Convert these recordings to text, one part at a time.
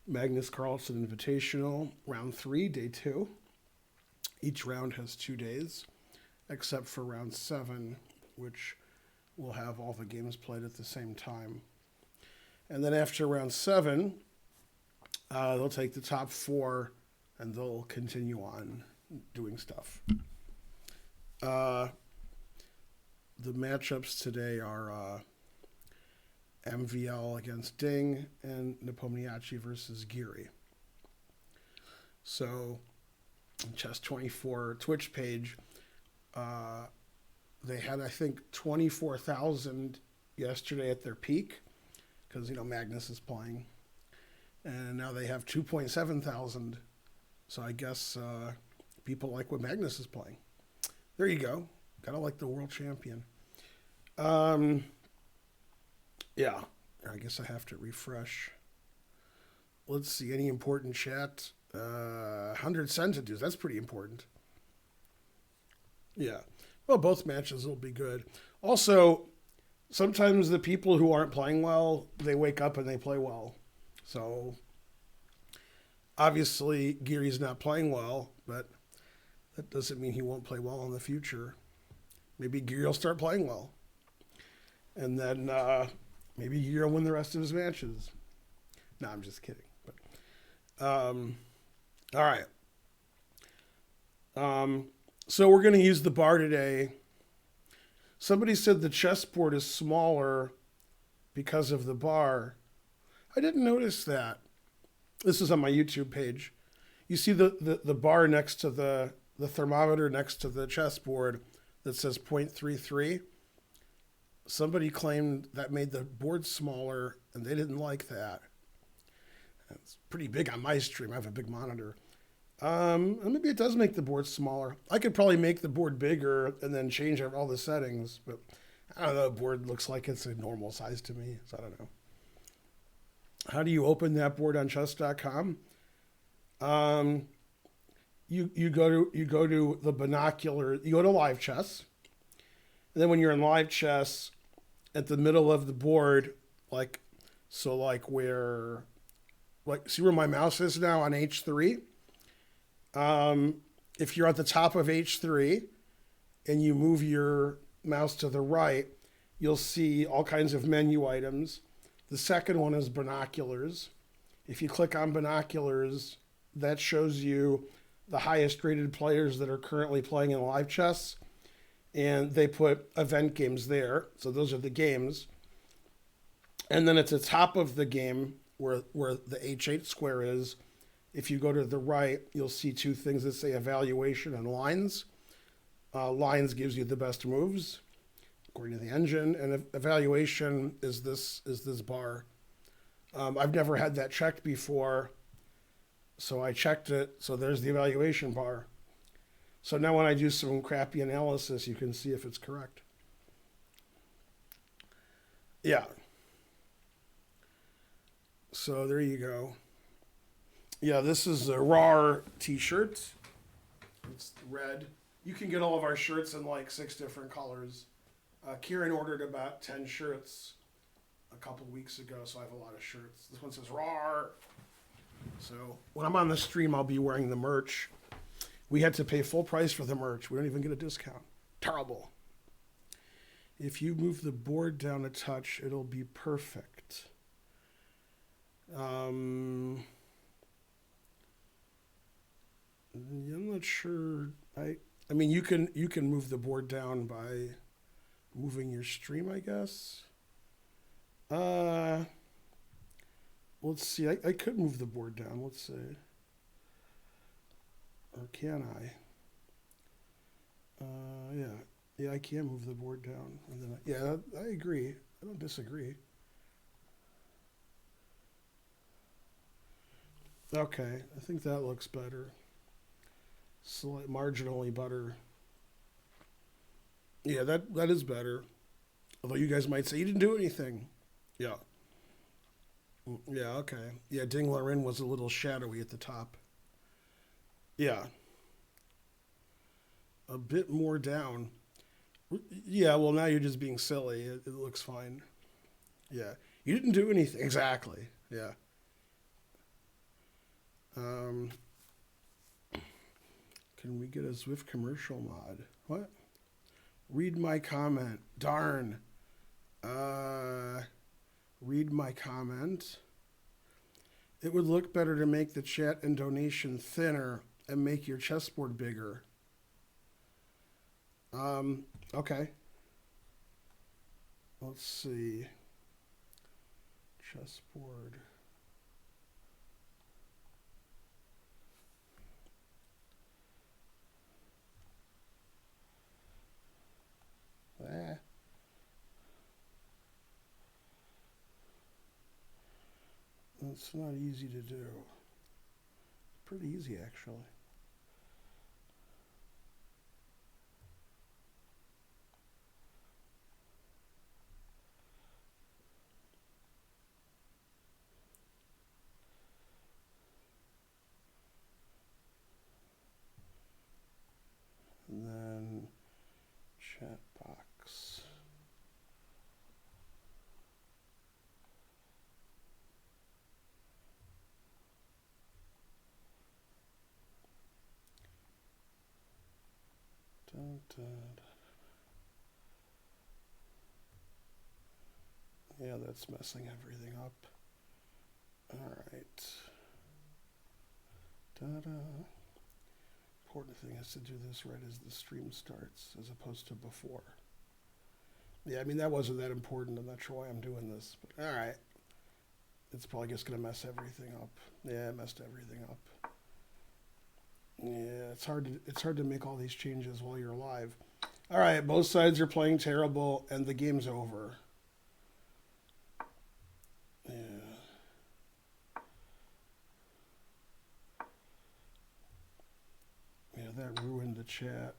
Magnus Carlsen Invitational, round 3, day 2. Each round has 2 days, except for round 7, which will have all the games played at the same time. And then after round 7, they'll take the top 4 and they'll continue on doing stuff. The matchups today are MVL against Ding and Nepomniachtchi versus Geary. So, Chess24 Twitch page, they had, I think, 24,000 yesterday at their peak because, Magnus is playing. And now they have 2.7 thousand. So I guess people like what Magnus is playing. There you go. Gotta like the world champion. Yeah, I guess I have to refresh. Let's see, any important chat? 100 sentences, that's pretty important. Yeah, well, both matches will be good. Also, sometimes the people who aren't playing well, they wake up and they play well. So, obviously, Geary's not playing well, but that doesn't mean he won't play well in the future. Maybe Geary will start playing well. And then maybe Geary will win the rest of his matches. No, I'm just kidding. But, all right. So we're going to use the bar today. Somebody said the chessboard is smaller because of the bar. I didn't notice that. This is on my YouTube page. You see the bar next to the thermometer next to the chessboard that says 0.33. Somebody claimed that made the board smaller, and they didn't like that. It's pretty big on my stream. I have a big monitor. Maybe it does make the board smaller. I could probably make the board bigger and then change all the settings, but I don't know. The board looks like it's a normal size to me, so I don't know. How do you open that board on chess.com? You go to the binocular. You go to live chess, and then when you're in live chess, at the middle of the board, see where my mouse is now on H3. If you're at the top of H3 and you move your mouse to the right, you'll see all kinds of menu items. The second one is binoculars. If you click on binoculars, that shows you the highest rated players that are currently playing in live chess. And they put event games there. So those are the games. And then at the top of the game where the H8 square is, if you go to the right, you'll see 2 things that say evaluation and lines. Lines gives you the best moves, according to the engine, and evaluation is this bar. I've never had that checked before, so I checked it. So there's the evaluation bar. So now when I do some crappy analysis, you can see if it's correct. Yeah. So there you go. Yeah, this is a RAR t-shirt. It's red. You can get all of our shirts in 6 different colors. Kieran ordered about 10 shirts a couple weeks ago, so I have a lot of shirts. This one says RAR. So when I'm on the stream, I'll be wearing the merch. We had to pay full price for the merch. We don't even get a discount. Terrible. If you move the board down a touch, it'll be perfect. I'm not sure. I mean, you can move the board down by moving your stream, I guess. Let's see. I could move the board down. Let's see. Or can I? Yeah, I can move the board down. And then I agree. I don't disagree. Okay, I think that looks better. Marginally better. Yeah, that is better. Although you guys might say you didn't do anything. Yeah. Yeah, okay. Yeah, Ding Larin was a little shadowy at the top. Yeah. A bit more down. Yeah, well, now you're just being silly. It looks fine. Yeah. You didn't do anything. Exactly. Yeah. Can we get a Zwift commercial mod? What? Read my comment. Darn. Read my comment. It would look better to make the chat and donation thinner and make your chessboard bigger. Okay. Let's see. Chessboard. It's not easy to do. Pretty easy, actually. And then chat box. Dun, dun, dun. Yeah, that's messing everything up. All right. Ta-da. Important thing is to do this right as the stream starts, as opposed to before. Yeah, I mean, that wasn't that important. I'm not sure why I'm doing this, but all right. It's probably just going to mess everything up. Yeah, it messed everything up. Yeah, it's hard to make all these changes while you're live. All right, both sides are playing terrible, and the game's over. Yeah. Yeah, that ruined the chat.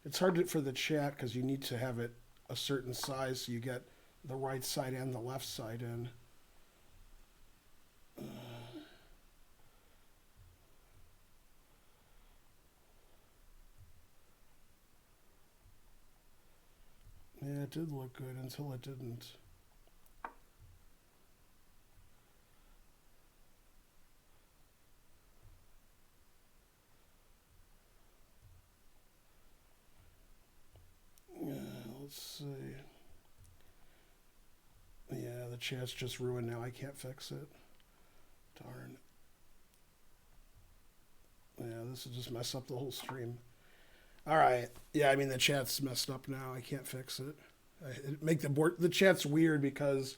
It's hard for the chat because you need to have it a certain size so you get the right side and the left side in. Yeah, it did look good until it didn't. Yeah, let's see. Yeah, the chat's just ruined now. I can't fix it. Darn. Yeah, this will just mess up the whole stream. All right. Yeah, I mean, the chat's messed up now. I can't fix it. The chat's weird because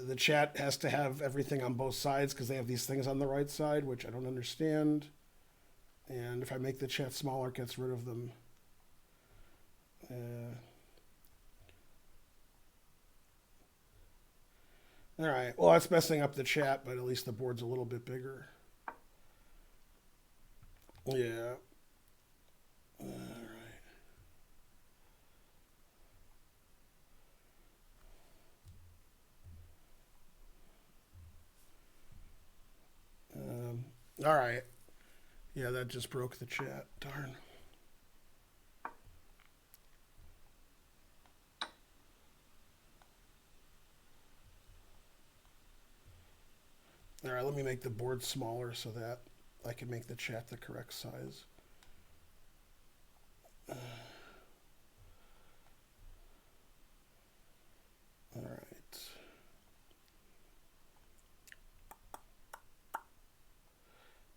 the chat has to have everything on both sides because they have these things on the right side, which I don't understand. And if I make the chat smaller, it gets rid of them. All right. Well, that's messing up the chat, but at least the board's a little bit bigger. Yeah. All right. All right. Yeah, that just broke the chat. Darn. All right, let me make the board smaller so that I can make the chat the correct size. All right.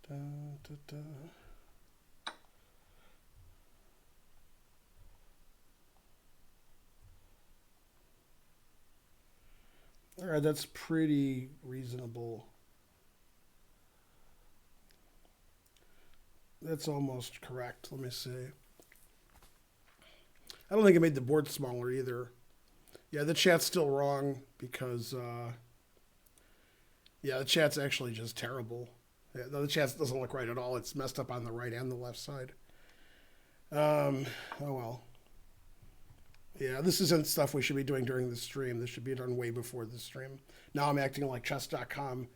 Da, da, da. All right, that's pretty reasonable. That's almost correct. Let me see. I don't think I made the board smaller either. Yeah, the chat's still wrong because, yeah, the chat's actually just terrible. Yeah, the chat doesn't look right at all. It's messed up on the right and the left side. Oh, well. Yeah, this isn't stuff we should be doing during the stream. This should be done way before the stream. Now I'm acting like chess.com,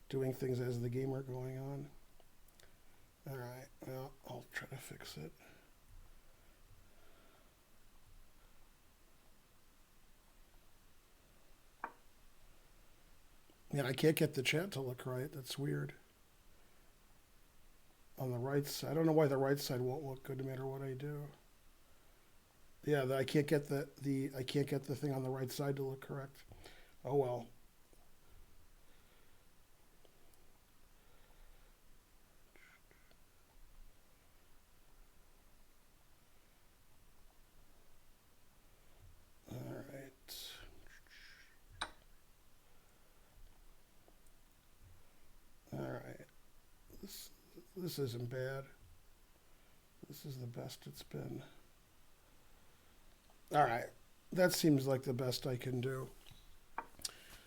doing things as the game are going on. All right, well, I'll try to fix it. Yeah, I can't get the chat to look right. That's weird. on the right side. I don't know why the right side won't look good no matter what I do. Yeah, I can't get I can't get the thing on the right side to look correct. Oh well. All right. All right. This isn't bad. This is the best it's been. All right. That seems like the best I can do.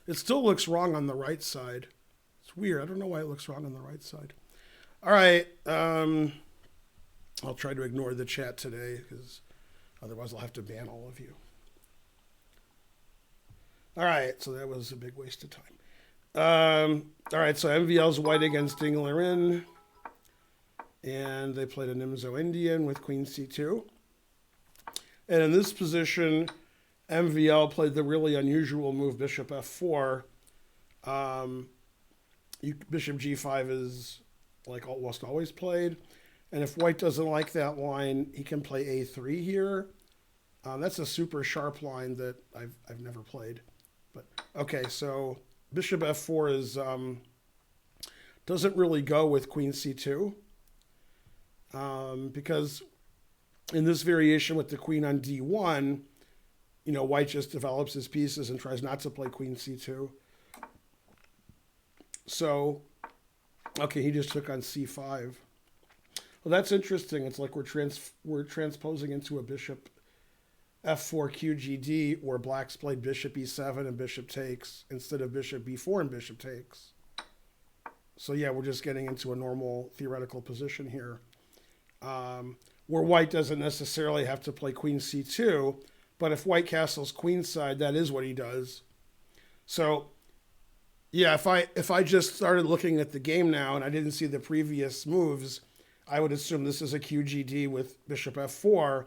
It still looks wrong on the right side. It's weird. I don't know why it looks wrong on the right side. All right. I'll try to ignore the chat today because otherwise I'll have to ban all of you. All right. So that was a big waste of time. All right. So MVL's white against Dinglerin. And they played a Nimzo Indian with Queen C2. And in this position, MVL played the really unusual move Bishop F4. Bishop G5 is like almost always played. And if white doesn't like that line, he can play A3 here. That's a super sharp line that I've never played. But okay, so Bishop F4 is doesn't really go with Queen C2. Because in this variation with the queen on D1, white just develops his pieces and tries not to play Queen C2. So, okay, he just took on C5. Well, that's interesting. It's like we're transposing into a Bishop F4 QGD where blacks played Bishop E7 and Bishop takes instead of Bishop B4 and Bishop takes. So yeah, we're just getting into a normal theoretical position here. Where white doesn't necessarily have to play Queen C2, but if white castles queenside, that is what he does. So, yeah, if I just started looking at the game now and I didn't see the previous moves, I would assume this is a QGD with Bishop F4,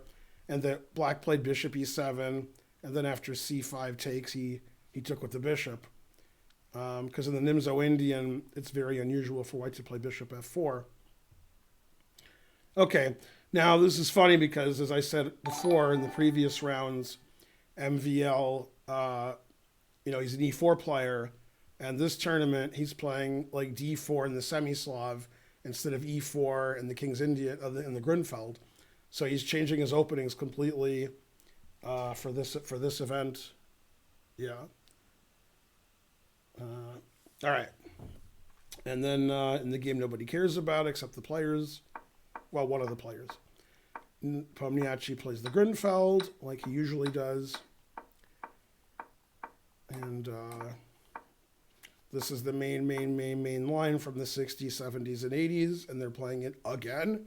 and that black played Bishop E7, and then after C5 takes, he took with the bishop. Because in the Nimzo Indian, it's very unusual for white to play Bishop F4. Okay, now this is funny because, as I said before in the previous rounds, MVL, he's an E4 player, and this tournament he's playing like D4 in the semi-Slav instead of E4 in the King's Indian in the Grunfeld. So he's changing his openings completely for this event. Yeah. All right. And then in the game nobody cares about except the players. Well, one of the players. Pomniachtchi plays the Grunfeld like he usually does. And this is the main line from the 60s, 70s, and 80s, and they're playing it again.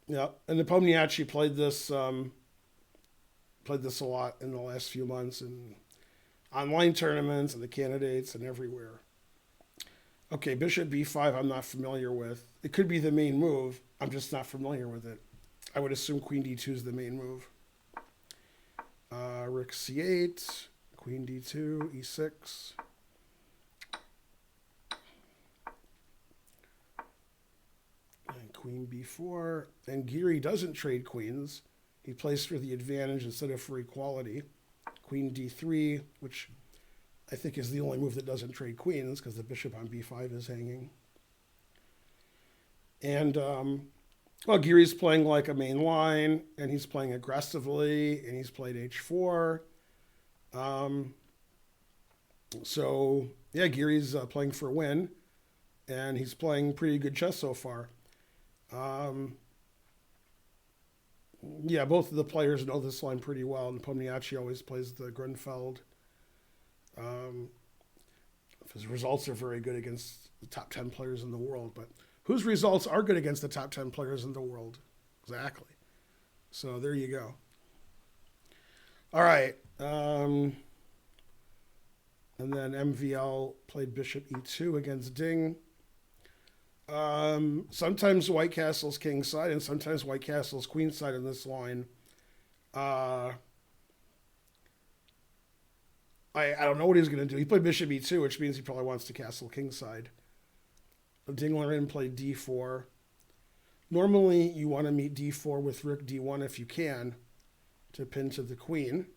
Yeah, and the Pomniachtchi played this a lot in the last few months in online tournaments and the candidates and everywhere. Okay, Bishop B5 I'm not familiar with. It could be the main move. I'm just not familiar with it. I would assume Queen D2 is the main move. Rook C8, Queen D2, E6. And Queen B4. And Giri doesn't trade queens. He plays for the advantage instead of for equality. Queen D3, which I think is the only move that doesn't trade queens because the bishop on B5 is hanging. And, Giri's playing like a main line, and he's playing aggressively, and he's played H4. So, yeah, Giri's playing for a win, and he's playing pretty good chess so far. Yeah, both of the players know this line pretty well, and Pomniachtchi always plays the Grunfeld. His results are very good against the top 10 players in the world, but whose results are good against the top 10 players in the world? Exactly. So there you go. All right. And then MVL played Bishop E2 against Ding. Sometimes white castles kingside and sometimes white castles queenside in this line. I don't know what he's going to do. He played Bishop E2, which means he probably wants to castle kingside. Dingler in played d4. Normally, you want to meet d4 with rook d1 if you can to pin to the queen.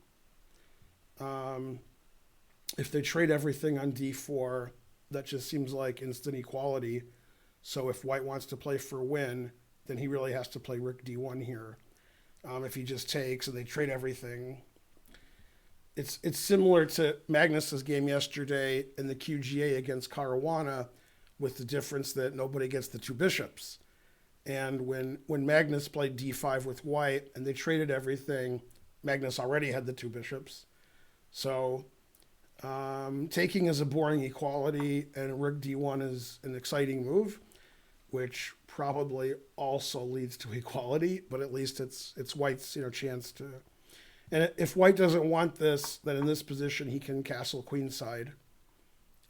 If they trade everything on d4, that just seems like instant equality. So if white wants to play for a win, then he really has to play rook d1 here. If he just takes and they trade everything, it's similar to Magnus's game yesterday in the QGA against Caruana, with the difference that nobody gets the two bishops. And when Magnus played d5 with white and they traded everything, Magnus already had the two bishops. So taking is a boring equality, and rook d1 is an exciting move, which probably also leads to equality, but at least it's white's chance to. And if white doesn't want this, then in this position he can castle queenside.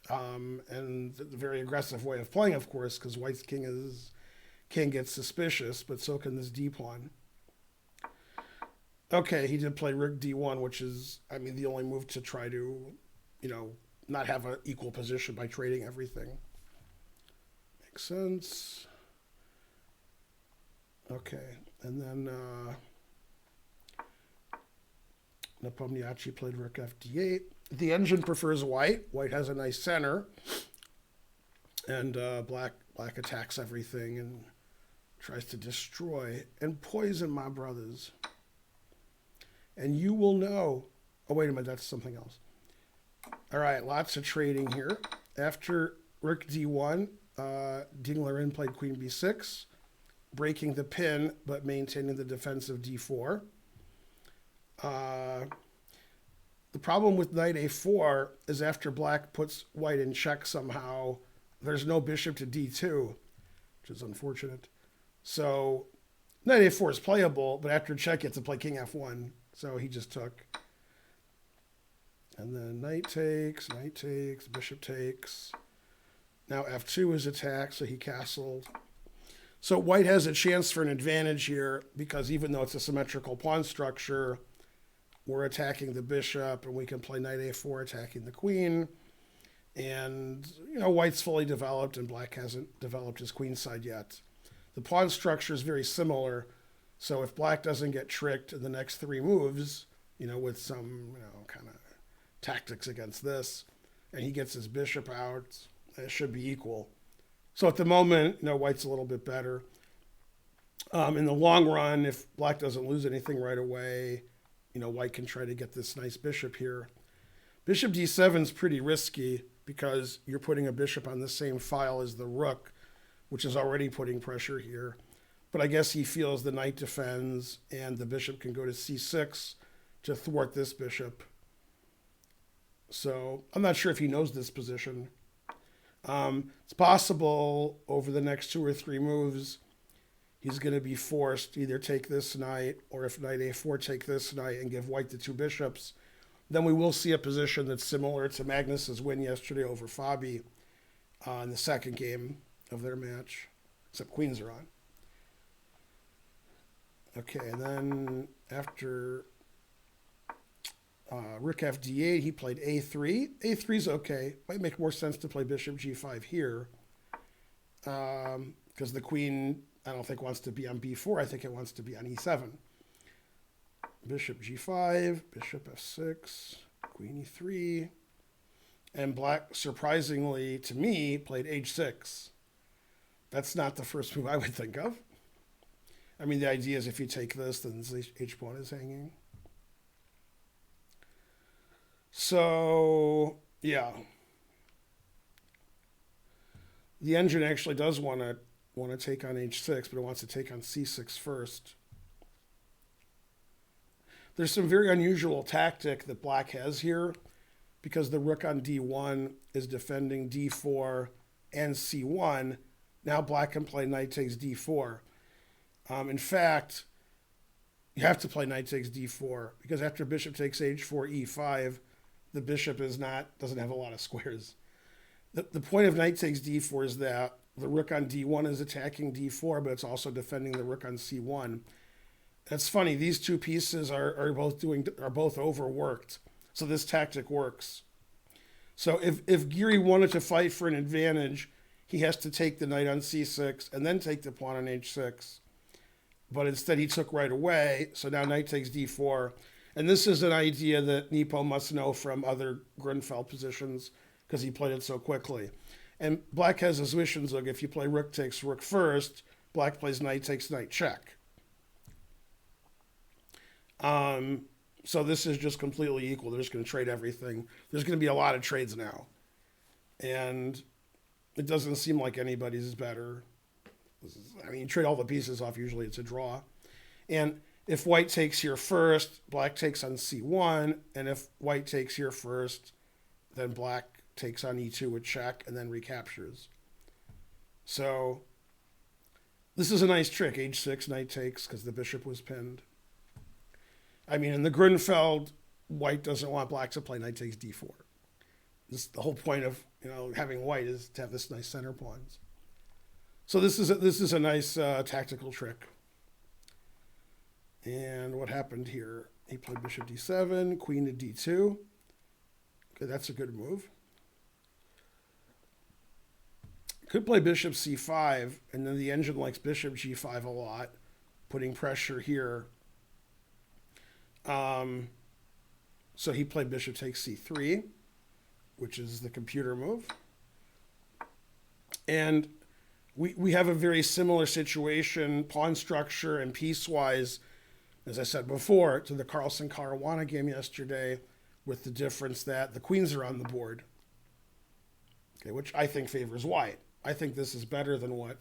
And the very aggressive way of playing, of course, because white's king gets suspicious, but so can this d pawn. Okay, he did play rook d1, which is, the only move to try to, not have an equal position by trading everything. Makes sense. Okay, and then Nepomniachtchi played rook fd8. The engine prefers white. White has a nice center, and black attacks everything and tries to destroy and poison my brothers. And you will know. Oh, wait a minute, that's something else. All right, lots of trading here. After rook d1, Dingler in played queen b6, breaking the pin but maintaining the defense of d4. The problem with knight a4 is after black puts white in check somehow, there's no bishop to d2, which is unfortunate. So knight a4 is playable, but after check you have to play king f1. So he just took. And then knight takes, bishop takes. Now f2 is attacked, so he castled. So white has a chance for an advantage here, because even though it's a symmetrical pawn structure, we're attacking the bishop, and we can play knight a4 attacking the queen. And, white's fully developed, and black hasn't developed his queen side yet. The pawn structure is very similar, so if black doesn't get tricked in the next three moves, with some, kind of tactics against this, and he gets his bishop out, it should be equal. So at the moment, white's a little bit better. In the long run, if black doesn't lose anything right away, white can try to get this nice bishop here. Bishop d7 is pretty risky because you're putting a bishop on the same file as the rook, which is already putting pressure here. But I guess he feels the knight defends and the bishop can go to c6 to thwart this bishop. So I'm not sure if he knows this position. It's possible over the next two or three moves, he's going to be forced to either take this knight, or if knight a4, take this knight and give white the two bishops. Then we will see a position that's similar to Magnus's win yesterday over Fabi in the second game of their match, except queens are on. Okay, and then after rook fd8, he played a3. a3 is okay. Might make more sense to play bishop g5 here, because the queen, I don't think wants to be on b4. I think it wants to be on e7. Bishop g5, bishop f6, queen e3. And black, surprisingly to me, played h6. That's not the first move I would think of. The idea is if you take this, then the h-pawn is hanging. So, yeah. The engine actually does want to take on h6, but it wants to take on c6 first. There's some very unusual tactic that black has here, because the rook on d1 is defending d4 and c1. Now black can play knight takes d4. In fact, you have to play knight takes d4, because after bishop takes h4, e5, the bishop doesn't have a lot of squares. The point of knight takes d4 is that the rook on d1 is attacking d4, but it's also defending the rook on c1. That's funny. These two pieces are both overworked, so this tactic works. So if Giri wanted to fight for an advantage, he has to take the knight on c6 and then take the pawn on h6. But instead he took right away, so now knight takes d4. And this is an idea that Nepo must know from other Grunfeld positions because he played it so quickly. And black has a Zwischenzug. If you play rook takes rook first, black plays knight takes knight check. So this is just completely equal. They're just going to trade everything. There's going to be a lot of trades now. And it doesn't seem like anybody's is better. You trade all the pieces off, usually it's a draw. And if white takes here first, black takes on c1. And if white takes here first, then black takes on e2 with check and then recaptures. So this is a nice trick. h6, knight takes, because the bishop was pinned. In the Grunfeld, white doesn't want black to play knight takes d4. The whole point of having white is to have this nice center pawns. So this is a nice tactical trick. And what happened here? He played bishop d7, queen to d2. Okay, that's a good move. Could play bishop c5, and then the engine likes bishop g5 a lot, putting pressure here. So he played bishop takes c3, which is the computer move. And we have a very similar situation, pawn structure and piecewise, as I said before, to the Carlsen Caruana game yesterday, with the difference that the queens are on the board, okay, which I think favors white. I think this is better than what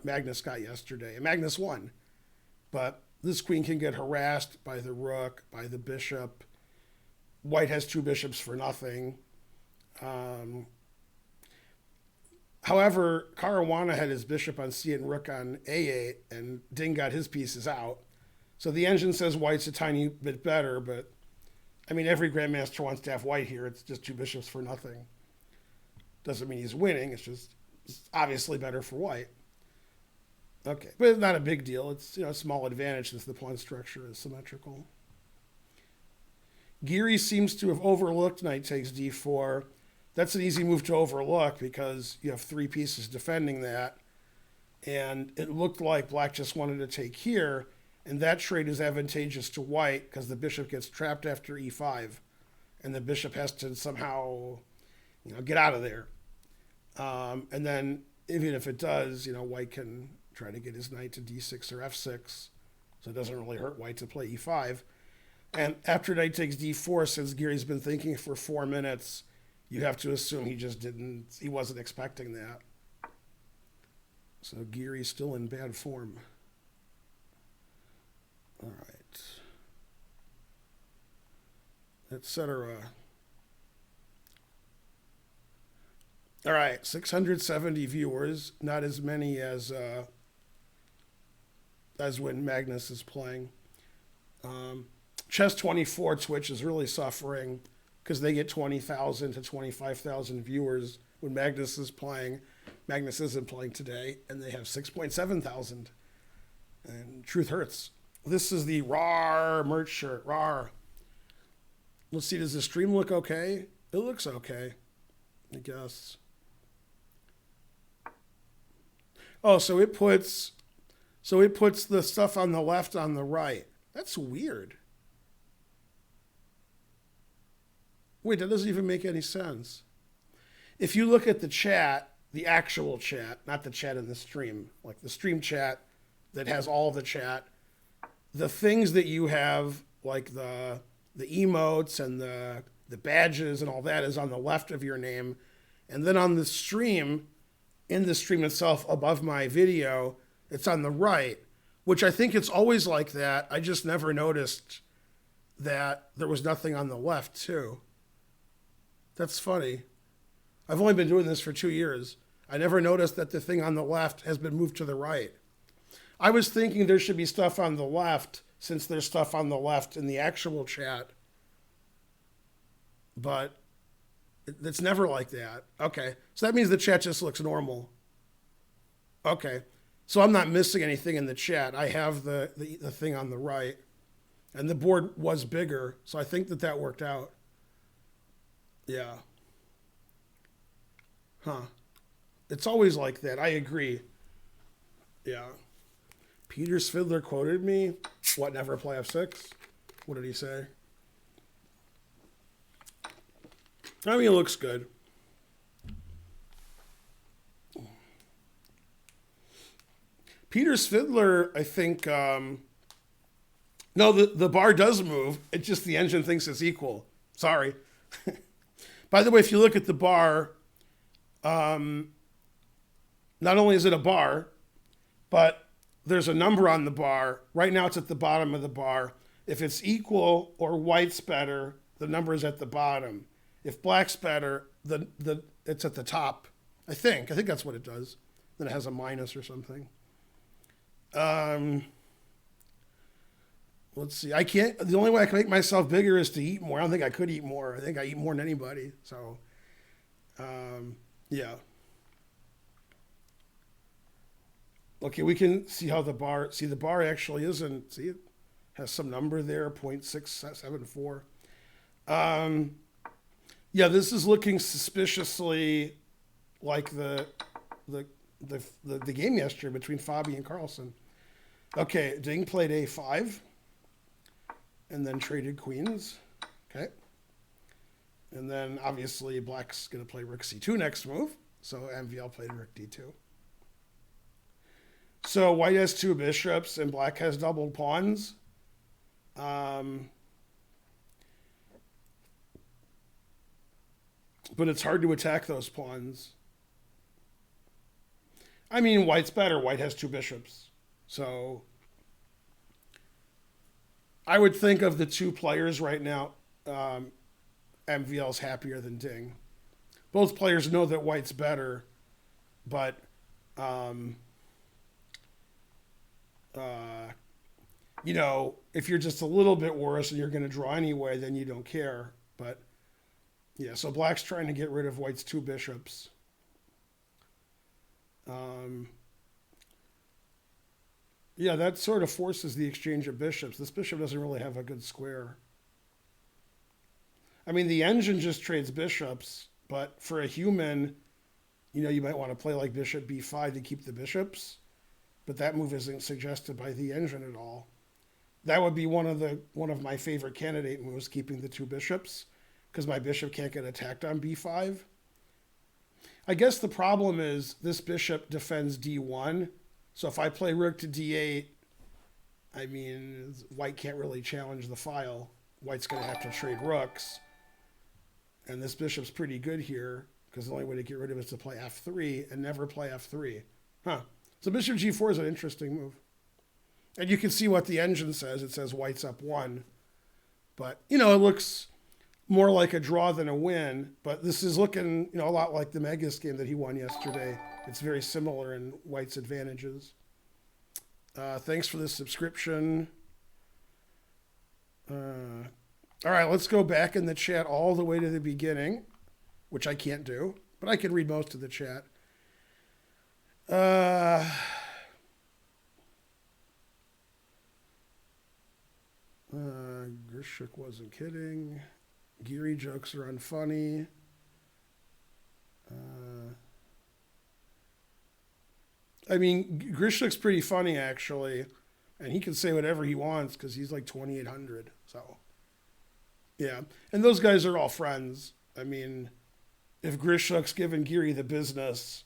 Magnus got yesterday. And Magnus won, but this queen can get harassed by the rook, by the bishop. White has two bishops for nothing. However, Caruana had his bishop on c8 and rook on a8, and Ding got his pieces out. So the engine says white's a tiny bit better, but every grandmaster wants to have white here. It's just two bishops for nothing. Doesn't mean he's winning. It's obviously better for white. Okay, but it's not a big deal. It's a small advantage since the pawn structure is symmetrical. Geary seems to have overlooked knight takes d4. That's an easy move to overlook because you have three pieces defending that. And it looked like black just wanted to take here, and that trade is advantageous to white because the bishop gets trapped after e5, and the bishop has to somehow get out of there. And then even if it does, white can try to get his knight to d6 or f6, so it doesn't really hurt white to play e5. And after knight takes d4, since Geary's been thinking for 4 minutes, you have to assume he wasn't expecting that. So Geary's still in bad form. All right. Etc. All right, 670 viewers, not as many as when Magnus is playing. Chess24 Twitch is really suffering because they get 20,000 to 25,000 viewers when Magnus is playing. Magnus isn't playing today, and they have 6.7 thousand. And truth hurts. This is the RAR merch shirt. RAR. Let's see, does the stream look okay? It looks okay, I guess. Oh, so it puts the stuff on the left on the right. That's weird. Wait, that doesn't even make any sense. If you look at the chat, the actual chat, not the chat in the stream, like the stream chat that has all the chat, the things that you have, like the emotes and the badges and all that is on the left of your name. And then on the stream, in the stream itself above my video, it's on the right, which I think it's always like that. I just never noticed that there was nothing on the left too. That's funny. I've only been doing this for 2 years. I never noticed that the thing on the left has been moved to the right. I was thinking there should be stuff on the left since there's stuff on the left in the actual chat. But it's never like that. Okay. So that means the chat just looks normal. Okay. So I'm not missing anything in the chat. I have the thing on the right. And the board was bigger. So I think that worked out. Yeah. Huh. It's always like that. I agree. Yeah. Peter Svidler quoted me. What, never play F6? What did he say? I mean, it looks good. Peter Svidler, I think, no, the bar does move. It's just the engine thinks it's equal. Sorry. By the way, if you look at the bar, not only is it a bar, but there's a number on the bar. Right now it's at the bottom of the bar. If it's equal or white's better, the number is at the bottom. If black's better, it's at the top. I think that's what it does. Then it has a minus or something. Let's see. I can't. The only way I can make myself bigger is to eat more. I don't think I could eat more. I think I eat more than anybody. So, yeah. Okay, we can see how the bar. See, the bar actually isn't. See, it has some number there, 0.674. Yeah, this is looking suspiciously like the game yesterday between Fabi and Carlsen. Okay, Ding played A5 and then traded queens. Okay. And then obviously black's going to play rook C2 next move. So MVL played rook D2. So white has two bishops and black has doubled pawns. But it's hard to attack those pawns. I mean, white's better. White has two bishops. So I would think of the two players right now, MVL's happier than Ding. Both players know that white's better, but you know, if you're just a little bit worse and you're going to draw anyway, then you don't care. But yeah, so black's trying to get rid of white's two bishops. Yeah, that sort of forces the exchange of bishops. This bishop doesn't really have a good square. I mean, the engine just trades bishops, but for a human, you know, you might want to play like bishop b5 to keep the bishops, but that move isn't suggested by the engine at all. That would be one of my favorite candidate moves, keeping the two bishops, because my bishop can't get attacked on b5. I guess the problem is this bishop defends d1. So if I play rook to d8, I mean, white can't really challenge the file. White's going to have to trade rooks. And this bishop's pretty good here, because the only way to get rid of it is to play f3 and never play f3. Huh. So bishop g4 is an interesting move. And you can see what the engine says. It says white's up 1. But, you know, it looks more like a draw than a win. But this is looking, you know, a lot like the Magnus game that he won yesterday. It's very similar in white's advantages. Thanks for the subscription. All right, let's go back in the chat all the way to the beginning, which I can't do, but I can read most of the chat. Grishuk wasn't kidding. Geary jokes are unfunny. I mean, Grishuk's pretty funny, actually, and he can say whatever he wants because he's like 2,800. So, yeah. And those guys are all friends. I mean, if Grishuk's giving Geary the business,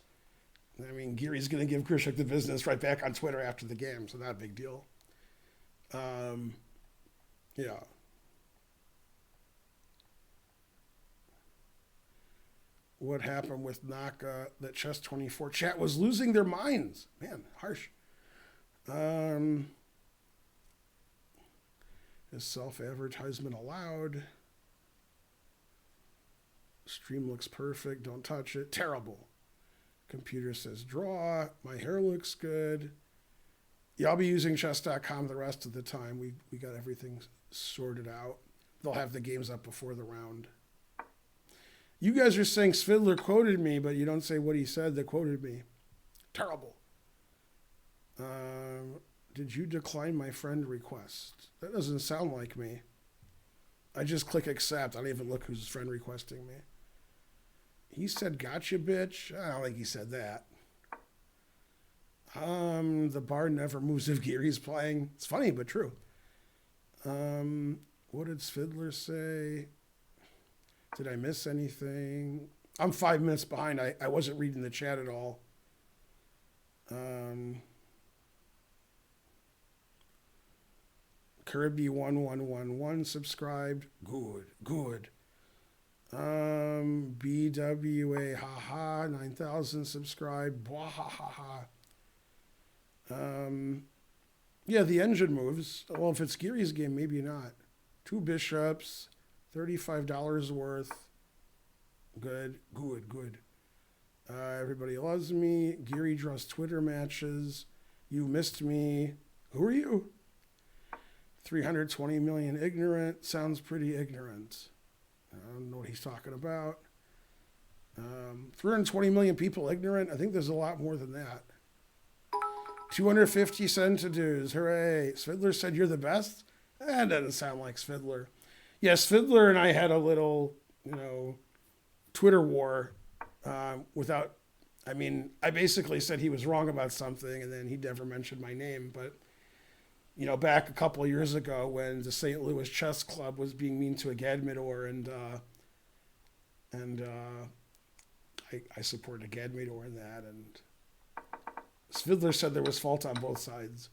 I mean, Geary's going to give Grishuk the business right back on Twitter after the game, so not a big deal. Yeah. What happened with Naka, that Chess24 chat was losing their minds. Man, harsh. Is self-advertisement allowed? Stream looks perfect. Don't touch it. Terrible. Computer says draw. My hair looks good. Yeah, I'll be using chess.com the rest of the time. We got everything sorted out. They'll have the games up before the round. You guys are saying Svidler quoted me, but you don't say what he said that quoted me. Terrible. Did you decline my friend request? That doesn't sound like me. I just click accept. I don't even look who's friend requesting me. He said, "Gotcha, bitch." I don't think he said that. The bar never moves if Geary's playing. It's funny, but true. What did Fiddler say? Did I miss anything? I'm 5 minutes behind. I wasn't reading the chat at all. Kirby1111 subscribed. Good. BWA haha 9,000 subscribed. Bwahaha. Yeah, the engine moves. Well, if it's Geary's game, maybe not. 2 bishops, $35 worth. Good. Everybody loves me. Geary draws Twitter matches. You missed me. Who are you? 320 million ignorant. Sounds pretty ignorant. I don't know what he's talking about. 320 million people ignorant. I think there's a lot more than that. 250 centidues. Hooray. Svidler said you're the best? That doesn't sound like Svidler. Yeah, Svidler and I had a little, Twitter war without, I basically said he was wrong about something and then he never mentioned my name. But, back a couple of years ago when the St. Louis Chess Club was being mean to a Gadmidor and I supported Gadmidor in that. And Svidler said there was fault on both sides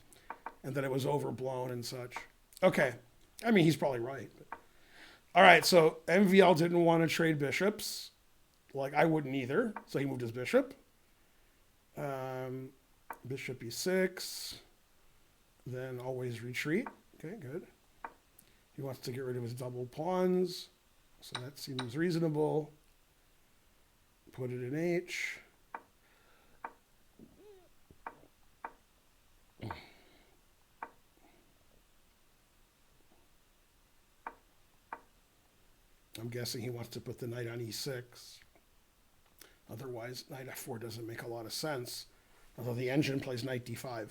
and that it was overblown and such. Okay. He's probably right. But. All right, so MVL didn't want to trade bishops. Like, I wouldn't either. So he moved his bishop. Bishop e6. Then always retreat. Okay, good. He wants to get rid of his double pawns. So that seems reasonable. Put it in H. I'm guessing he wants to put the knight on e6. Otherwise, knight f4 doesn't make a lot of sense. Although the engine plays knight d5.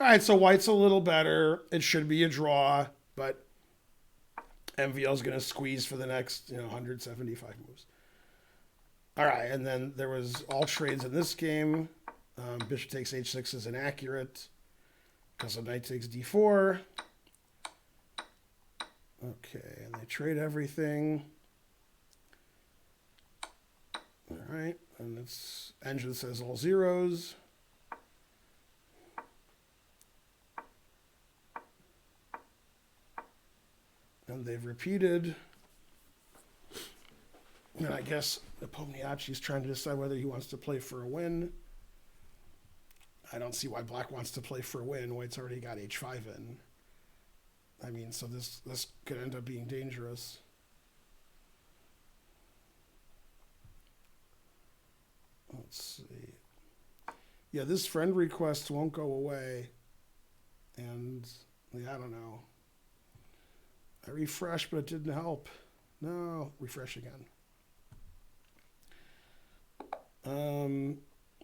All right, so white's a little better. It should be a draw, but MVL's going to squeeze for the next 175 moves. All right, and then there was all trades in this game. Bishop takes h6 is inaccurate because of knight takes d4. Okay, and they trade everything. All right, and it's engine says all zeros. And they've repeated. And I guess Nepomniachtchi's trying to decide whether he wants to play for a win. I don't see why black wants to play for a win. White's already got h5 in. So this could end up being dangerous. Let's see. Yeah, this friend request won't go away. And, I don't know. I refreshed, but it didn't help. No, refresh again.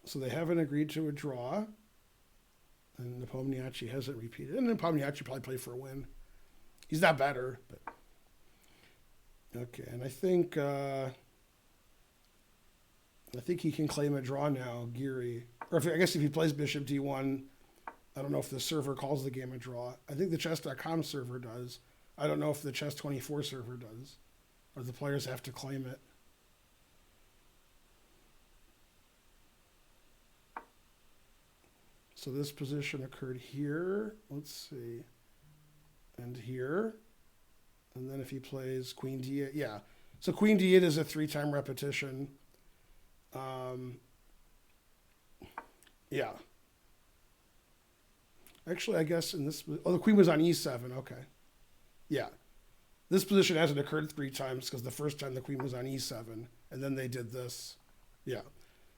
So they haven't agreed to a draw. And Nepomniachtchi hasn't repeated. And Nepomniachtchi probably played for a win. He's not better, but okay. And I think he can claim a draw now, Geary. Or I guess if he plays Bishop D1, I don't know if the server calls the game a draw. I think the chess.com server does. I don't know if the chess24 server does, or the players have to claim it. So this position occurred here. Let's see. And here. And then if he plays Queen D8, yeah. So Queen D8 is a 3-time repetition. Yeah. Actually, I guess in this, the Queen was on E7, okay. Yeah. This position hasn't occurred 3 times because the first time the Queen was on E7, and then they did this. Yeah.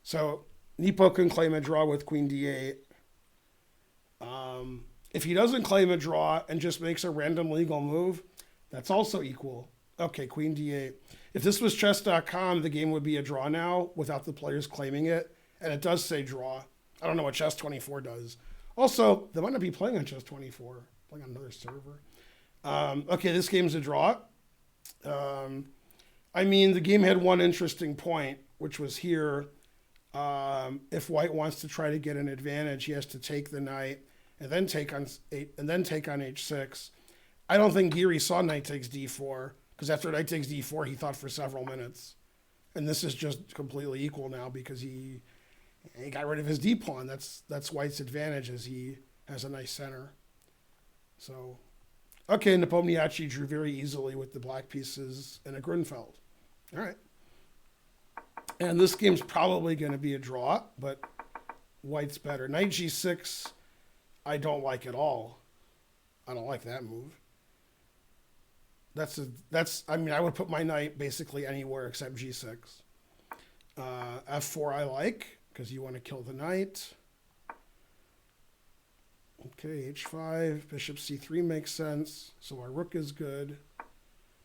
So Nepo can claim a draw with Queen D8. If he doesn't claim a draw and just makes a random legal move, that's also equal. Okay, Queen D8. If this was chess.com, the game would be a draw now without the players claiming it. And it does say draw. I don't know what chess24 does. Also, they might not be playing on chess24, playing on another server. Okay, this game's a draw. I I mean, the game had one interesting point, which was here. If white wants to try to get an advantage, he has to take the knight and then take on h6. I don't think Geary saw knight takes d4 because after knight takes d4, he thought for several minutes, and this is just completely equal now because he got rid of his d pawn. That's white's advantage as he has a nice center. So, okay, Nepomniachtchi drew very easily with the black pieces and a Grunfeld. All right. And this game's probably going to be a draw, but white's better. Knight g6, I don't like at all. I don't like that move. I mean, I would put my knight basically anywhere except g6. F4 I like, because you want to kill the knight. Okay, h5, bishop c3 makes sense, so our rook is good.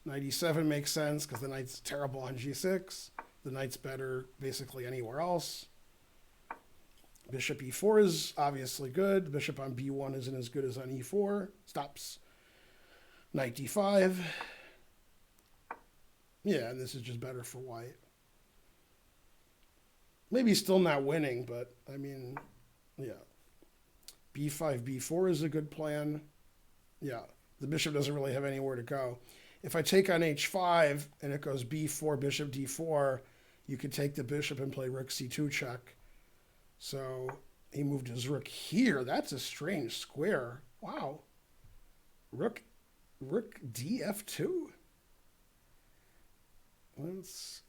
Knight e7 makes sense, because the knight's terrible on g6. The knight's better basically anywhere else. Bishop e4 is obviously good. Bishop on b1 isn't as good as on e4. Stops. Knight d5. Yeah, and this is just better for white. Maybe still not winning, but I mean, yeah. b5, b4 is a good plan. Yeah, the bishop doesn't really have anywhere to go. If I take on h5 and it goes b4, bishop d4, you could take the bishop and play rook c2 check. So he moved his rook here. That's a strange square. Wow. Rook df2?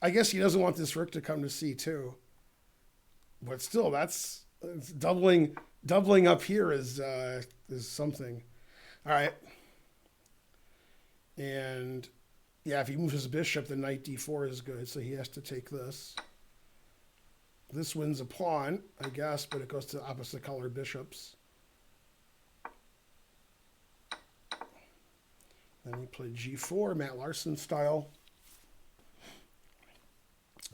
I guess he doesn't want this rook to come to c2. But still, that's doubling up here is something. All right. And yeah, if he moves his bishop, then knight d4 is good, so he has to take this. This wins a pawn, I guess, but it goes to opposite color bishops. Then he played g4, Matt Larson style.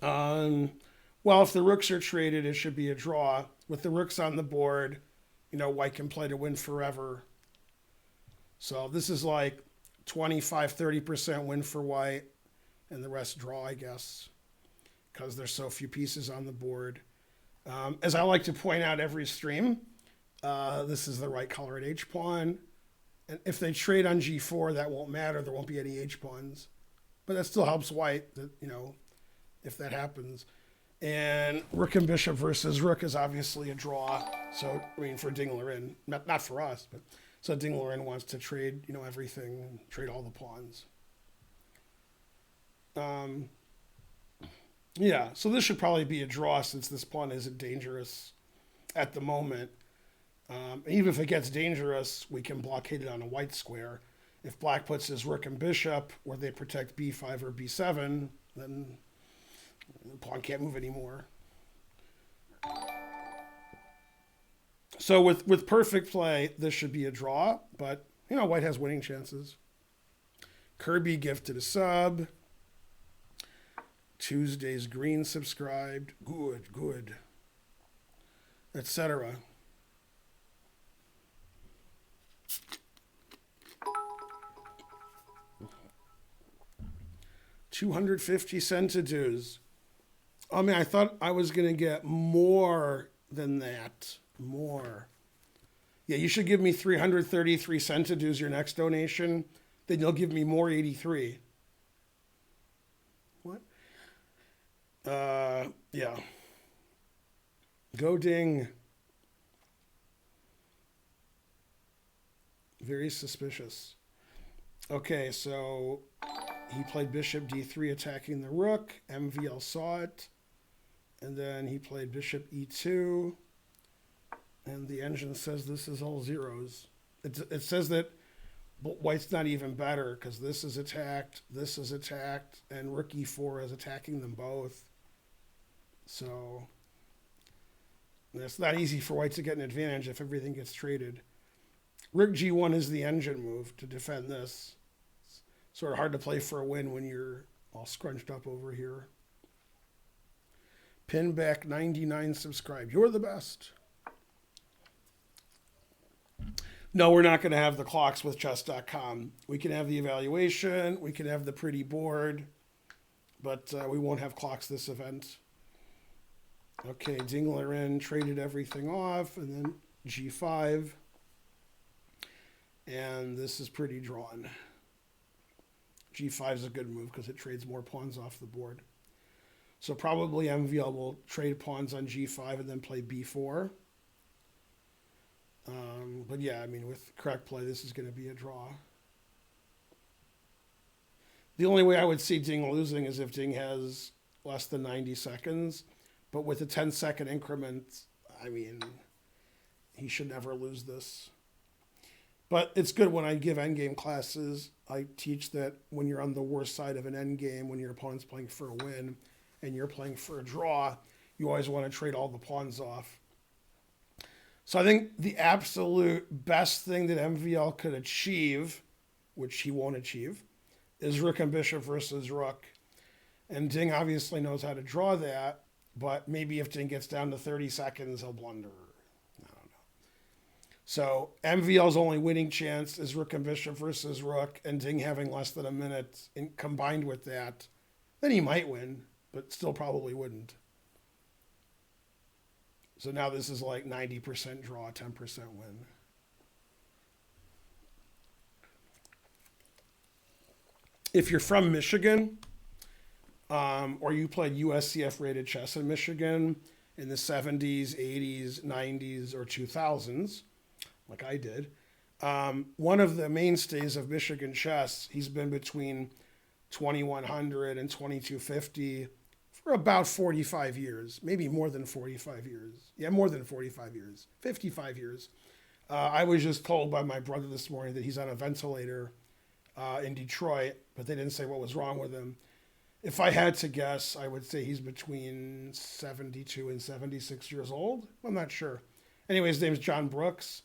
Well, if the rooks are traded, it should be a draw. With the rooks on the board, white can play to win forever. So this is like 25-30% win for white, and the rest draw, I guess, because there's so few pieces on the board. As I like to point out every stream, this is the right color at h-pawn. And if they trade on g4, that won't matter. There won't be any h-pawns. But that still helps white, if that happens. And rook and bishop versus rook is obviously a draw. So, I mean, for Dingler, not for us, but so Dingler wants to trade, everything, trade all the pawns. Yeah, so this should probably be a draw since this pawn isn't dangerous at the moment. Even if it gets dangerous, we can blockade it on a white square. If black puts his rook and bishop where they protect b5 or b7, then the pawn can't move anymore. So with perfect play, this should be a draw, but, white has winning chances. Kirby gifted a sub. Tuesday's Green subscribed. Good. Etc. $250 dues. I mean, I thought I was going to get more than that. More. Yeah, you should give me 333 centidues your next donation. Then you'll give me more 83. What? Yeah. Go ding. Very suspicious. Okay, so he played bishop d3 attacking the rook. MVL saw it. And then he played bishop e2. And the engine says this is all zeros. It says that white's not even better because this is attacked, and rook e4 is attacking them both. So it's not easy for white to get an advantage if everything gets traded. Rook g1 is the engine move to defend this. It's sort of hard to play for a win when you're all scrunched up over here. Pinback 99 subscribed. You're the best. No, we're not going to have the clocks with chess.com. We can have the evaluation. We can have the pretty board. but we won't have clocks this event. Okay, Dingler in, traded everything off, and then G5. And this is pretty drawn. G5 is a good move because it trades more pawns off the board. So probably MVL will trade pawns on G5 and then play B4. But yeah, I mean, with correct play, this is going to be a draw. The only way I would see Ding losing is if Ding has less than 90 seconds. But with a 10-second increment, I mean, he should never lose this. But it's good when I give endgame classes. I teach that when you're on the worst side of an endgame, when your opponent's playing for a win and you're playing for a draw, you always want to trade all the pawns off. So I think the absolute best thing that MVL could achieve, which he won't achieve, is rook and bishop versus rook. And Ding obviously knows how to draw that, but maybe if Ding gets down to 30 seconds, he'll blunder. I don't know. So MVL's only winning chance is rook and bishop versus rook, and Ding having less than a minute combined with that, then he might win, but still probably wouldn't. So now this is like 90% draw, 10% win. If you're from Michigan, or you played USCF rated chess in Michigan in the 70s, 80s, 90s, or 2000s, like I did, one of the mainstays of Michigan chess, he's been between 2100 and 2250 for about 45 years, maybe more than 45 years. Yeah, more than 45 years, 55 years. I was just told by my brother this morning that he's on a ventilator in Detroit, but they didn't say what was wrong with him. If I had to guess, I would say he's between 72 and 76 years old. I'm not sure. Anyway, his name's John Brooks.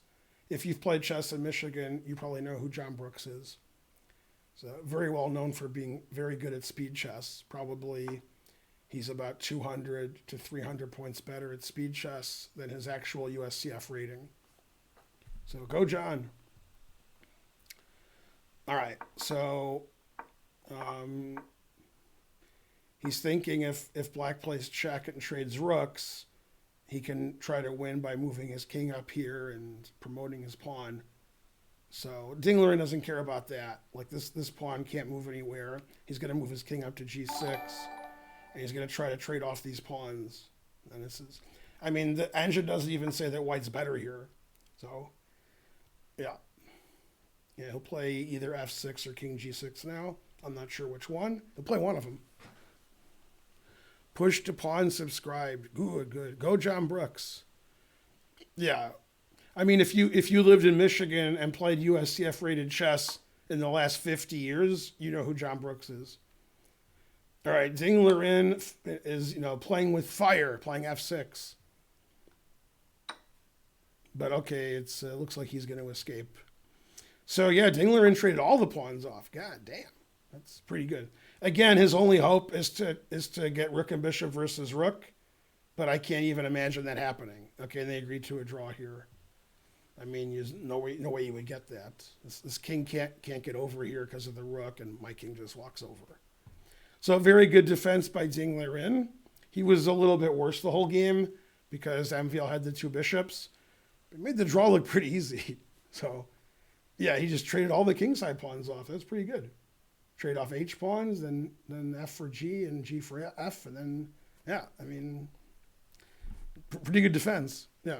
If you've played chess in Michigan, you probably know who John Brooks is. So very well known for being very good at speed chess. Probably he's about 200 to 300 points better at speed chess than his actual USCF rating. So go, John. All right, so he's thinking if black plays check and trades rooks, he can try to win by moving his king up here and promoting his pawn. So Dingler doesn't care about that. Like this pawn can't move anywhere. He's going to move his king up to G6, and he's going to try to trade off these pawns. And this is, I mean, the engine doesn't even say that white's better here. So, yeah. Yeah, he'll play either F6 or King G6 now. I'm not sure which one. He'll play one of them. Push to pawn subscribed. Good, good. Go John Brooks. Yeah. I mean, if you lived in Michigan and played USCF rated chess in the last 50 years, you know who John Brooks is. All right, Dingler in is, playing with fire, playing F6. But okay, it looks like he's going to escape. So yeah, Dingler in traded all the pawns off. God damn, that's pretty good. Again, his only hope is to get rook and bishop versus rook, but I can't even imagine that happening. Okay, and they agreed to a draw here. I mean, there's no way you would get that. This king can't get over here because of the rook, and my king just walks over. So very good defense by Dingler in. He was a little bit worse the whole game because MVL had the two bishops. It made the draw look pretty easy. So yeah, he just traded all the kingside pawns off. That's pretty good. Trade off H pawns, then F for G and G for F, and then, yeah, I mean, pretty good defense. Yeah.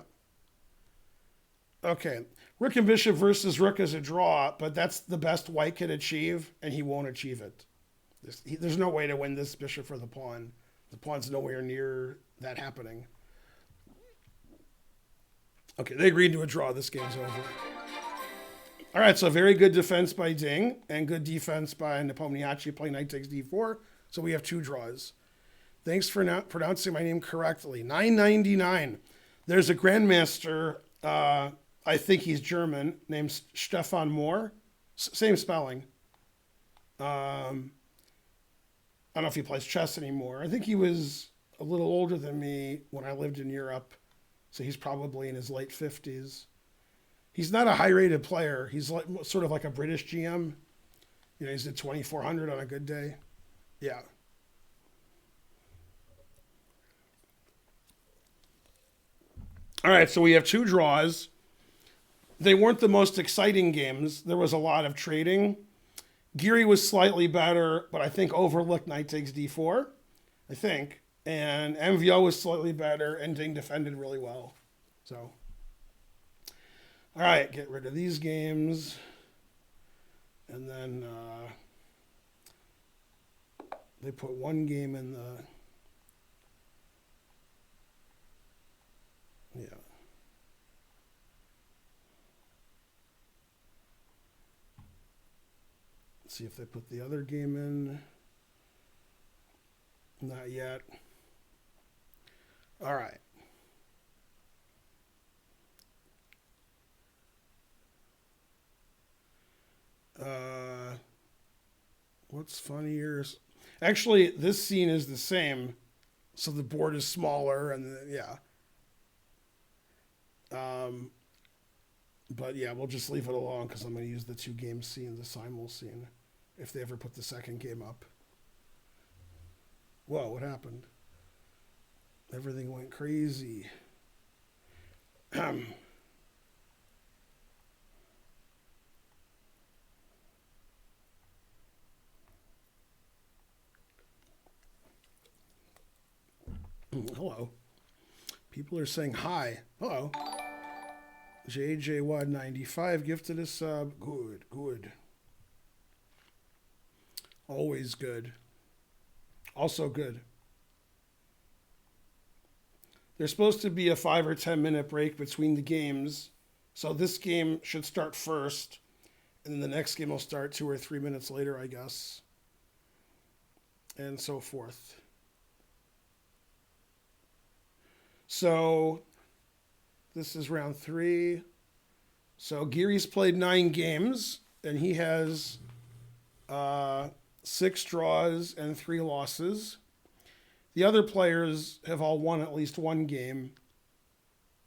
Okay. Rook and bishop versus rook is a draw, but that's the best white can achieve, and he won't achieve it. There's no way to win this bishop for the pawn. The pawn's nowhere near that happening. Okay, they agreed to a draw. This game's over. All right, so very good defense by Ding and good defense by Nepomniachtchi playing knight takes d4. So we have two draws. Thanks for not pronouncing my name correctly. 999. There's a grandmaster, I think he's German, named Stefan Mohr. Same spelling. I don't know if he plays chess anymore. I think he was a little older than me when I lived in Europe. So he's probably in his late 50s. He's not a high-rated player. He's like, sort of like a British GM. He's at 2,400 on a good day. Yeah. All right, so we have two draws. They weren't the most exciting games. There was a lot of trading. Geary was slightly better, but I think overlooked knight takes d4, I think. And MVO was slightly better, and Ding defended really well. So, all right, get rid of these games. And then they put one game in the... Yeah. Let's see if they put the other game in. Not yet. All right. What's funnier? Actually, this scene is the same. So the board is smaller and yeah. But yeah, we'll just leave it alone because I'm going to use the two game scene, the simul scene, if they ever put the second game up. Whoa, what happened? Everything went crazy. Hello. People are saying hi. Hello. JJWad95 gifted a sub. Good, good. Always good. Also good. There's supposed to be a 5 or 10 minute break between the games. So this game should start first. And then the next game will start 2 or 3 minutes later, I guess. And so forth. So this is round 3. So Geary's played 9 games, and he has 6 draws and 3 losses. The other players have all won at least one game.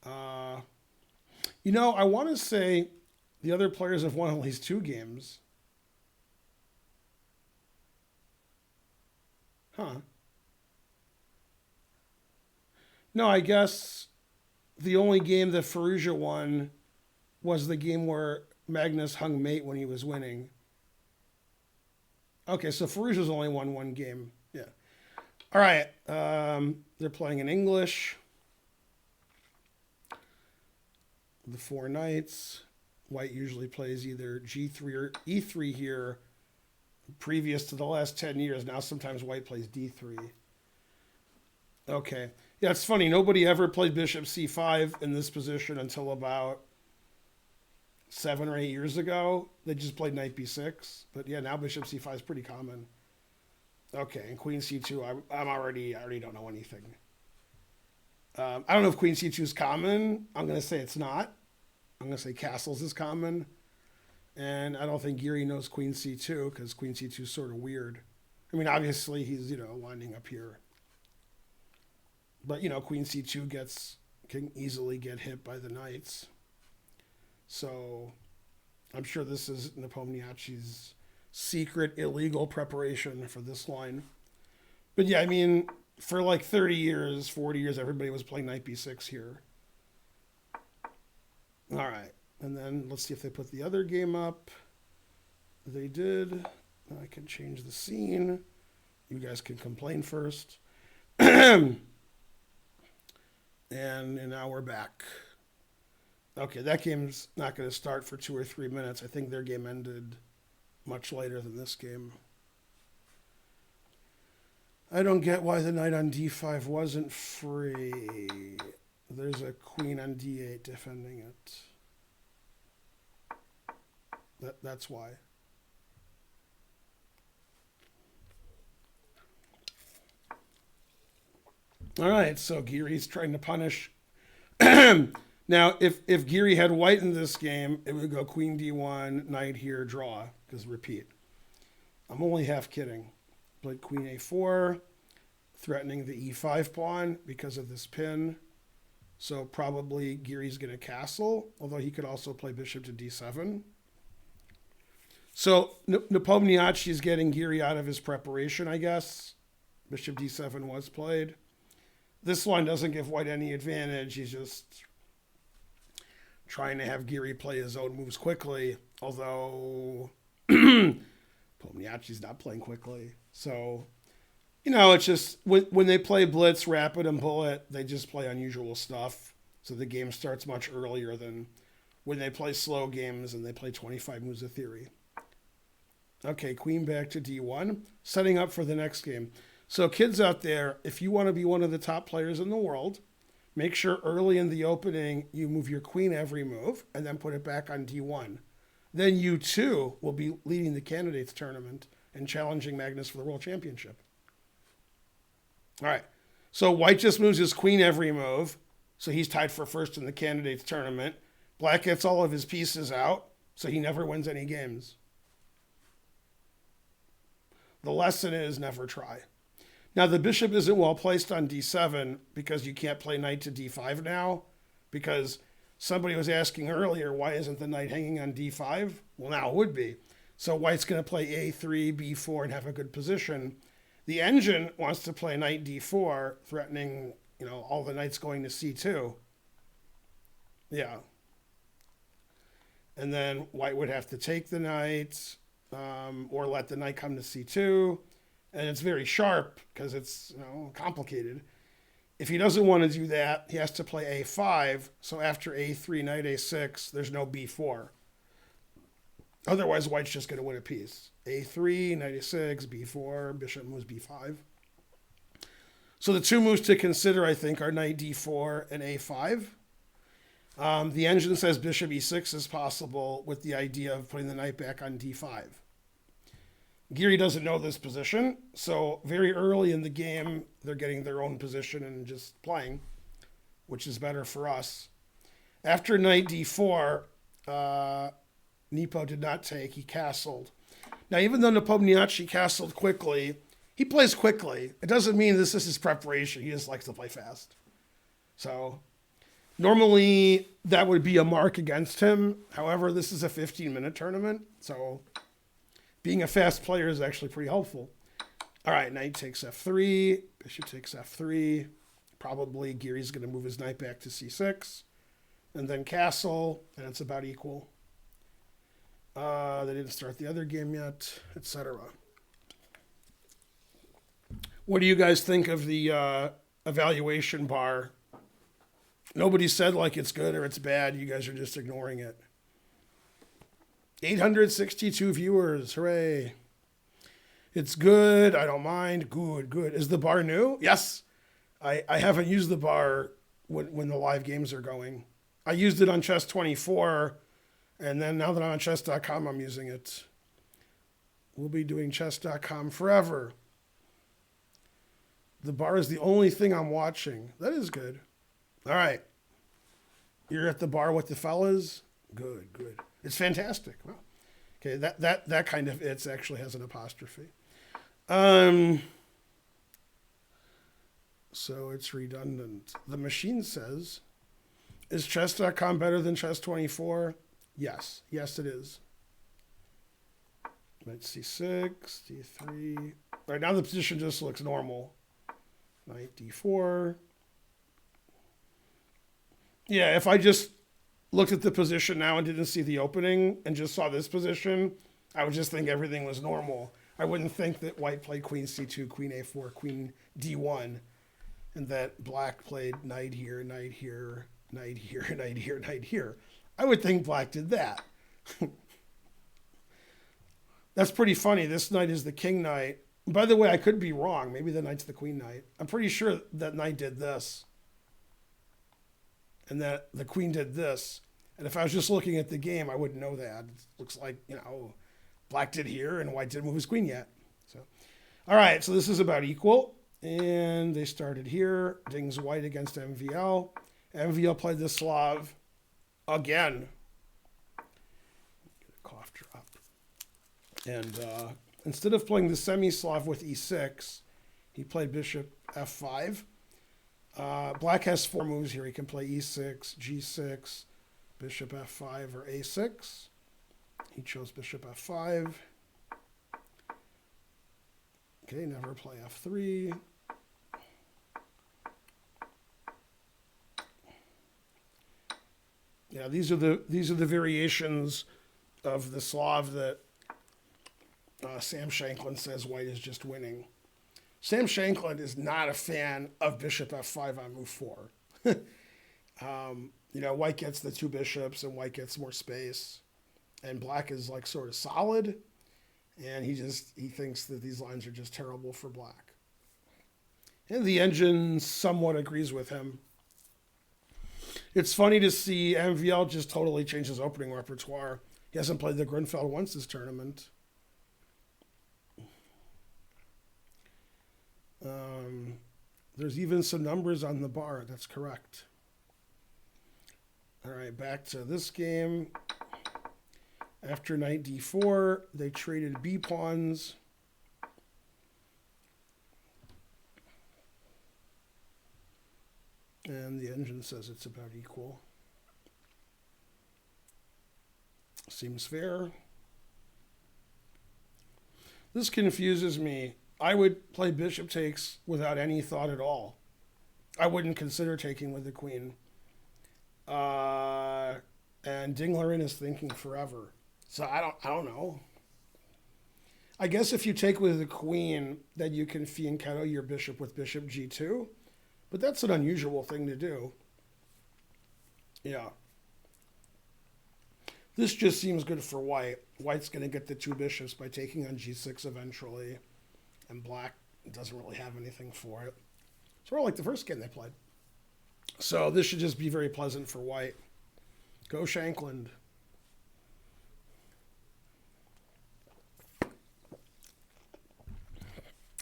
I want to say the other players have won at least 2 games. Huh. No, I guess the only game that Faruja won was the game where Magnus hung mate when he was winning. Okay, so Faruja's only won one game. Yeah. All right. They're playing in English. The 4 knights. White usually plays either G3 or E3 here. Previous to the last 10 years, now sometimes White plays D3. Okay. Yeah, it's funny. Nobody ever played Bishop C5 in this position until about 7 or 8 years ago. They just played Knight B6. But yeah, now Bishop C5 is pretty common. Okay, and Queen C2, I already don't know anything. I don't know if Queen C2 is common. I'm going to say it's not. I'm going to say castles is common. And I don't think Geary knows Queen C2 because Queen C2 is sort of weird. I mean, obviously he's, winding up here. But, Queen C2 can easily get hit by the knights. So I'm sure this is Nepomniachtchi's secret illegal preparation for this line. But yeah, I mean, for like 30 years, 40 years, everybody was playing Knight B6 here. All right. And then let's see if they put the other game up. They did. I can change the scene. You guys can complain first. And now we're back. Okay, that game's not going to start for 2 or 3 minutes. I think their game ended much later than this game. I don't get why the knight on d5 wasn't free. There's a queen on d8 defending it. That's why. All right, so Geary's trying to punish. Now, if Geary had white in this game, it would go queen d1, knight here, draw, because repeat. I'm only half kidding. Played queen a4, threatening the e5 pawn because of this pin. So probably Geary's going to castle, although he could also play bishop to d7. So Nepomniachtchi is getting Geary out of his preparation, I guess. Bishop d7 was played. This line doesn't give white any advantage. He's just trying to have Geary play his own moves quickly, although Pomniachtchi's not playing quickly. So, it's just when they play Blitz, Rapid, and Bullet, they just play unusual stuff. So the game starts much earlier than when they play slow games and they play 25 moves of theory. Okay, Queen back to D1, setting up for the next game. So kids out there, if you want to be one of the top players in the world, make sure early in the opening you move your queen every move and then put it back on D1. Then you too will be leading the candidates tournament and challenging Magnus for the world championship. All right, so white just moves his queen every move, so he's tied for first in the candidates tournament. Black gets all of his pieces out, so he never wins any games. The lesson is never try. Now, the bishop isn't well placed on D7 because you can't play knight to D5 now, because somebody was asking earlier, why isn't the knight hanging on D5? Well, now it would be. So white's going to play A3, B4, and have a good position. The engine wants to play knight D4, threatening, all the knights going to C2. Yeah. And then white would have to take the knight, or let the knight come to C2. And it's very sharp because it's complicated. If he doesn't want to do that, he has to play A5. So after A3, knight A6, there's no B4. Otherwise, white's just going to win a piece. A3, knight A6, B4, bishop moves B5. So the two moves to consider, I think, are knight D4 and A5. The engine says bishop E6 is possible with the idea of putting the knight back on D5. Geary doesn't know this position, so very early in the game, they're getting their own position and just playing, which is better for us. After knight D4, Nepo did not take, he castled. Now, even though Nepomniachtchi castled quickly, he plays quickly. It doesn't mean this is his preparation. He just likes to play fast. So normally that would be a mark against him. However, this is a 15-minute tournament, so being a fast player is actually pretty helpful. All right, knight takes F3, bishop takes F3. Probably Geary's going to move his knight back to C6, and then castle, and it's about equal. They didn't start the other game yet, etc. What do you guys think of the evaluation bar? Nobody said like it's good or it's bad. You guys are just ignoring it. 862 viewers. Hooray. It's good. I don't mind. Good, good. Is the bar new? Yes. I haven't used the bar when the live games are going. I used it on Chess24, and then now that I'm on chess.com, I'm using it. We'll be doing chess.com forever. The bar is the only thing I'm watching. That is good. All right. You're at the bar with the fellas? Good, good. It's fantastic. Wow. Okay, that kind of it's actually has an apostrophe. So it's redundant. The machine says, is chess.com better than chess24? Yes. Yes, it is. Knight C6, D3. Right now the position just looks normal. Knight D4. Yeah, if I just looked at the position now and didn't see the opening and just saw this position, I would just think everything was normal. I wouldn't think that white played queen C2, queen A4, queen D1, and that black played knight here, knight here, knight here, knight here, knight here. I would think black did that. That's pretty funny. This knight is the king knight. By the way, I could be wrong. Maybe the knight's the queen knight. I'm pretty sure that knight did this, and that the queen did this. And if I was just looking at the game, I wouldn't know that. It looks like, black did here and white didn't move his queen yet. So, all right, so this is about equal. And they started here. Dings white against MVL. MVL played the Slav again. Get a cough drop. And instead of playing the semi-Slav with E6, he played bishop F5. Black has 4 moves here. He can play E6, G6, bishop F5, or A6. He chose bishop F5. Okay, never play F3. Yeah, these are the variations of the Slav that Sam Shanklin says white is just winning. Sam Shanklin is not a fan of bishop f5 on move 4. White gets the two bishops and white gets more space. And black is like sort of solid. And he thinks that these lines are just terrible for black. And the engine somewhat agrees with him. It's funny to see MVL just totally change his opening repertoire. He hasn't played the Grunfeld once this tournament. There's even some numbers on the bar. That's correct. All right, back to this game. After knight d4, they traded b pawns. And the engine says it's about equal. Seems fair. This confuses me. I would play bishop takes without any thought at all. I wouldn't consider taking with the queen. And Dinglerin is thinking forever. So I don't know. I guess if you take with the queen, then you can fianchetto your bishop with bishop g2. But that's an unusual thing to do. Yeah. This just seems good for white. White's going to get the two bishops by taking on g6 eventually. And black doesn't really have anything for it. Sort of like the first game they played. So this should just be very pleasant for white. Go Shankland.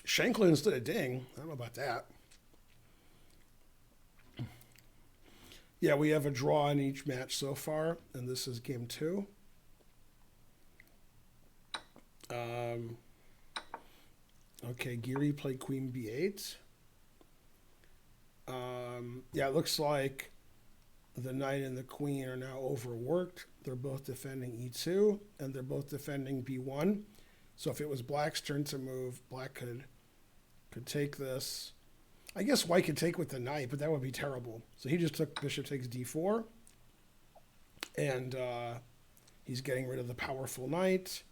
Shankland instead of Ding. I don't know about that. Yeah, we have a draw in each match so far, and this is game 2. Okay, Geary played queen b8. Yeah, it looks like the knight and the queen are now overworked. They're both defending e2, and they're both defending b1. So if it was black's turn to move, black could take this. I guess white could take with the knight, but that would be terrible. So he just took bishop takes d4. And he's getting rid of the powerful knight.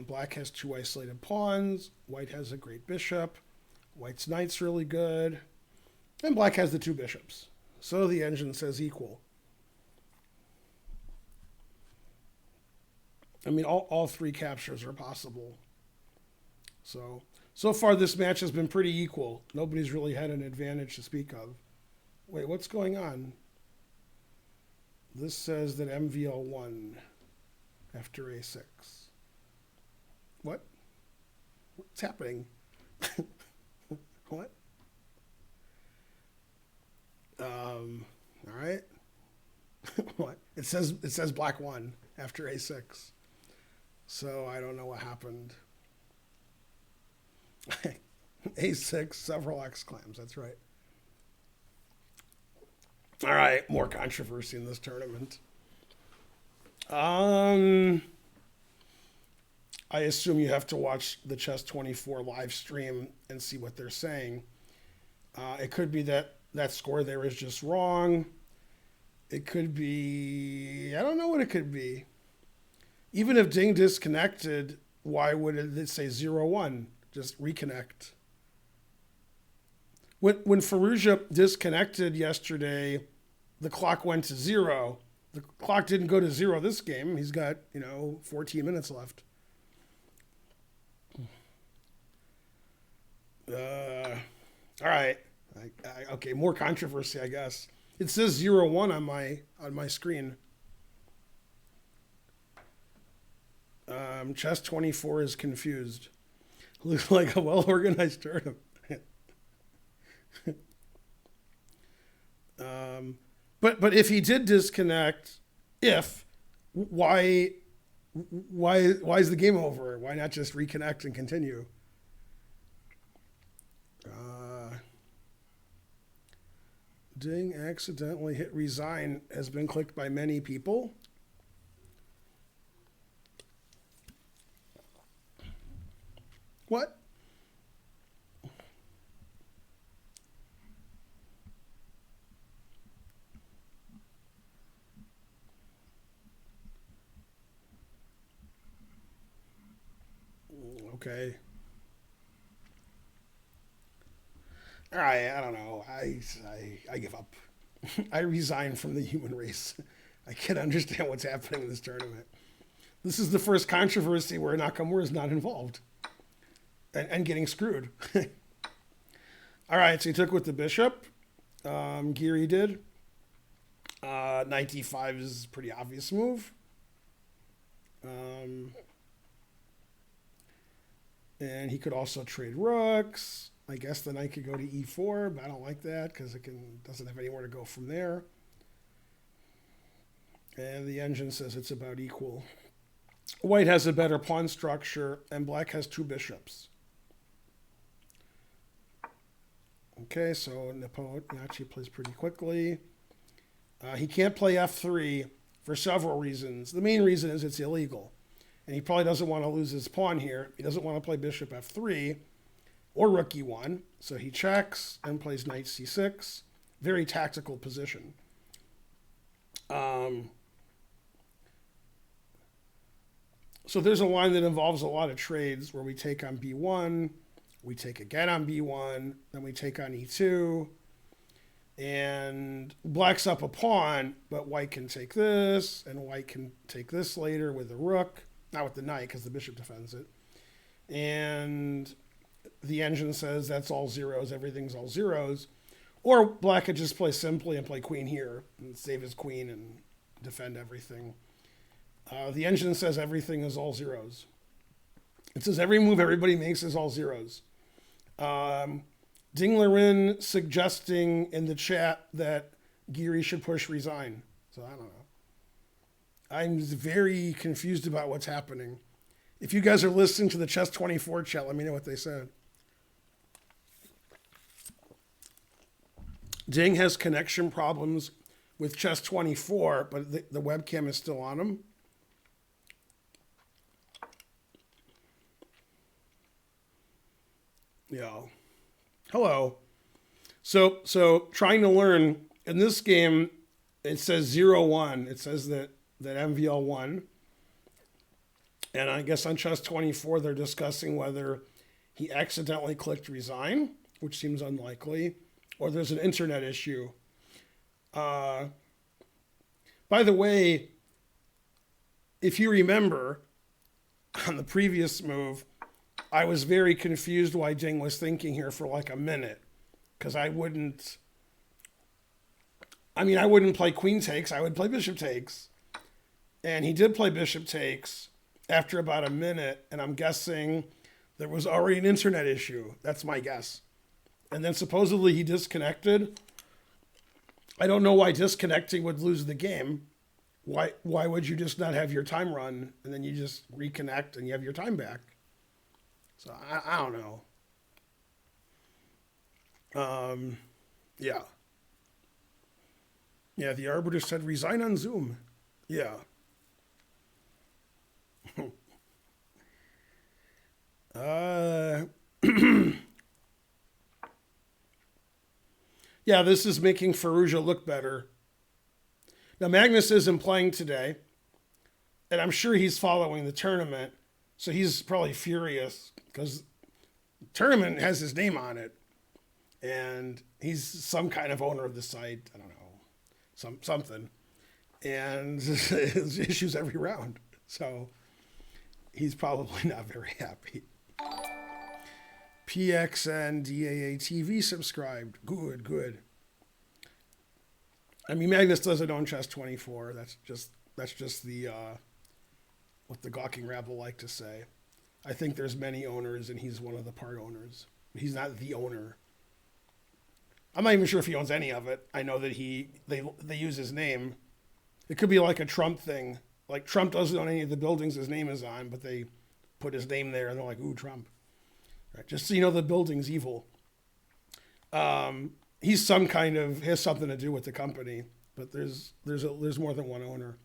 Black has two isolated pawns. White has a great bishop. White's knight's really good. And black has the two bishops. So the engine says equal. I mean, all three captures are possible. So far this match has been pretty equal. Nobody's really had an advantage to speak of. Wait, what's going on? This says that MVL won after a6. What? What's happening? What? All right. What? It says black won after a6. So I don't know what happened. A6, several exclams. That's right. All right, more controversy in this tournament. I assume you have to watch the Chess 24 live stream and see what they're saying. It could be that score there is just wrong. It could be, I don't know what it could be. Even if Ding disconnected, why would it say 0-1? Just reconnect. When Firouzja disconnected yesterday, the clock went to 0. The clock didn't go to 0 this game. He's got, 14 minutes left. All right. Okay, more controversy, I guess. It says 0-1 on my screen. Chess 24 is confused. Looks like a well-organized tournament. But if he did disconnect, why is the game over? Why not just reconnect and continue? Ding accidentally hit resign has been clicked by many people. What? Okay. All right. I don't know. I give up. I resign from the human race. I can't understand what's happening in this tournament. This is the first controversy where Nakamura is not involved and getting screwed. All right, so he took with the bishop. Geary did. Knight d5 is a pretty obvious move. And he could also trade rooks. I guess the knight could go to e4, but I don't like that because doesn't have anywhere to go from there. And the engine says it's about equal. White has a better pawn structure, and black has 2 bishops. Okay, so Nachi plays pretty quickly. He can't play f3 for several reasons. The main reason is it's illegal. And he probably doesn't want to lose his pawn here. He doesn't want to play bishop f3 or rook e1. So he checks and plays knight c6. Very tactical position. So there's a line that involves a lot of trades where we take on b1, we take again on b1, then we take on e2, and black's up a pawn, but white can take this, and white can take this later with the rook, not with the knight because the bishop defends it. And the engine says that's all zeros, everything's all zeros. Or black could just play simply and play queen here and save his queen and defend everything. The engine says everything is all zeros. It says every move everybody makes is all zeros. Dinglerin suggesting in the chat that Geary should push resign. So I don't know. I'm very confused about what's happening. If you guys are listening to the Chess 24 chat, let me know what they said. Ding has connection problems with Chess 24, but the webcam is still on him. Yeah. Hello. So trying to learn in this game, it says 0-1. It says that MVL won. And I guess on Chess 24, they're discussing whether he accidentally clicked resign, which seems unlikely, or there's an internet issue. By the way, if you remember, on the previous move, I was very confused why Ding was thinking here for like a minute, because I wouldn't play queen takes, I would play bishop takes. And he did play bishop takes after about a minute, and I'm guessing there was already an internet issue. That's my guess. And then supposedly he disconnected. I don't know why disconnecting would lose the game. Why would you just not have your time run and then you just reconnect and you have your time back? So I don't know. Yeah. Yeah, the arbiter said resign on Zoom. Yeah. Yeah, this is making Firouzja look better. Now, Magnus isn't playing today, and I'm sure he's following the tournament, so he's probably furious because the tournament has his name on it, and he's some kind of owner of the site. I don't know, something. And there's issues every round, so he's probably not very happy. PXN DAA TV subscribed. Good. I mean, Magnus doesn't own Chess 24. That's just the what the gawking rabble like to say. I think there's many owners, and he's one of the part owners. He's not the owner. I'm not even sure if he owns any of it. I know that they use his name. It could be like a Trump thing. Like Trump doesn't own any of the buildings his name is on, but they put his name there, and they're like, ooh, Trump. Right, just so you know, the building's evil. He's has something to do with the company, but there's more than one owner.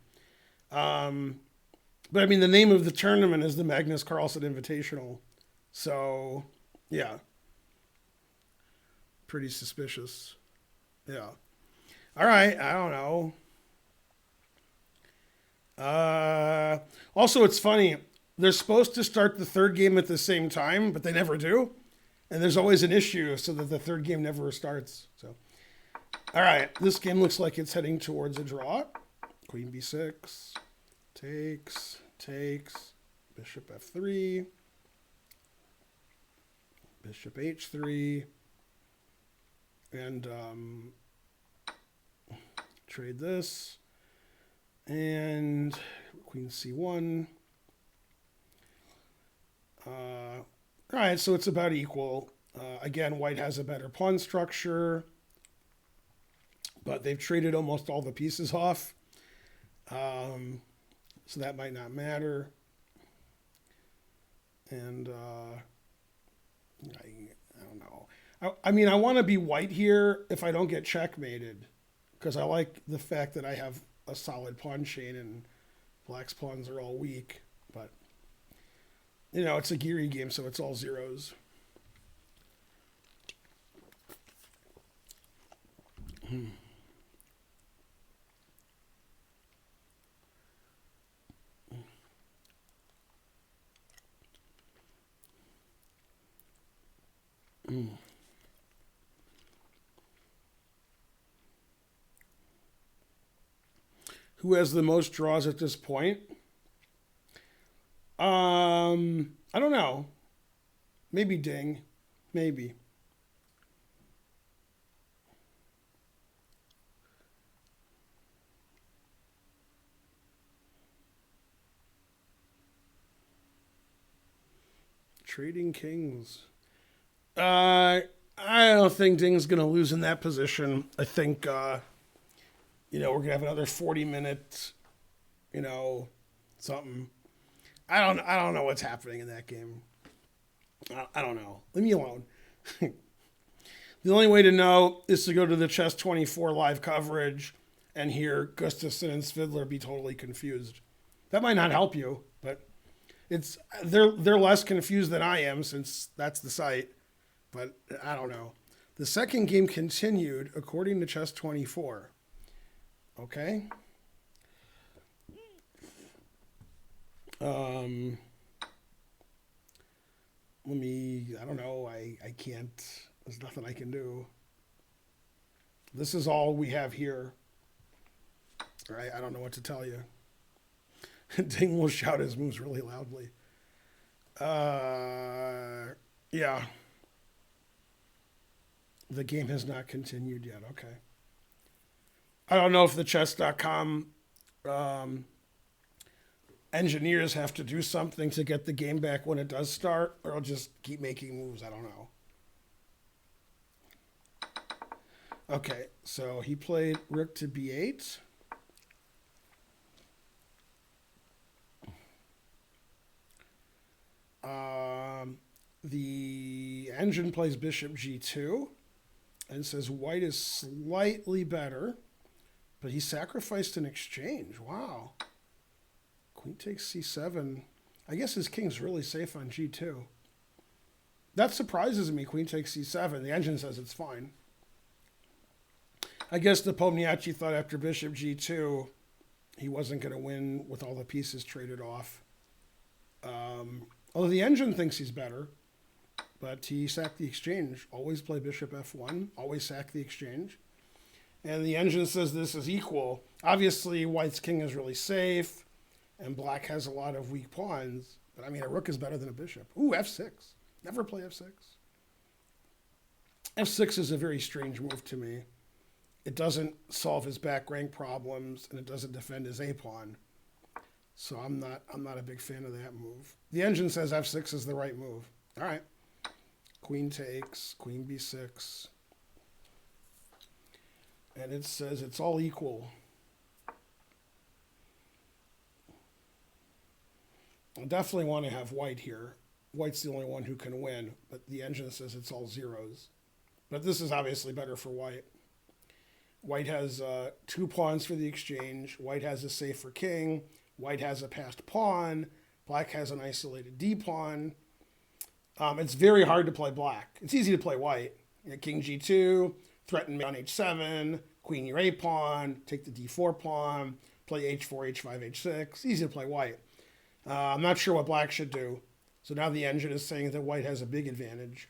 But I mean, the name of the tournament is the Magnus Carlsen Invitational, so yeah, pretty suspicious. Yeah. All right, I don't know. Also, it's funny. they're supposed to start the third game at the same time, but they never do. And there's always an issue so that the third game never starts. So, all right, this game looks like it's heading towards a draw. Queen b6, takes, bishop f3, bishop h3, and trade this, and queen c1. All right, so it's about equal. Again, white has a better pawn structure, but they've traded almost all the pieces off. So that might not matter. And I don't know. I mean, I want to be white here if I don't get checkmated, because I like the fact that I have a solid pawn chain and black's pawns are all weak. But, you know, it's a Geary game, so it's all zeros. Who has the most draws at this point? I don't know. Maybe Ding. Maybe. Trading Kings. I don't think Ding's going to lose in that position. I think, you know, we're going to have another 40 minutes, you know, something. I don't know what's happening in that game. I don't know. Leave me alone. The only way to know is to go to the Chess 24 live coverage and hear Gustafsson and Svidler be totally confused. That might not help you, but they're less confused than I am, since that's the site. But I don't know. The second game continued according to Chess 24. Okay. I don't know. I can't, there's nothing I can do. This is all we have here. All right. I don't know what to tell you. Ding will shout his moves really loudly. Yeah. The game has not continued yet. Okay. I don't know if the chess.com engineers have to do something to get the game back when it does start, or I'll just keep making moves. I don't know. Okay, so he played rook to b8. The engine plays bishop g2 and says white is slightly better, but he sacrificed an exchange. Wow. Queen takes c7. I guess his king's really safe on g2. That surprises me, queen takes c7. The engine says it's fine. I guess the Pomniachtchi thought after bishop g2 he wasn't going to win with all the pieces traded off. Although the engine thinks he's better, but he sacked the exchange. Always play bishop f1, always sack the exchange. And the engine says this is equal. Obviously, white's king is really safe, and black has a lot of weak pawns. But I mean, a rook is better than a bishop. Ooh, f6. Never play f6. f6 is a very strange move to me. It doesn't solve his back rank problems, and it doesn't defend his a pawn. So I'm not a big fan of that move. The engine says f6 is the right move. All right. Queen takes, queen b6. And it says it's all equal. I definitely want to have white here. White's the only one who can win, but the engine says it's all zeros. But this is obviously better for white. White has 2 pawns for the exchange. White has a safer king. White has a passed pawn. Black has an isolated d pawn. It's very hard to play black. It's easy to play white. You know, king g2, threaten me on h7, queen your a pawn, take the d4 pawn, play h4, h5, h6. Easy to play white. I'm not sure what black should do. So now the engine is saying that white has a big advantage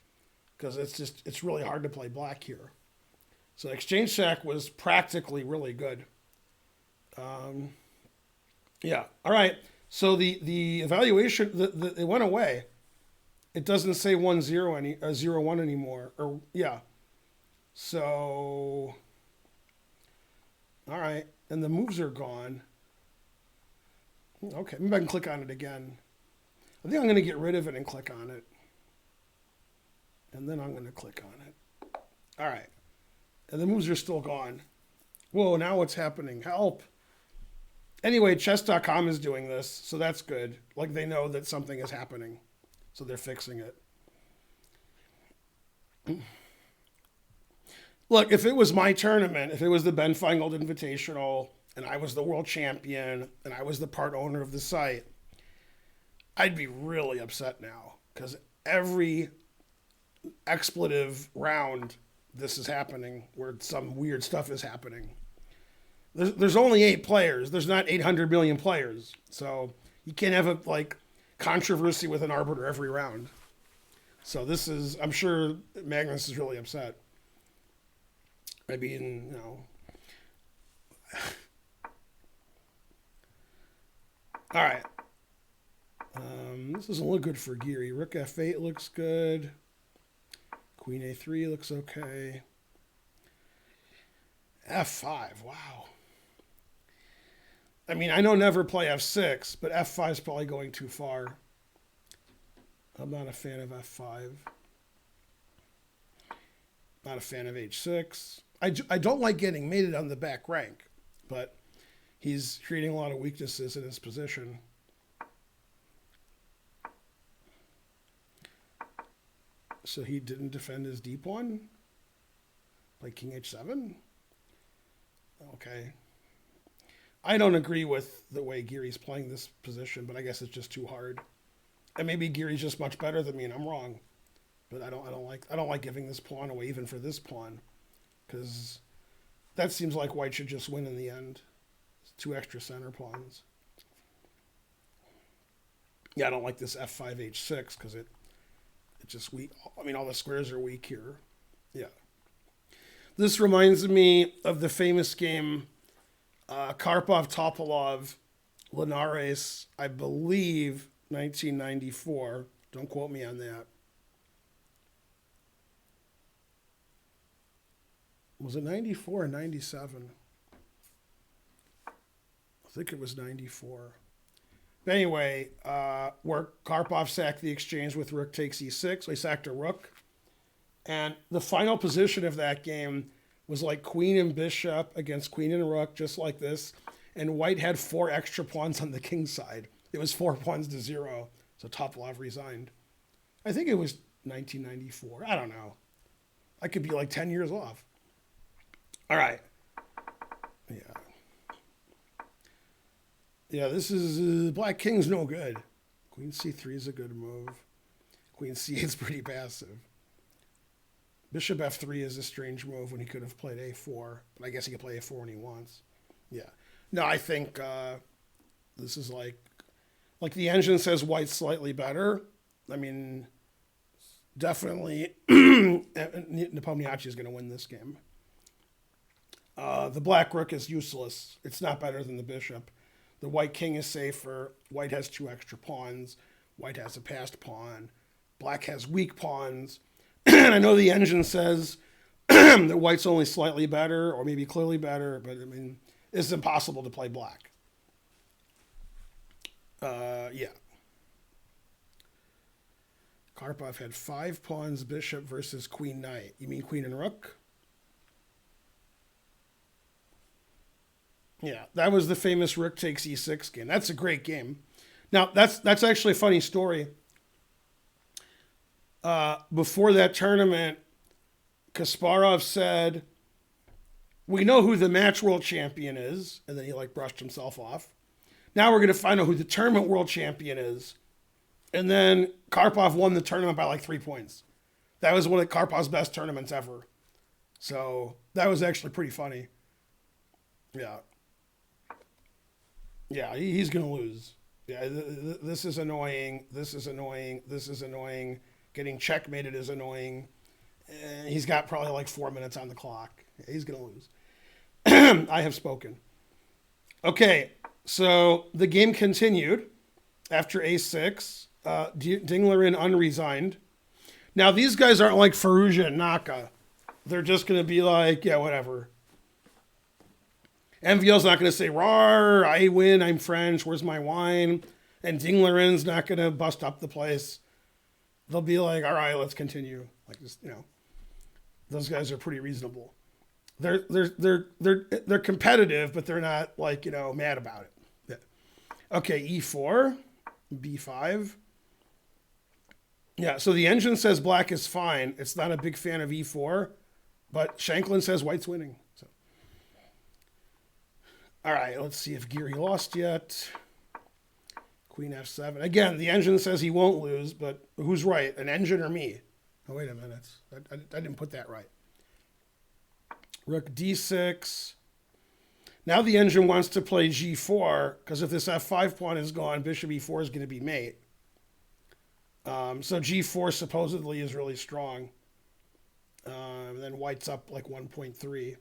because it's really hard to play black here. So exchange sack was practically really good. Yeah. All right. So the evaluation it went away. It doesn't say 1-0 any 0-1 anymore. Or yeah. So all right, and the moves are gone. Okay, maybe I can click on it again. I think I'm going to get rid of it and click on it. And then I'm going to click on it. All right. And the moves are still gone. Whoa, now what's happening? Help. Anyway, chess.com is doing this, so that's good. Like they know that something is happening, so they're fixing it. Look, if it was my tournament, if it was the Ben Feingold Invitational, and I was the world champion, and I was the part owner of the site, I'd be really upset now because every expletive round this is happening where some weird stuff is happening. There's only 8 players. There's not 800 million players. So you can't have a controversy with an arbiter every round. So this is, I'm sure Magnus is really upset. I mean, All right. This doesn't look good for Geary. Rook F8 looks good. Queen A3 looks okay. F5, wow. I mean, I know never play F6, but F5 is probably going too far. I'm not a fan of F5. Not a fan of H6. I don't like getting mated on the back rank, but he's creating a lot of weaknesses in his position. So he didn't defend his d pawn? Like King H7? Okay. I don't agree with the way Geary's playing this position, but I guess it's just too hard. And maybe Geary's just much better than me, and I'm wrong. But I don't like giving this pawn away even for this pawn, because that seems like white should just win in the end. It's 2 extra center pawns. Yeah, I don't like this F5 H6 because it's just weak. I mean, all the squares are weak here. Yeah. This reminds me of the famous game Karpov-Topalov, Linares, I believe 1994. Don't quote me on that. Was it 94 or 97? I think it was 94. But anyway, where Karpov sacked the exchange with rook takes e6. So he sacked a rook. And the final position of that game was like queen and bishop against queen and rook, just like this. And white had 4 extra pawns on the king side. It was 4 pawns to 0. So Topalov resigned. I think it was 1994. I don't know. I could be like 10 years off. All right. Yeah. Yeah, this is black king's no good. Queen c3 is a good move. Queen c8 is pretty passive. Bishop f3 is a strange move when he could have played a4, but I guess he could play a4 when he wants. Yeah. No, I think this is like the engine says white's slightly better. I mean, definitely Nepomniachtchi is going to win this game. The black rook is useless. It's not better than the bishop. The white king is safer. White has 2 extra pawns. White has a passed pawn. Black has weak pawns. And I know the engine says that white's only slightly better or maybe clearly better, but I mean, it's impossible to play black. Yeah. Karpov had 5 pawns, bishop versus queen knight. You mean queen and rook? Yeah, that was the famous rook takes e6 game. That's a great game. Now, that's actually a funny story. Before that tournament, Kasparov said, "We know who the match world champion is," and then he brushed himself off. Now we're going to find out who the tournament world champion is. And then Karpov won the tournament by 3 points. That was one of Karpov's best tournaments ever. So that was actually pretty funny. Yeah. Yeah, he's going to lose. Yeah, this is annoying. This is annoying. This is annoying. Getting checkmated is annoying. He's got probably like 4 minutes on the clock. He's going to lose. I have spoken. Okay, so the game continued after a6. Dinglerin unresigned. Now, these guys aren't like Faruja and Naka. They're just going to be like, yeah, whatever. MVL's not going to say, rawr, I win, I'm French, where's my wine? And Dinglerin's not going to bust up the place. They'll be like, all right, let's continue. Like, just, those guys are pretty reasonable. They're competitive, but they're not like, mad about it. Yeah. Okay, E4, B5. Yeah, so the engine says black is fine. It's not a big fan of E4, but Shanklin says white's winning. So, all right, let's see if Geary lost yet. Queen F7. Again, the engine says he won't lose, but who's right, an engine or me? Oh, wait a minute. I didn't put that right. Rook D6. Now the engine wants to play G4, because if this F5 pawn is gone, bishop E4 is going to be mate. So G4 supposedly is really strong. And then white's up like 1.3.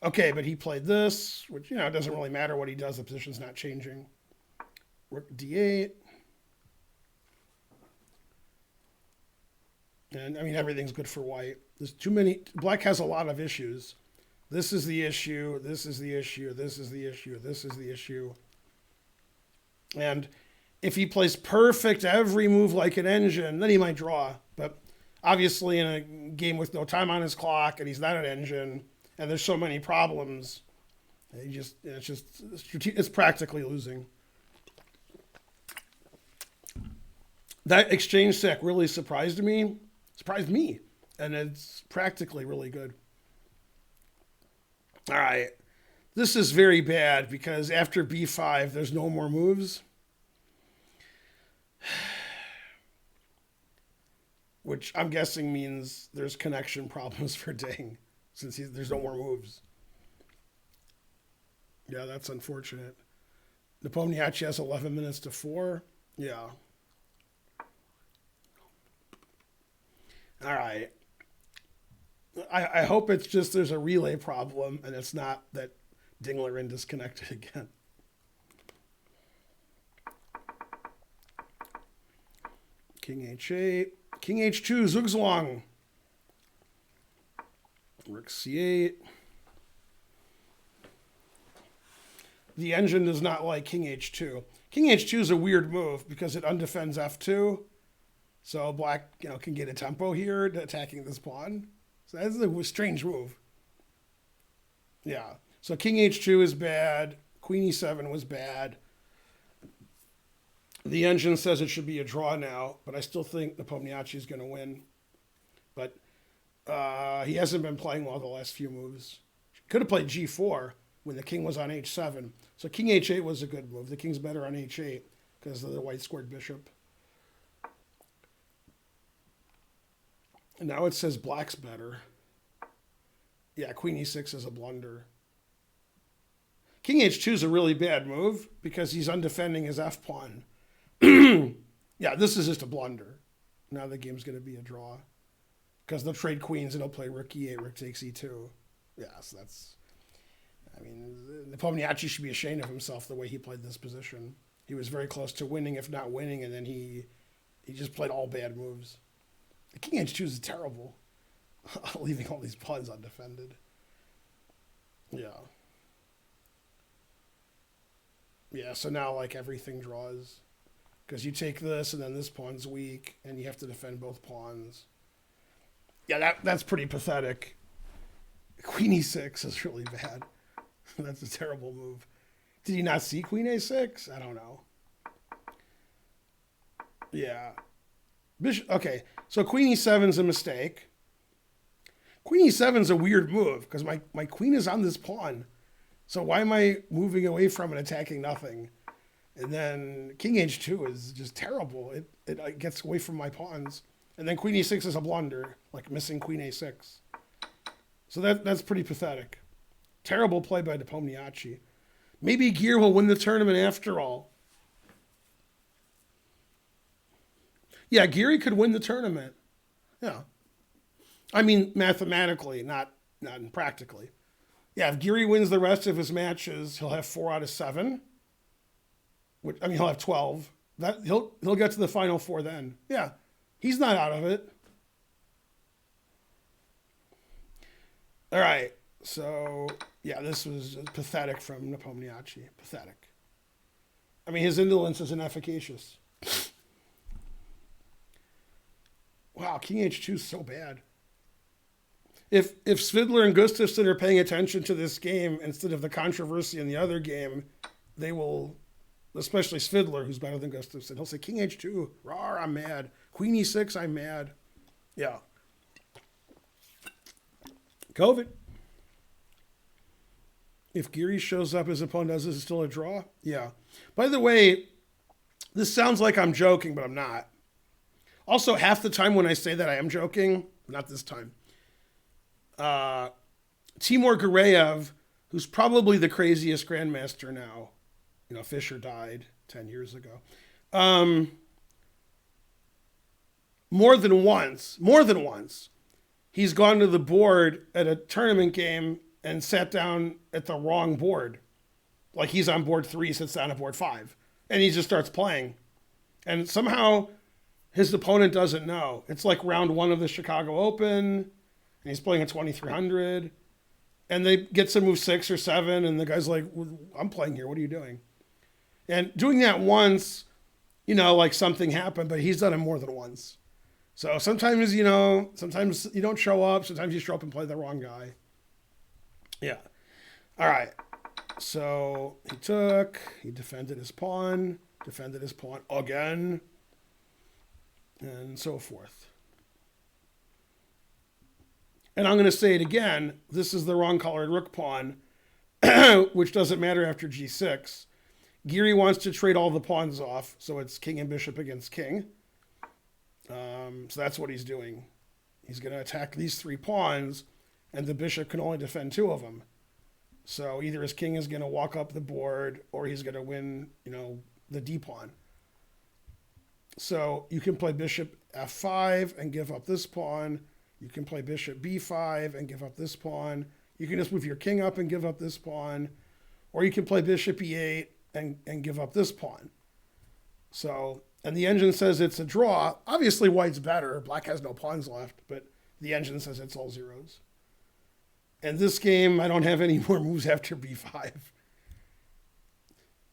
Okay, but he played this, which, it doesn't really matter what he does. The position's not changing. Rook D8. And, everything's good for white. There's too many. Black has a lot of issues. This is the issue. This is the issue. This is the issue. This is the issue. And if he plays perfect every move like an engine, then he might draw. But obviously in a game with no time on his clock and he's not an engine and there's so many problems, it's practically losing. That exchange sec really surprised me, and it's practically really good. All right, this is very bad because after B5, there's no more moves. Which I'm guessing means there's connection problems for Ding, since there's no more moves. Yeah, that's unfortunate. Nepomniachtchi has 11 minutes to 4. Yeah. All right. I hope it's just there's a relay problem and it's not that Dinglerin disconnected again. King H8. King H2, Zugzwang. Rook C8. The engine does not like King H2. King H2 is a weird move because it undefends F2. So black, can get a tempo here to attacking this pawn. So that's a strange move. Yeah. So King H2 is bad. Queen E7 was bad. The engine says it should be a draw now, but I still think Nepomniachtchi is going to win. But he hasn't been playing well the last few moves. Could have played G4 when the king was on H7. So King H8 was a good move. The king's better on H8 because of the white squared bishop. And now it says black's better. Yeah, Queen E6 is a blunder. King H2 is a really bad move because he's undefending his F pawn. Yeah, this is just a blunder. Now the game's going to be a draw. Because they'll trade queens and they'll play rook E8, rook takes E2. Yeah, so that's... Nepomniachtchi should be ashamed of himself the way he played this position. He was very close to winning, if not winning, and then he just played all bad moves. The King H2 is terrible. Leaving all these pawns undefended. Yeah. Yeah, so now, everything draws. Because you take this, and then this pawn's weak, and you have to defend both pawns. Yeah, that's pretty pathetic. Queen E6 is really bad. That's a terrible move. Did he not see Queen A6? I don't know. Yeah. Okay, so Queen E7 is a mistake. Queen E7 is a weird move, because my queen is on this pawn. So why am I moving away from and attacking nothing? And then King H2 is just terrible. It gets away from my pawns. And then Queen E6 is a blunder, missing Queen A6. So that's pretty pathetic. Terrible play by Nepomniachtchi. Maybe Gear will win the tournament after all. Yeah, Geary could win the tournament. Yeah. I mean, mathematically, not practically. Yeah, if Geary wins the rest of his matches, he'll have 4 out of 7. Which, I mean, he'll have 12. That he'll get to the final 4 then. Yeah, he's not out of it. All right. So yeah, this was pathetic from Nepomniachtchi. Pathetic. I mean, his indolence is inefficacious. Wow, King H2 is so bad. If Svidler and Gustafsson are paying attention to this game instead of the controversy in the other game, they will, especially Svidler, who's better than Gustafsson, he'll say, King H2, rawr, I'm mad. Queen E6, I'm mad. Yeah. COVID. If Geary shows up, his opponent does, is it still a draw? Yeah. By the way, this sounds like I'm joking, but I'm not. Also, half the time when I say that I am joking, not this time. Timur Gureyev, who's probably the craziest grandmaster now, you know, Fischer died 10 years ago. More than once, he's gone to the board at a tournament game and sat down at the wrong board. Like he's on board 3, sits down at board 5, and he just starts playing. And somehow his opponent doesn't know. It's like round 1 of the Chicago Open, and he's playing at 2300, and they get to move 6 or 7, and the guy's like, I'm playing here, what are you doing? And doing that once, you know, like something happened, but he's done it more than once. So sometimes, you know, sometimes you don't show up, sometimes you show up and play the wrong guy. Yeah. All right. So he defended his pawn again, and so forth. And I'm going to say it again. This is the wrong colored rook pawn, which doesn't matter after g6. Geary wants to trade all the pawns off, so it's king and bishop against king. So that's what he's doing. He's going to attack these 3 pawns, and the bishop can only defend 2 of them. So either his king is going to walk up the board, or he's going to win, you know, the d pawn. So you can play bishop f5 and give up this pawn. You can play bishop b5 and give up this pawn. You can just move your king up and give up this pawn. Or you can play bishop e8 and give up this pawn. So, and the engine says it's a draw. Obviously white's better. Black has no pawns left, but the engine says it's all zeros. And this game, I don't have any more moves after b5.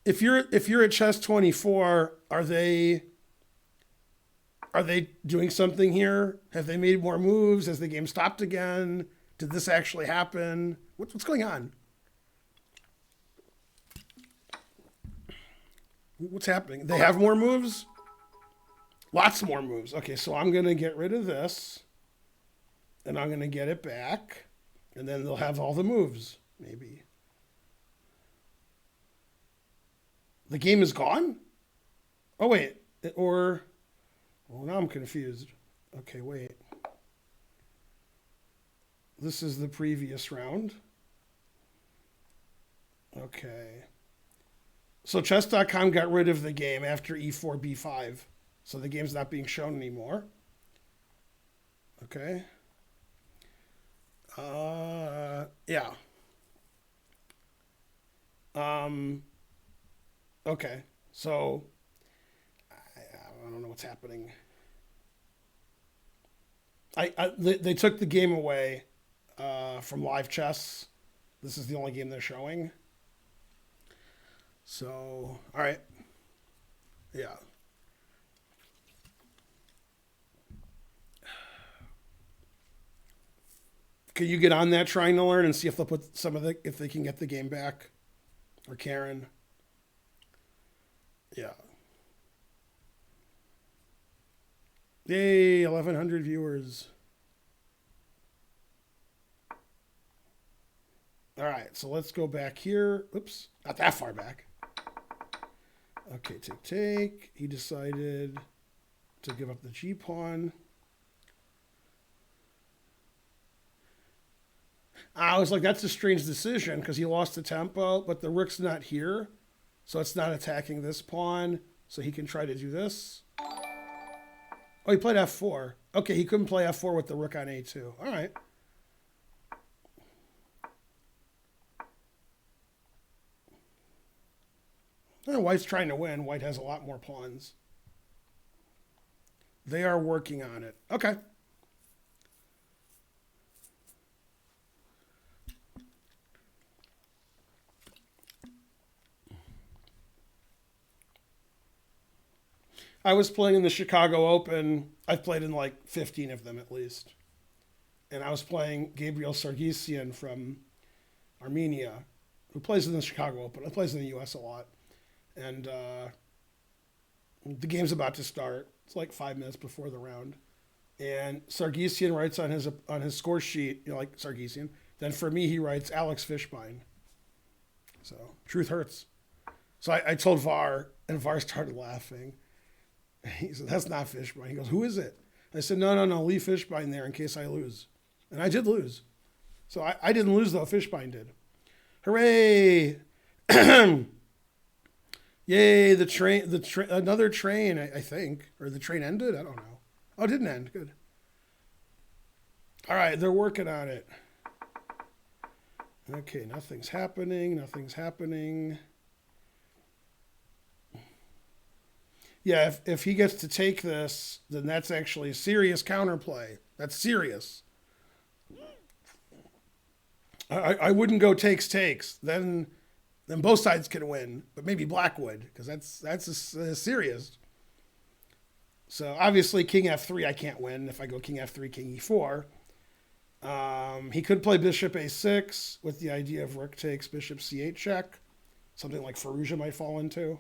If you're at chess 24, are they doing something here? Have they made more moves? Has the game stopped again? Did this actually happen? What's going on? What's happening? They have more moves? Lots more moves. Okay, so I'm going to get rid of this, and I'm going to get it back, and then they'll have all the moves, maybe. The game is gone? Oh, wait. Well, now I'm confused. Okay, wait. This is the previous round. Okay. So chess.com got rid of the game after e4, b5. So the game's not being shown anymore. Okay. Yeah. Okay. So I don't know what's happening. They took the game away from live chess. This is the only game they're showing. So, all right. Yeah. Can you get on that, trying to learn, and see if they'll put if they can get the game back? Or Karen? Yeah. Yay, 1,100 viewers. All right, so let's go back here. Oops, not that far back. Okay, take. He decided to give up the G pawn. I was like, that's a strange decision because he lost the tempo, but the rook's not here, so it's not attacking this pawn, so he can try to do this. Oh, he played f4. Okay, he couldn't play f4 with the rook on a2. All right. White's trying to win. White has a lot more pawns. They are working on it. Okay. I was playing in the Chicago Open. I've played in like 15 of them at least. And I was playing Gabriel Sargsyan from Armenia, who plays in the Chicago Open. He plays in the U.S. a lot. And the game's about to start. It's like 5 minutes before the round. And Sargsyan writes on his score sheet, like Sargsyan. Then for me, he writes Alex Fishbein. So, truth hurts. So I told VAR, and VAR started laughing. He said, that's not Fishbein. He goes, who is it? I said, no, leave Fishbein there in case I lose. And I did lose. So I didn't lose, though. Fishbein did. Hooray! Yay, another train, I think. Or the train ended? I don't know. Oh, it didn't end. Good. All right, they're working on it. Okay, nothing's happening. Yeah, if he gets to take this, then that's actually a serious counterplay. That's serious. I wouldn't go takes. Then both sides can win, but maybe black would, because that's serious. So obviously king f3 I can't win. If I go king f3, king e4. He could play bishop a6 with the idea of rook takes bishop c8 check. Something like Fallujah might fall into.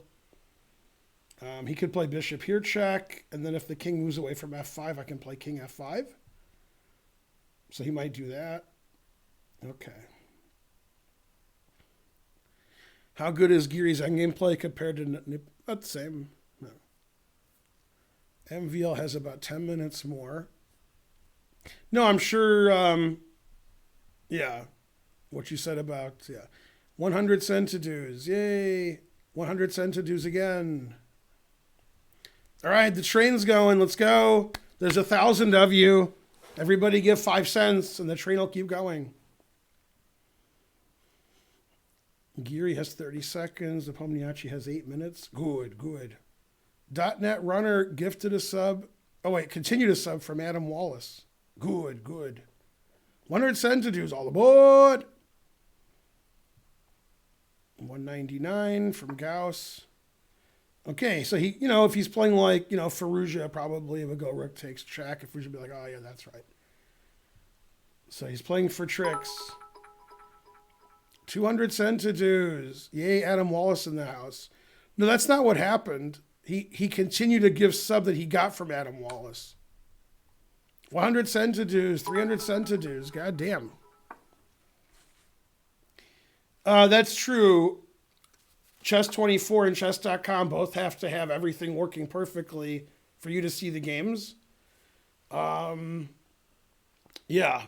He could play bishop here check, and then if the king moves away from f5, I can play king f5. So he might do that. Okay. How good is Giri's endgame play compared to not the same? No. MVL has about 10 minutes more. No, I'm sure, yeah, what you said about, 100 centidues. Yay. 100 centidues again. All right, the train's going. Let's go. There's 1,000 of you. Everybody give 5 cents, and the train will keep going. Giri has 30 seconds. The Pomniachi has 8 minutes. Good. .NET Runner gifted a sub. Oh, wait, continued a sub from Adam Wallace. Good. 100 centidues. All aboard. 199 from Gauss. Okay, so he, if he's playing like, Fallujah probably would go rook takes check. If Fallujah would be like, oh, yeah, that's right. So he's playing for tricks. 200 centidues. Yay, Adam Wallace in the house. No, that's not what happened. He continued to give sub that he got from Adam Wallace. 100 centidues, 300 centidues. God damn. That's true. Chess24 and chess.com both have to have everything working perfectly for you to see the games. Yeah.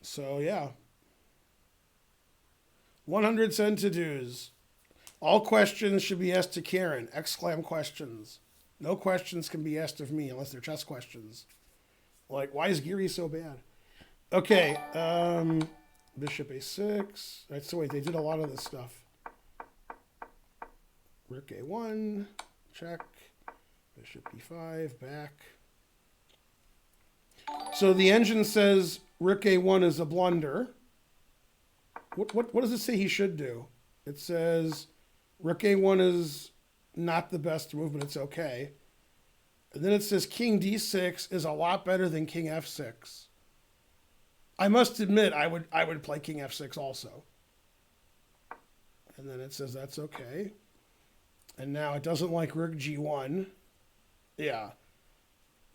So, yeah. 100 centidues. All questions should be asked to Karen. Exclam questions. No questions can be asked of me unless they're chess questions. Like, why is Giri so bad? Okay. Bishop a6. Right, so wait, they did a lot of this stuff. Rook a1. Check. Bishop e5. Back. So the engine says rook a1 is a blunder. What does it say he should do? It says rook a1 is not the best move, but it's okay. And then it says king d6 is a lot better than king f6. I must admit, I would play king f6 also. And then it says that's okay. And now it doesn't like rook g1. Yeah.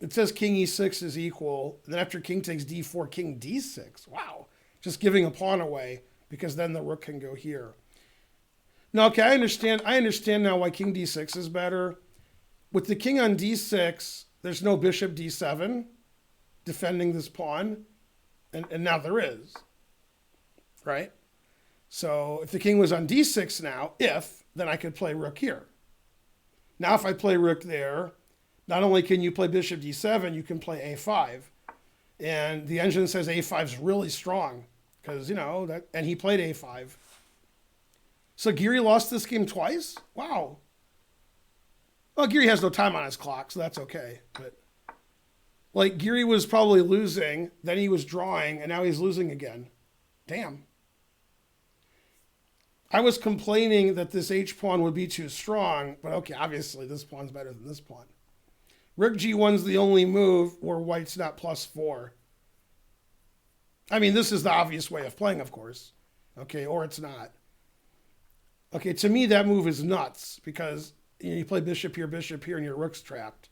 It says king e6 is equal. And then after king takes d4, king d6. Wow. Just giving a pawn away, because then the rook can go here. No, okay, I understand now why king d6 is better. With the king on d6, there's no bishop d7 defending this pawn. And now there is. Right? So if the king was on d6 now, then I could play rook here. Now if I play rook there, not only can you play bishop d7, you can play a5. And the engine says a5 is really strong because, and he played a5. So Geary lost this game twice? Wow. Well, Geary has no time on his clock, so that's okay. But Geary was probably losing, then he was drawing, and now he's losing again. Damn. I was complaining that this h-pawn would be too strong, but okay, obviously this pawn's better than this pawn. Rook g1's the only move where white's not +4. I mean, this is the obvious way of playing, of course. Okay, or it's not. Okay, to me, that move is nuts because you play bishop here, and your rook's trapped.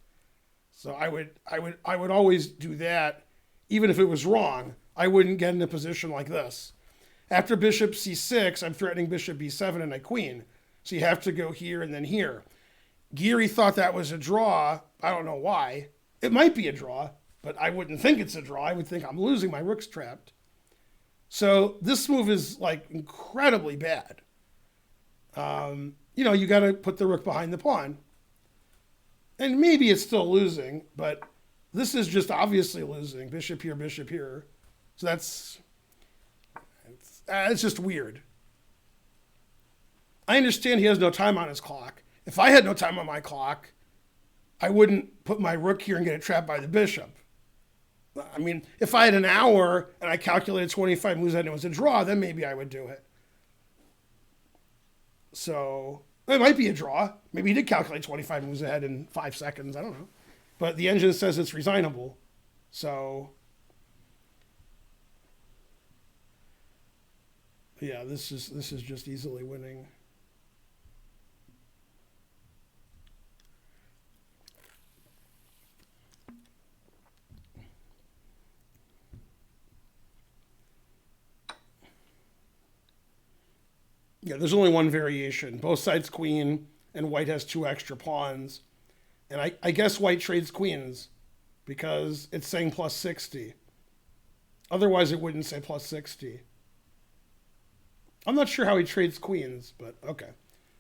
So I would always do that, even if it was wrong. I wouldn't get in a position like this. After bishop c6, I'm threatening bishop b7 and a queen. So you have to go here and then here. Geary thought that was a draw. I don't know why. It might be a draw, but I wouldn't think it's a draw. I would think I'm losing. My rook's trapped. So this move is incredibly bad. You got to put the rook behind the pawn. And maybe it's still losing, but this is just obviously losing. Bishop here, bishop here. So it's just weird. I understand he has no time on his clock. If I had no time on my clock, I wouldn't put my rook here and get it trapped by the bishop. I mean, if I had an hour and I calculated 25 moves and it was a draw, then maybe I would do it. So it might be a draw. Maybe he did calculate 25 moves ahead in 5 seconds. I don't know. But the engine says it's resignable. So, yeah, this is just easily winning. Yeah, there's only one variation. Both sides queen, and white has 2 extra pawns. And I guess white trades queens because it's saying +60. Otherwise, it wouldn't say +60. I'm not sure how he trades queens, but okay.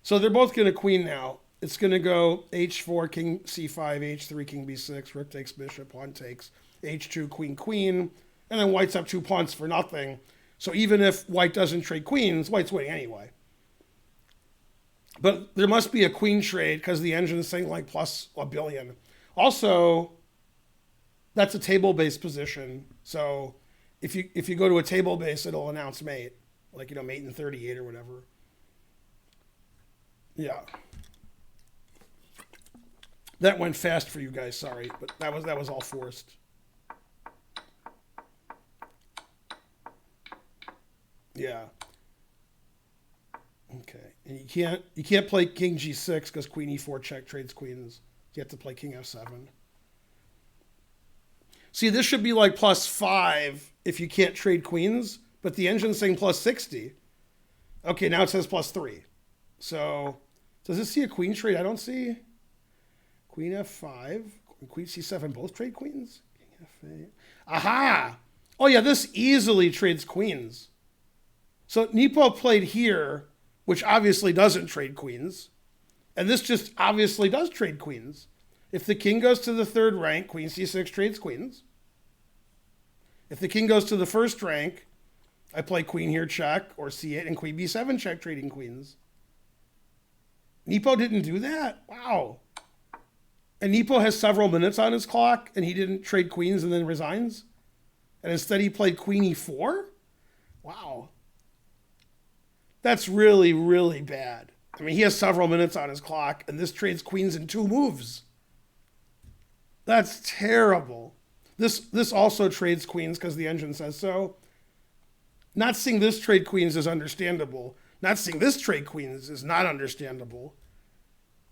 So they're both going to queen now. It's going to go h4, king c5, h3, king b6, rook takes bishop, pawn takes, h2, queen, queen. And then white's up 2 pawns for nothing. So even if white doesn't trade queens, white's winning anyway. But there must be a queen trade because the engine is saying plus a billion. Also, that's a table-based position. So if you go to a table base, it'll announce mate. Mate in 38 or whatever. Yeah. That went fast for you guys, sorry. But that was all forced. Yeah. Okay, and you can't play king g6 because queen e4 check trades queens. You have to play king f7. See, this should be +5 if you can't trade queens, but the engine's saying +60. Okay, now it says +3. So does this see a queen trade? I don't see. Queen f5, queen c7, both trade queens. King f8. Aha! Oh yeah, this easily trades queens. So Nepo played here, which obviously doesn't trade queens. And this just obviously does trade queens. If the king goes to the 3rd rank, queen c6 trades queens. If the king goes to the 1st rank, I play queen here check, or c8, and queen b7 check trading queens. Nepo didn't do that? Wow. And Nepo has several minutes on his clock, and he didn't trade queens and then resigns? And instead he played queen e4? Wow. That's really, really bad. I mean, he has several minutes on his clock, and this trades queens in 2 moves. That's terrible. This also trades queens because the engine says so. Not seeing this trade queens is understandable. Not seeing this trade queens is not understandable.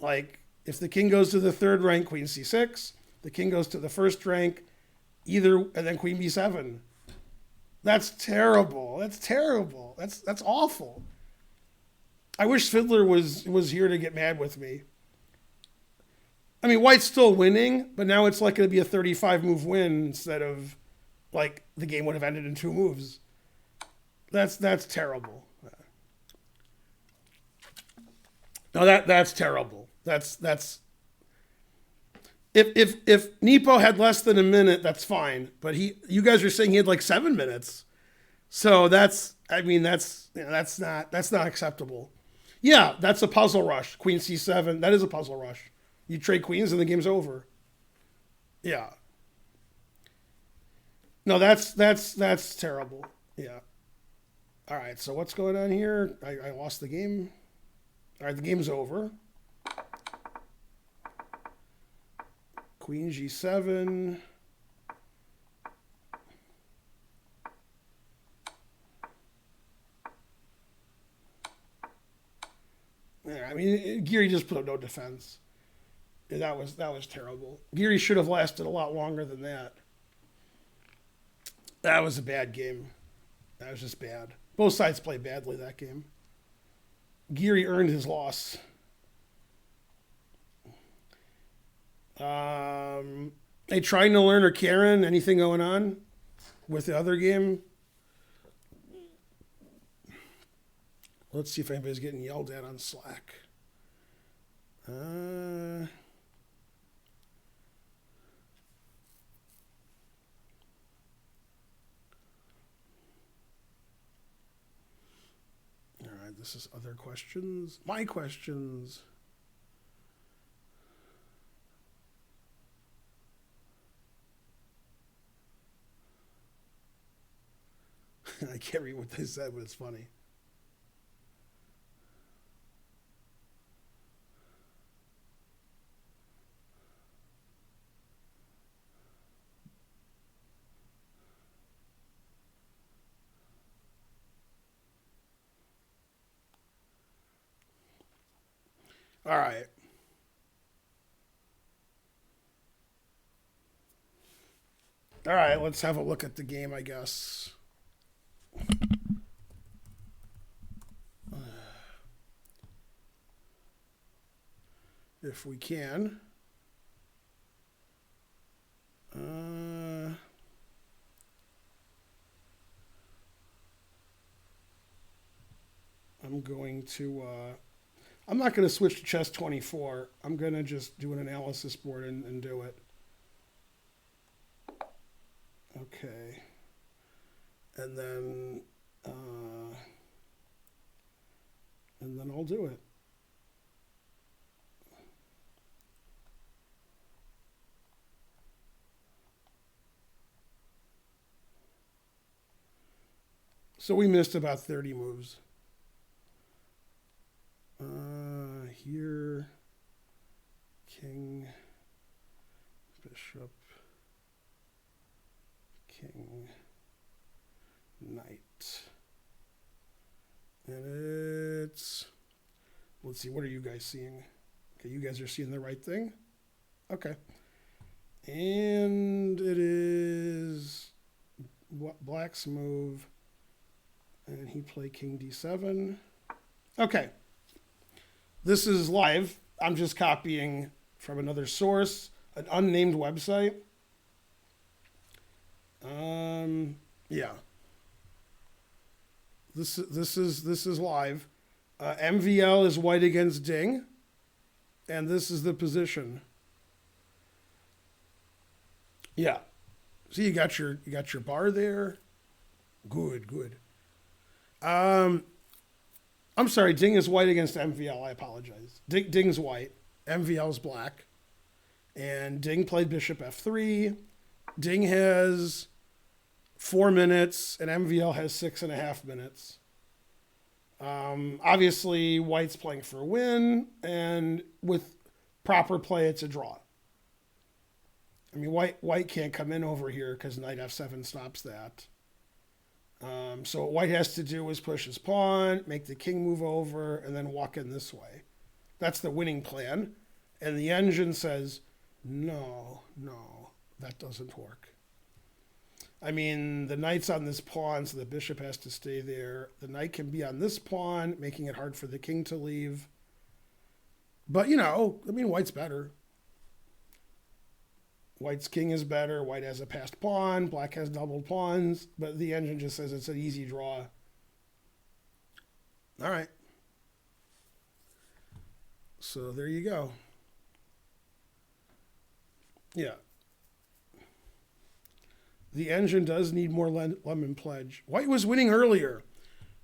If the king goes to the 3rd rank, queen c6. The king goes to the 1st rank, and then queen b7. That's terrible. That's terrible. That's awful. I wish Fiddler was here to get mad with me. I mean, white's still winning, but now it's going to be a 35-move win instead of the game would have ended in 2 moves. That's terrible. No, that's terrible. That's If Nepo had less than a minute, that's fine. But you guys are saying he had like 7 minutes. So that's not acceptable. Yeah, that's a puzzle rush. Queen C7. That is a puzzle rush. You trade queens and the game's over. Yeah. No, that's terrible. Yeah. All right. So what's going on here? I lost the game. All right, the game's over. Queen G7. Yeah, I mean, Geary just put up no defense. That was terrible. Geary should have lasted a lot longer than that. That was a bad game. That was just bad. Both sides played badly that game. Geary earned his loss. Hey, trying to learn or Karen, anything going on with the other game? Let's see if anybody's getting yelled at on Slack. All right, this is other questions. My questions. I can't read what they said, but it's funny. All right. All right, let's have a look at the game, I guess. If we can. I'm going to. I'm not going to switch to chess 24. I'm going to just do an analysis board and do it. Okay. And then I'll do it. So we missed about 30 moves. Here, king, bishop, king, knight. And it's, let's see, what are you guys seeing? Okay, you guys are seeing the right thing? Okay. And it is black's move. And he played king d7. Okay. This is live. I'm just copying from another source, an unnamed website. Yeah. This is live. MVL is white against Ding, and this is the position. Yeah. See, you got your bar there. Good. I'm sorry, Ding is white against MVL. I apologize. Ding's white. MVL's black. And Ding played bishop f3. Ding has 4 minutes, and MVL has 6.5 minutes. Obviously, white's playing for a win, and with proper play, it's a draw. I mean, white can't come in over here because knight f7 stops that. So what white has to do is push his pawn, make the king move over, and then walk in this way. That's the winning plan. And the engine says, no, that doesn't work. I mean, the knight's on this pawn, so the bishop has to stay there. The knight can be on this pawn, making it hard for the king to leave. But, white's better. White's king is better. White has a passed pawn. Black has doubled pawns. But the engine just says it's an easy draw. All right. So there you go. Yeah. The engine does need more lemon pledge. White was winning earlier.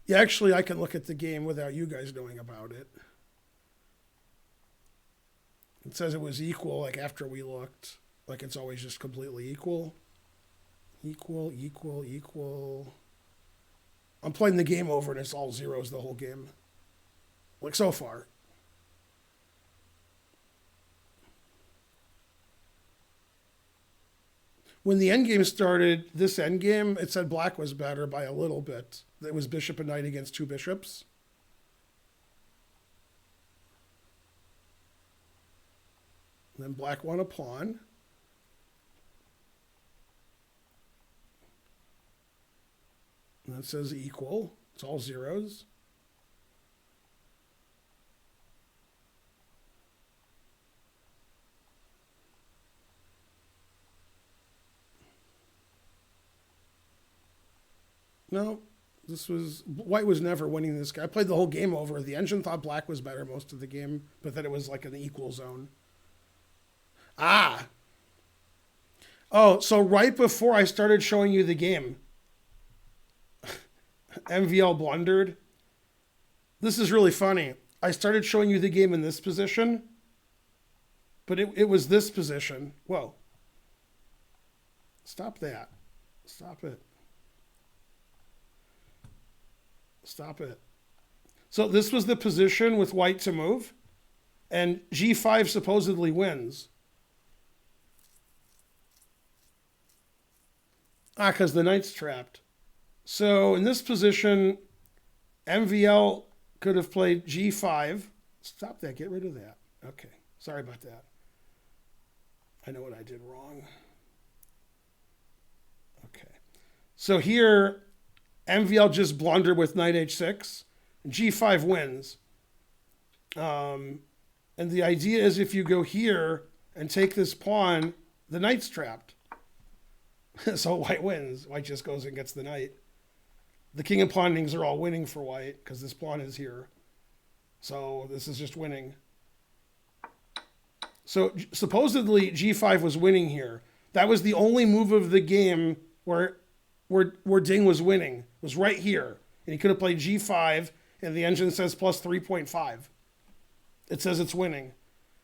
Yeah, actually, I can look at the game without you guys knowing about it. It says it was equal, like after we looked. Like it's always just completely equal. Equal, equal, equal. I'm playing the game over and it's all zeros the whole game. Like so far. When the endgame started, this endgame, it said black was better by a little bit. It was bishop and knight against two bishops. And then black won a pawn. And that says equal. It's all zeros. No, white was never winning this guy. I played the whole game over. The engine thought black was better most of the game, but that it was like an equal zone. Ah. Oh, so right before I started showing you the game, MVL blundered. This is really funny. I started showing you the game in this position, but it was this position. Whoa. Stop that. Stop it. Stop it. So this was the position with white to move, and G5 supposedly wins. Because the knight's trapped. So in this position, MVL could have played G5. Stop that. Get rid of that. Okay. Sorry about that. I know what I did wrong. Okay. So here, MVL just blundered with knight h6. G5 wins. And the idea is if you go here and take this pawn, the knight's trapped. So white wins. White just goes and gets the knight. The king and pawnings are all winning for white because this pawn is here. So this is just winning. So supposedly G5 was winning here. That was the only move of the game where Ding was winning. Was right here. And he could have played G5 and the engine says plus 3.5. It says it's winning.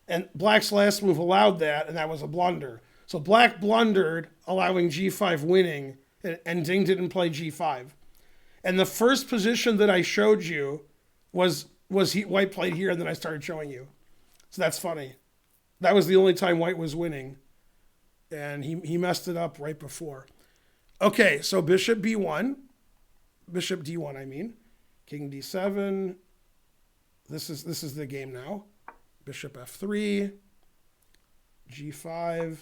And black's last move allowed that, and that was a blunder. So black blundered, allowing G5 winning, and Ding didn't play G5. And the first position that I showed you was white played here, and then I started showing you. So that's funny. That was the only time white was winning. And he messed it up right before. Okay, so bishop B1. Bishop D1, I mean. King D7. This is the game now. Bishop F3. G5.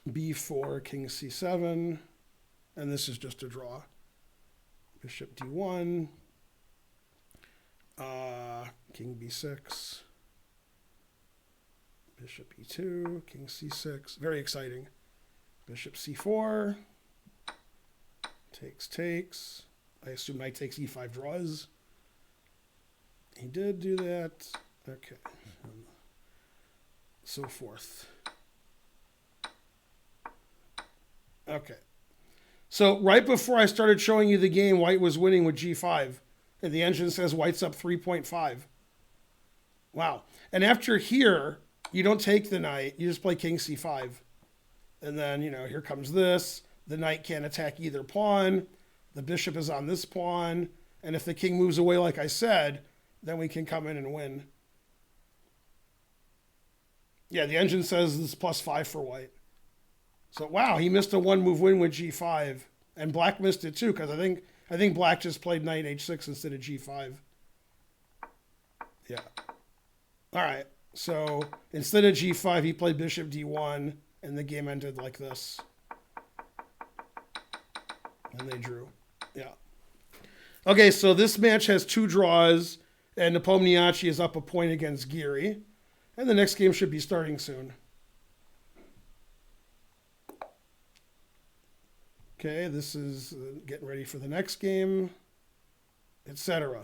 B4, King C7. And this is just a draw. Bishop D1. King B6. Bishop E2, King C6. Very exciting. Bishop C4. Takes. I assume knight takes E5 draws. He did do that. Okay. So forth. Okay. So right before I started showing you the game, white was winning with G5. And the engine says white's up 3.5. Wow. And after here, you don't take the knight. You just play King C5. And then, here comes this. The knight can't attack either pawn. The bishop is on this pawn. And if the king moves away, like I said, then we can come in and win. Yeah, the engine says this is +5 for white. So, wow, he missed a one-move win with G5. And black missed it, too, because I think black just played knight H6 instead of G5. Yeah. All right. So, instead of G5, he played bishop D1, and the game ended like this. And they drew. Yeah. Okay, so this match has 2 draws, and Nepomniachtchi is up a point against Geary. And the next game should be starting soon. Okay, this is getting ready for the next game, etc.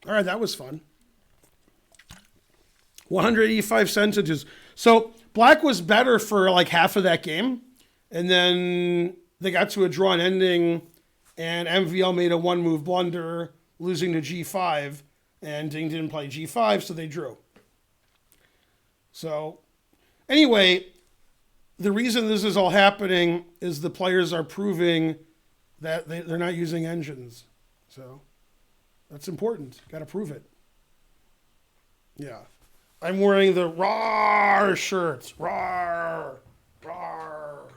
All right, that was fun. 185 sentences. So black was better for like half of that game. And then they got to a drawn ending, and MVL made a one-move blunder, losing to G5. And Ding didn't play G5, so they drew. So anyway, the reason this is all happening is the players are proving that they're not using engines. So that's important. Got to prove it. Yeah. I'm wearing the RAR shirt. RAR. RAR.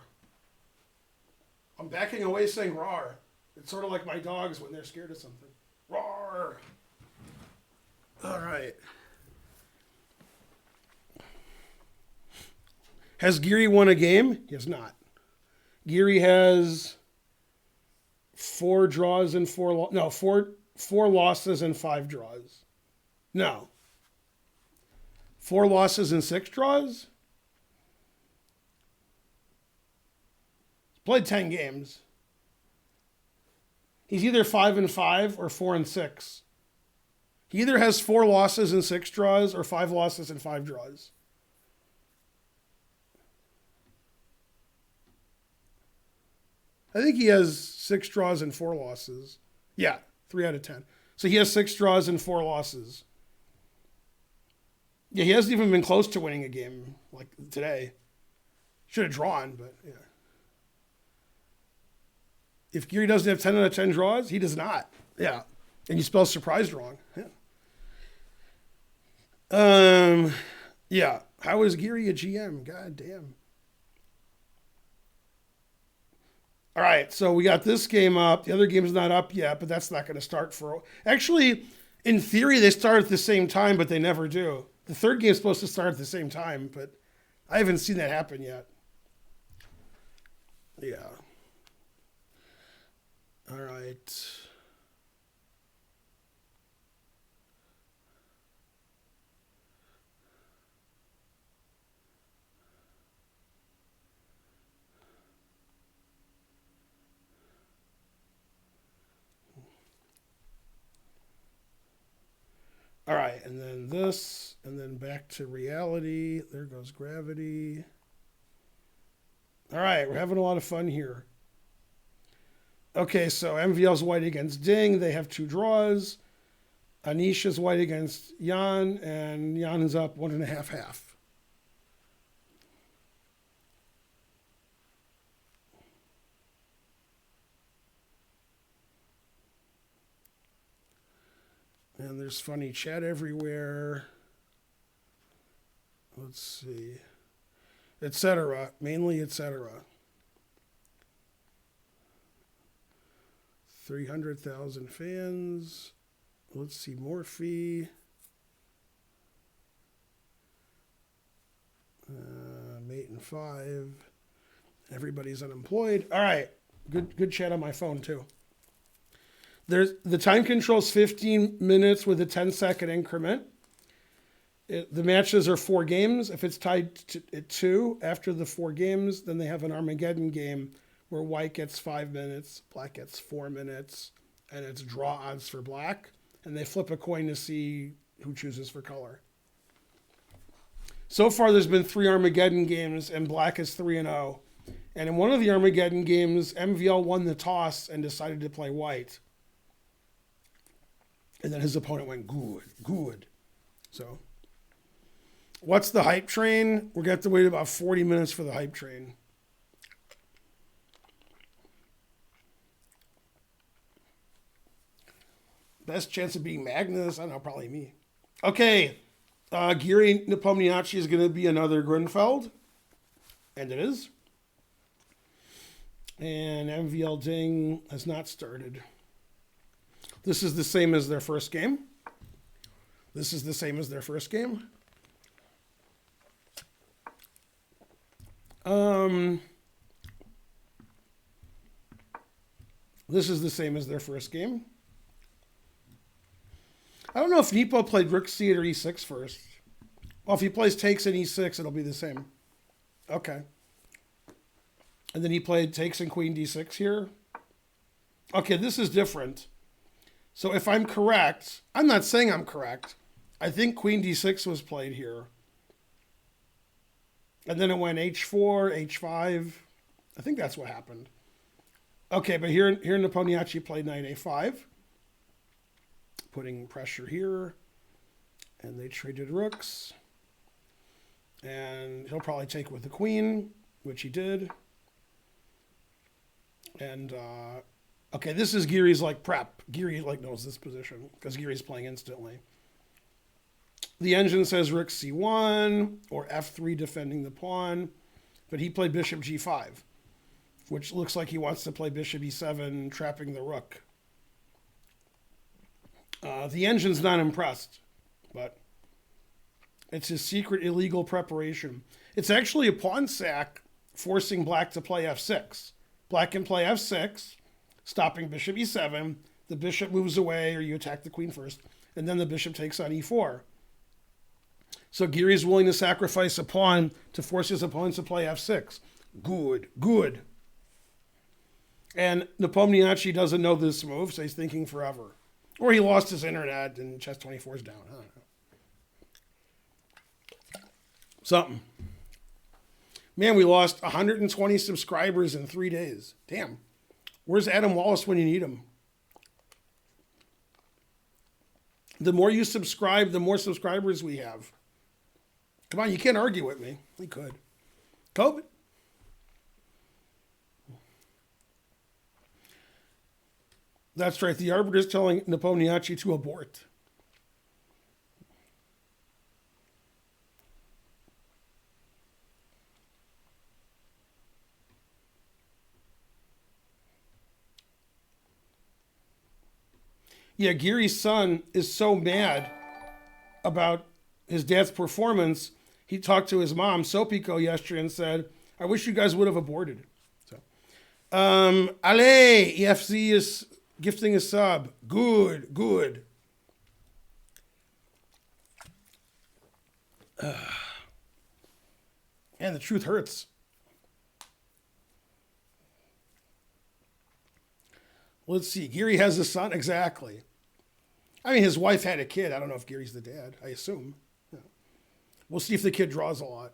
I'm backing away saying RAR. It's sort of like my dogs when they're scared of something. RAR. All right. Has Geary won a game? He has not. Geary has four losses and 5 draws. No. 4 losses and 6 draws? He's played 10 games. He's either 5-5 or 4-6. He either has 4 losses and 6 draws or 5 losses and 5 draws. I think he has 6 draws and 4 losses. Yeah, 3 out of 10. So he has 6 draws and 4 losses. Yeah, he hasn't even been close to winning a game like today. Should have drawn, but yeah. If Geary doesn't have 10 out of 10 draws, he does not. Yeah. And you spell surprised wrong. Yeah. Yeah. How is Geary a GM? God damn. All right, so we got this game up. The other game's not up yet, but that's not going to start for... Actually, in theory, they start at the same time, but they never do. The third game's supposed to start at the same time, but I haven't seen that happen yet. Yeah. All right. All right, and then this, and then back to reality. There goes gravity. All right, we're having a lot of fun here. Okay, so MVL's white against Ding. They have 2 draws. Anish is white against Jan, and Jan is up 1.5-1/2. And there's funny chat everywhere. Let's see. Etc. Mainly etc. 300,000 fans. Let's see. Morphe. Mate and 5. Everybody's unemployed. All right. Good chat on my phone too. The time control's 15 minutes with a 10-second increment. The matches are 4 games. If it's tied at 2 after the 4 games, then they have an Armageddon game where white gets 5 minutes, black gets 4 minutes, and it's draw odds for black. And they flip a coin to see who chooses for color. So far, there's been 3 Armageddon games, and black is 3-0. And in one of the Armageddon games, MVL won the toss and decided to play white. And then his opponent went, good. So, what's the hype train? We're going to have to wait about 40 minutes for the hype train. Best chance of being Magnus? I don't know, probably me. Okay, Geary Nepomniachtchi is going to be another Grunfeld. And it is. And MVL Ding has not started. This is the same as their first game. This is the same as their first game. This is the same as their first game. I don't know if Nepo played Rook C8 or E6 first. Well, if he plays takes and E6, it'll be the same. Okay. And then he played takes and Queen D6 here. Okay, this is different. So if I'm correct, I'm not saying I'm correct. I think queen d6 was played here. And then it went h4, h5. I think that's what happened. Okay, but here Nepomniachtchi played knight a5, putting pressure here. And they traded rooks. And he'll probably take with the queen, which he did. And, okay, this is Giri's, like, prep. Giri, like, knows this position because Giri's playing instantly. The engine says rook c1 or f3 defending the pawn. But he played bishop g5, which looks like he wants to play bishop e7, trapping the rook. The engine's not impressed, but it's his secret illegal preparation. It's actually a pawn sack forcing black to play f6. Black can play f6, stopping bishop e7. The bishop moves away, or you attack the queen first, and then the bishop takes on e4. So Giri's willing to sacrifice a pawn to force his opponents to play f6. Good, good. And Nepomniachtchi doesn't know this move, so he's thinking forever. Or he lost his internet and chess 24 is down. I don't know. Something. Man, we lost 120 subscribers in 3 days. Damn. Where's Adam Wallace when you need him? The more you subscribe, the more subscribers we have. Come on, you can't argue with me. We could. COVID. That's right. The arbiter is telling Nepomniachtchi to abort. Yeah, Giri's son is so mad about his dad's performance. He talked to his mom, Sopiko, yesterday and said, I wish you guys would have aborted. So, Ale, EFC is gifting a sub. Good, good. And the truth hurts. Let's see. Giri has a son? Exactly. I mean, his wife had a kid. I don't know if Giri's the dad. I assume. Yeah. We'll see if the kid draws a lot.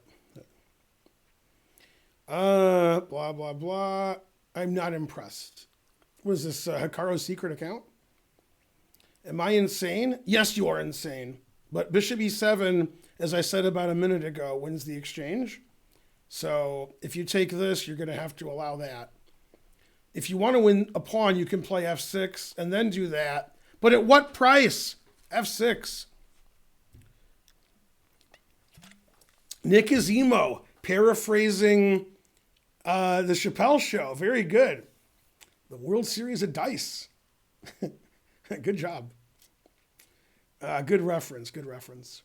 Blah, blah, blah. I'm not impressed. What is this, Hikaru's secret account? Am I insane? Yes, you are insane. But bishop e7, as I said about a minute ago, wins the exchange. So if you take this, you're going to have to allow that. If you want to win a pawn, you can play f6 and then do that. But at what price? f6. Nick is emo, paraphrasing the Chappelle Show. Very good. The World Series of Dice. Good job. Good reference, good reference.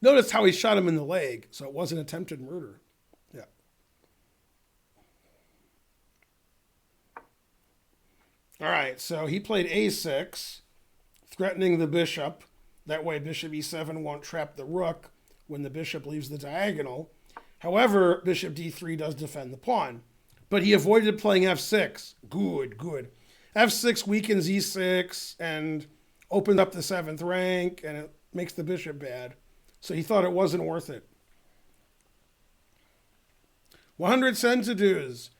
Notice how he shot him in the leg, so it wasn't attempted murder. Yeah. All right, so he played a6, threatening the bishop. That way bishop e7 won't trap the rook when the bishop leaves the diagonal. However, bishop d3 does defend the pawn. But he avoided playing f6. Good, good. f6 weakens e6 and opens up the 7th rank, and it makes the bishop bad. So he thought it wasn't worth it. 100 centidues.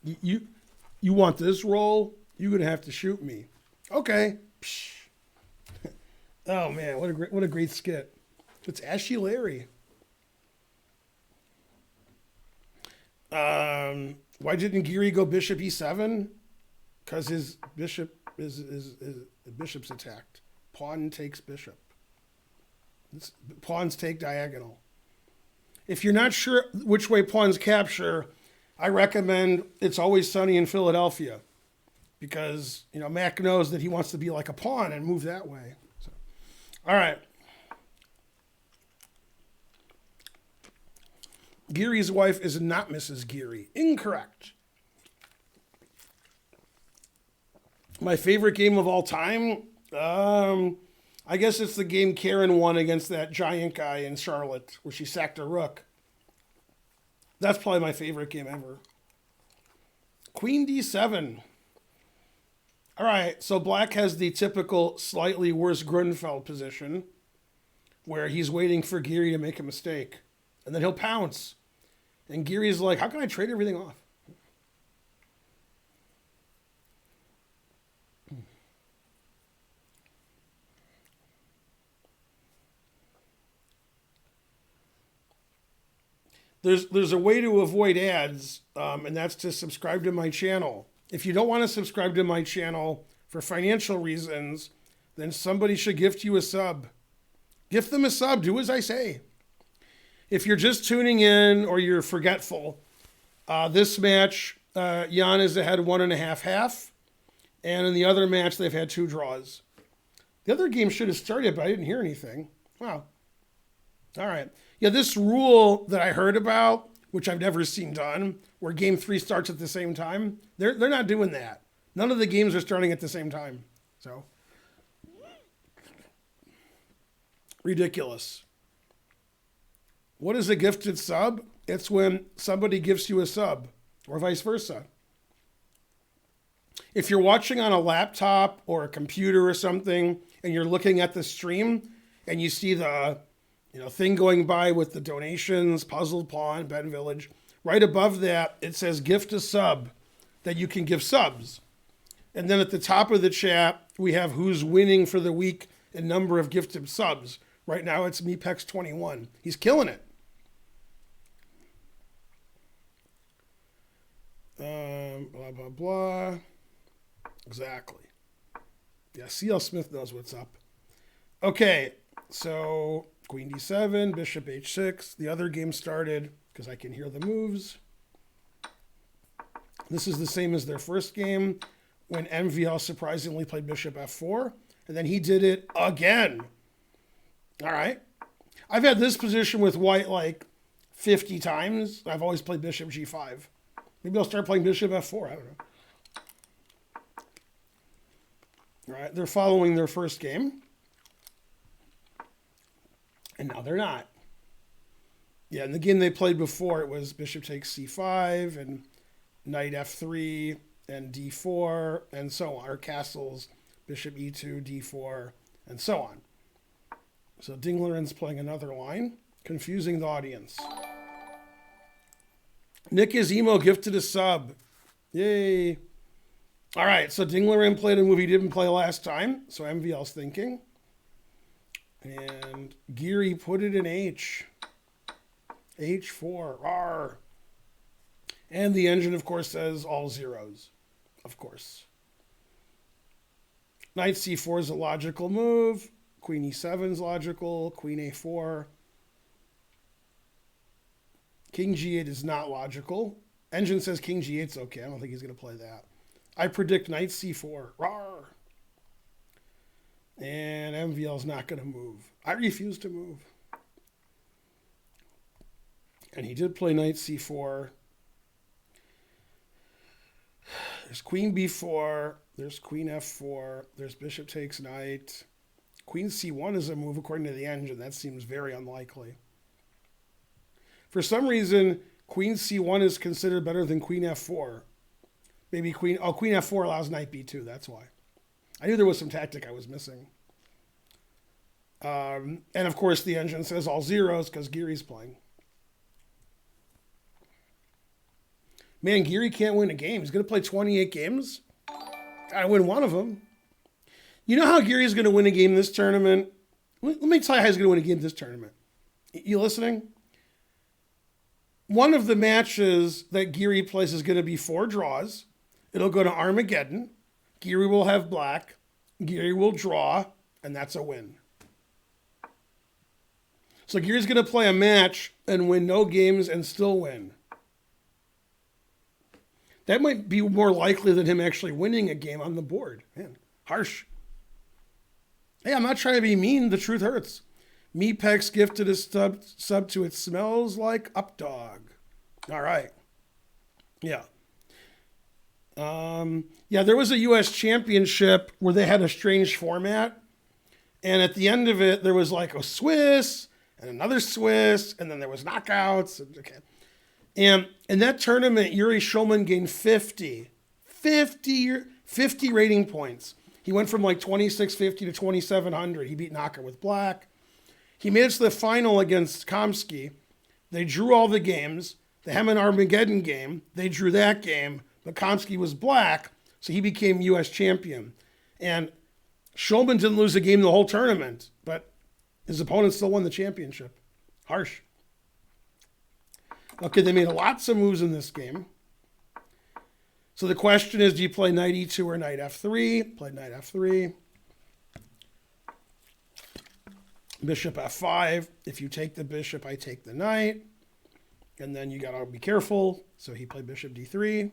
You want this roll? You're going to have to shoot me. Okay. Psh. Oh, man, what a great skit. It's Ashy Larry. Why didn't Giri go bishop e7? Because his bishop is bishop's attacked. Pawn takes bishop. Pawns take diagonal. If you're not sure which way pawns capture, I recommend It's Always Sunny in Philadelphia, because Mac knows that he wants to be like a pawn and move that way. So, all right. Giri's wife is not Mrs. Giri. Incorrect. My favorite game of all time? I guess it's the game Karen won against that giant guy in Charlotte, where she sacked a rook. That's probably my favorite game ever. Queen d7. All right, so black has the typical slightly worse Grunfeld position where he's waiting for Geary to make a mistake, and then he'll pounce. And Geary's like, how can I trade everything off? There's a way to avoid ads, and that's to subscribe to my channel. If you don't want to subscribe to my channel for financial reasons, then somebody should gift you a sub. Gift them a sub. Do as I say. If you're just tuning in or you're forgetful, this match, Jan is ahead 1.5-1/2. And in the other match, they've had 2 draws. The other game should have started, but I didn't hear anything. Wow. All right. Yeah, this rule that I heard about, which I've never seen done, where game 3 starts at the same time, they're not doing that. None of the games are starting at the same time. So, ridiculous. What is a gifted sub? It's when somebody gifts you a sub, or vice versa. If you're watching on a laptop or a computer or something, and you're looking at the stream, and you see the thing going by with the donations, Puzzled Pawn, Ben Village, right above that, it says gift a sub, that you can give subs. And then at the top of the chat, we have who's winning for the week in number of gifted subs. Right now, it's Mepex21. He's killing it. Blah, blah, blah. Exactly. Yeah, CL Smith knows what's up. Okay, so Queen D7, Bishop H6. The other game started because I can hear the moves. This is the same as their first game when MVL surprisingly played Bishop F4. And then he did it again. All right. I've had this position with white like 50 times. I've always played Bishop G5. Maybe I'll start playing Bishop F4. I don't know. All right. They're following their first game. And now they're not. Yeah, in the game they played before, it was Bishop takes C5 and Knight F3 and D4 and so on. Or castles, Bishop E2, D4, and so on. So Dinglerin's playing another line, confusing the audience. Nick is emo gifted a sub. Yay. All right, so Dinglerin played a move he didn't play last time, so MVL's thinking. And Geary put it in H. H4. R. And the engine, of course, says all zeros. Of course. Knight C4 is a logical move. Queen E7 is logical. Queen A4. King G8 is not logical. Engine says King G8 is okay. I don't think he's going to play that. I predict Knight C4. Rawr. And MVL is not going to move. I refuse to move. And he did play Knight C4. There's Queen B4. There's Queen F4. There's Bishop takes Knight. Queen C1 is a move according to the engine. That seems very unlikely. For some reason, Queen C1 is considered better than Queen F4. Maybe Queen F4 allows Knight B2. That's why. I knew there was some tactic I was missing. And of course, the engine says all zeros because Geary's playing. Man, Geary can't win a game. He's going to play 28 games. Gotta win one of them. You know how Geary's going to win a game this tournament? Let me tell you how he's going to win a game this tournament. You listening? One of the matches that Geary plays is going to be 4 draws. It'll go to Armageddon. Geary will have black. Geary will draw, and that's a win. So Geary's going to play a match and win no games and still win. That might be more likely than him actually winning a game on the board. Man, harsh. Hey, I'm not trying to be mean. The truth hurts. Mepex gifted a sub to It Smells Like Updog. All right. Yeah. Yeah, there was a U.S. championship where they had a strange format. And at the end of it, there was like a Swiss and another Swiss, and then there was knockouts. Okay. And in that tournament, Yuri Shulman gained 50 50 rating points. He went from like 2650 to 2700. He beat Knocker with black. He made it to the final against Kamsky. They drew all the games. They had an Armageddon game. They drew that game, but Kamsky was black, so he became U.S. champion. And Shulman didn't lose a game the whole tournament, but his opponent still won the championship. Harsh. Okay, they made lots of moves in this game. So the question is, do you play knight e2 or knight f3? Play knight f3. Bishop f5. If you take the bishop, I take the knight. And then you got to be careful. So he played bishop d3.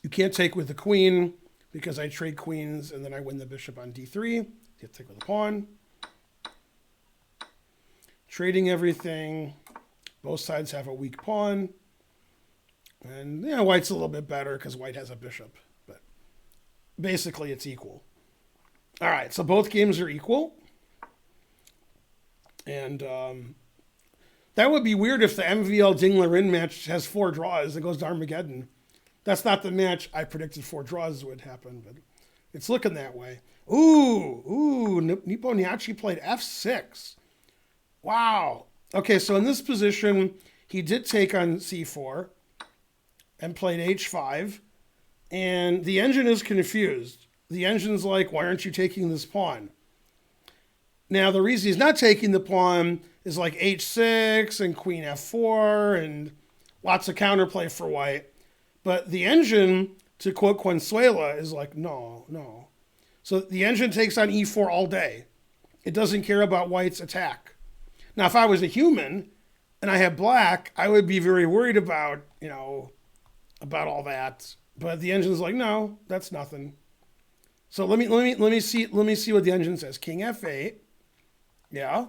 You can't take with the queen because I trade queens and then I win the bishop on d3. You have to take with the pawn. Trading everything. Both sides have a weak pawn. And, white's a little bit better because white has a bishop. But basically, it's equal. All right, so both games are equal. And that would be weird if the MVL Dingler-In match has 4 draws and goes to Armageddon. That's not the match I predicted 4 draws would happen, but it's looking that way. Nippo Niachi played f6. Wow. Okay, so in this position, he did take on c4 and played h5, and the engine is confused. The engine's like, why aren't you taking this pawn? Now, the reason he's not taking the pawn is like h6 and queen f4 and lots of counterplay for white. But the engine, to quote Consuela, is like, no. So the engine takes on e4 all day. It doesn't care about white's attack. Now, if I was a human and I had black, I would be very worried about, about all that. But the engine's like, no, that's nothing. So let me see what the engine says. King f8. Yeah.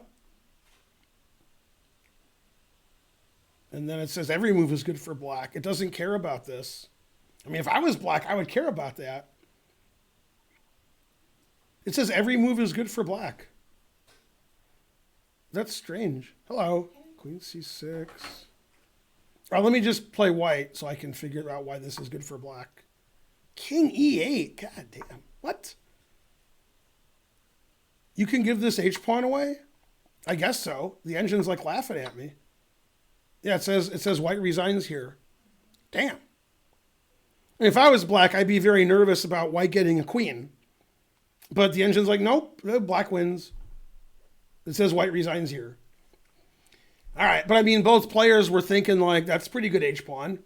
And then it says every move is good for black. It doesn't care about this. I mean, if I was black, I would care about that. It says every move is good for black. That's strange. Hello. Queen c6. All right, let me just play white so I can figure out why this is good for black. King e8. God damn. What? You can give this h-pawn away? I guess so. The engine's like laughing at me. Yeah, it says white resigns here. Damn. And if I was black, I'd be very nervous about white getting a queen. But the engine's like, nope, black wins. It says white resigns here. All right, but I mean, both players were thinking like, that's pretty good h-pawn.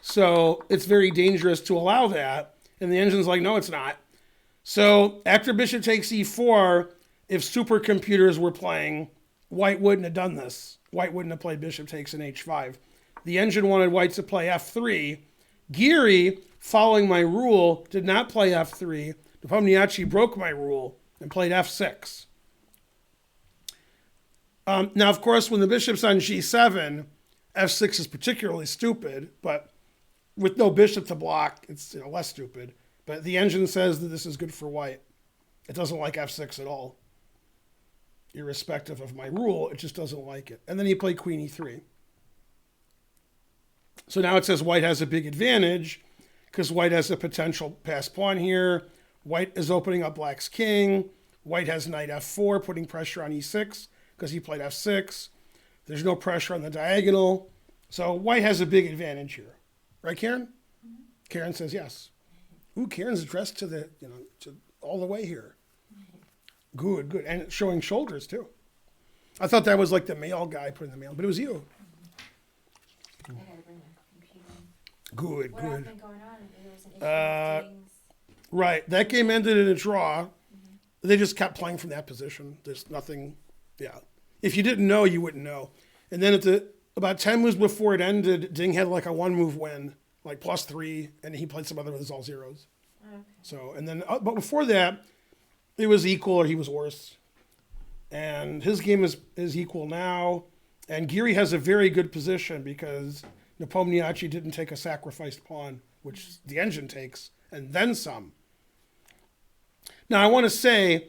So it's very dangerous to allow that. And the engine's like, no, it's not. So after bishop takes e4, if supercomputers were playing, white wouldn't have done this. White wouldn't have played bishop takes in h5. The engine wanted white to play f3. Geary, following my rule, did not play f3. Nepomniachtchi broke my rule and played f6. Now, of course, when the bishop's on g7, f6 is particularly stupid, but with no bishop to block, it's less stupid. But the engine says that this is good for white. It doesn't like f6 at all. Irrespective of my rule, it just doesn't like it. And then he played queen e3. So now it says white has a big advantage because white has a potential pass pawn here. White is opening up black's king. White has knight f4, putting pressure on e6 because he played f6. There's no pressure on the diagonal. So white has a big advantage here. Right, Karen? Mm-hmm. Karen says yes. Ooh, Karen's dressed to the, to all the way here. Good. And showing shoulders, too. I thought that was like the male guy putting the male, but it was you. I gotta bring the computer. Good. What else been going on? There was an issue with things. Right. That game ended in a draw. Mm-hmm. They just kept playing from that position. There's nothing, yeah. If you didn't know, you wouldn't know. And then about 10 moves before it ended, Ding had like a 1-move win, like +3, and he played some other with all zeros. Okay. So, and then, but before that, it was equal or he was worse. And his game is equal now. And Geary has a very good position because Nepomniachtchi didn't take a sacrificed pawn, which the engine takes, and then some. Now, I want to say,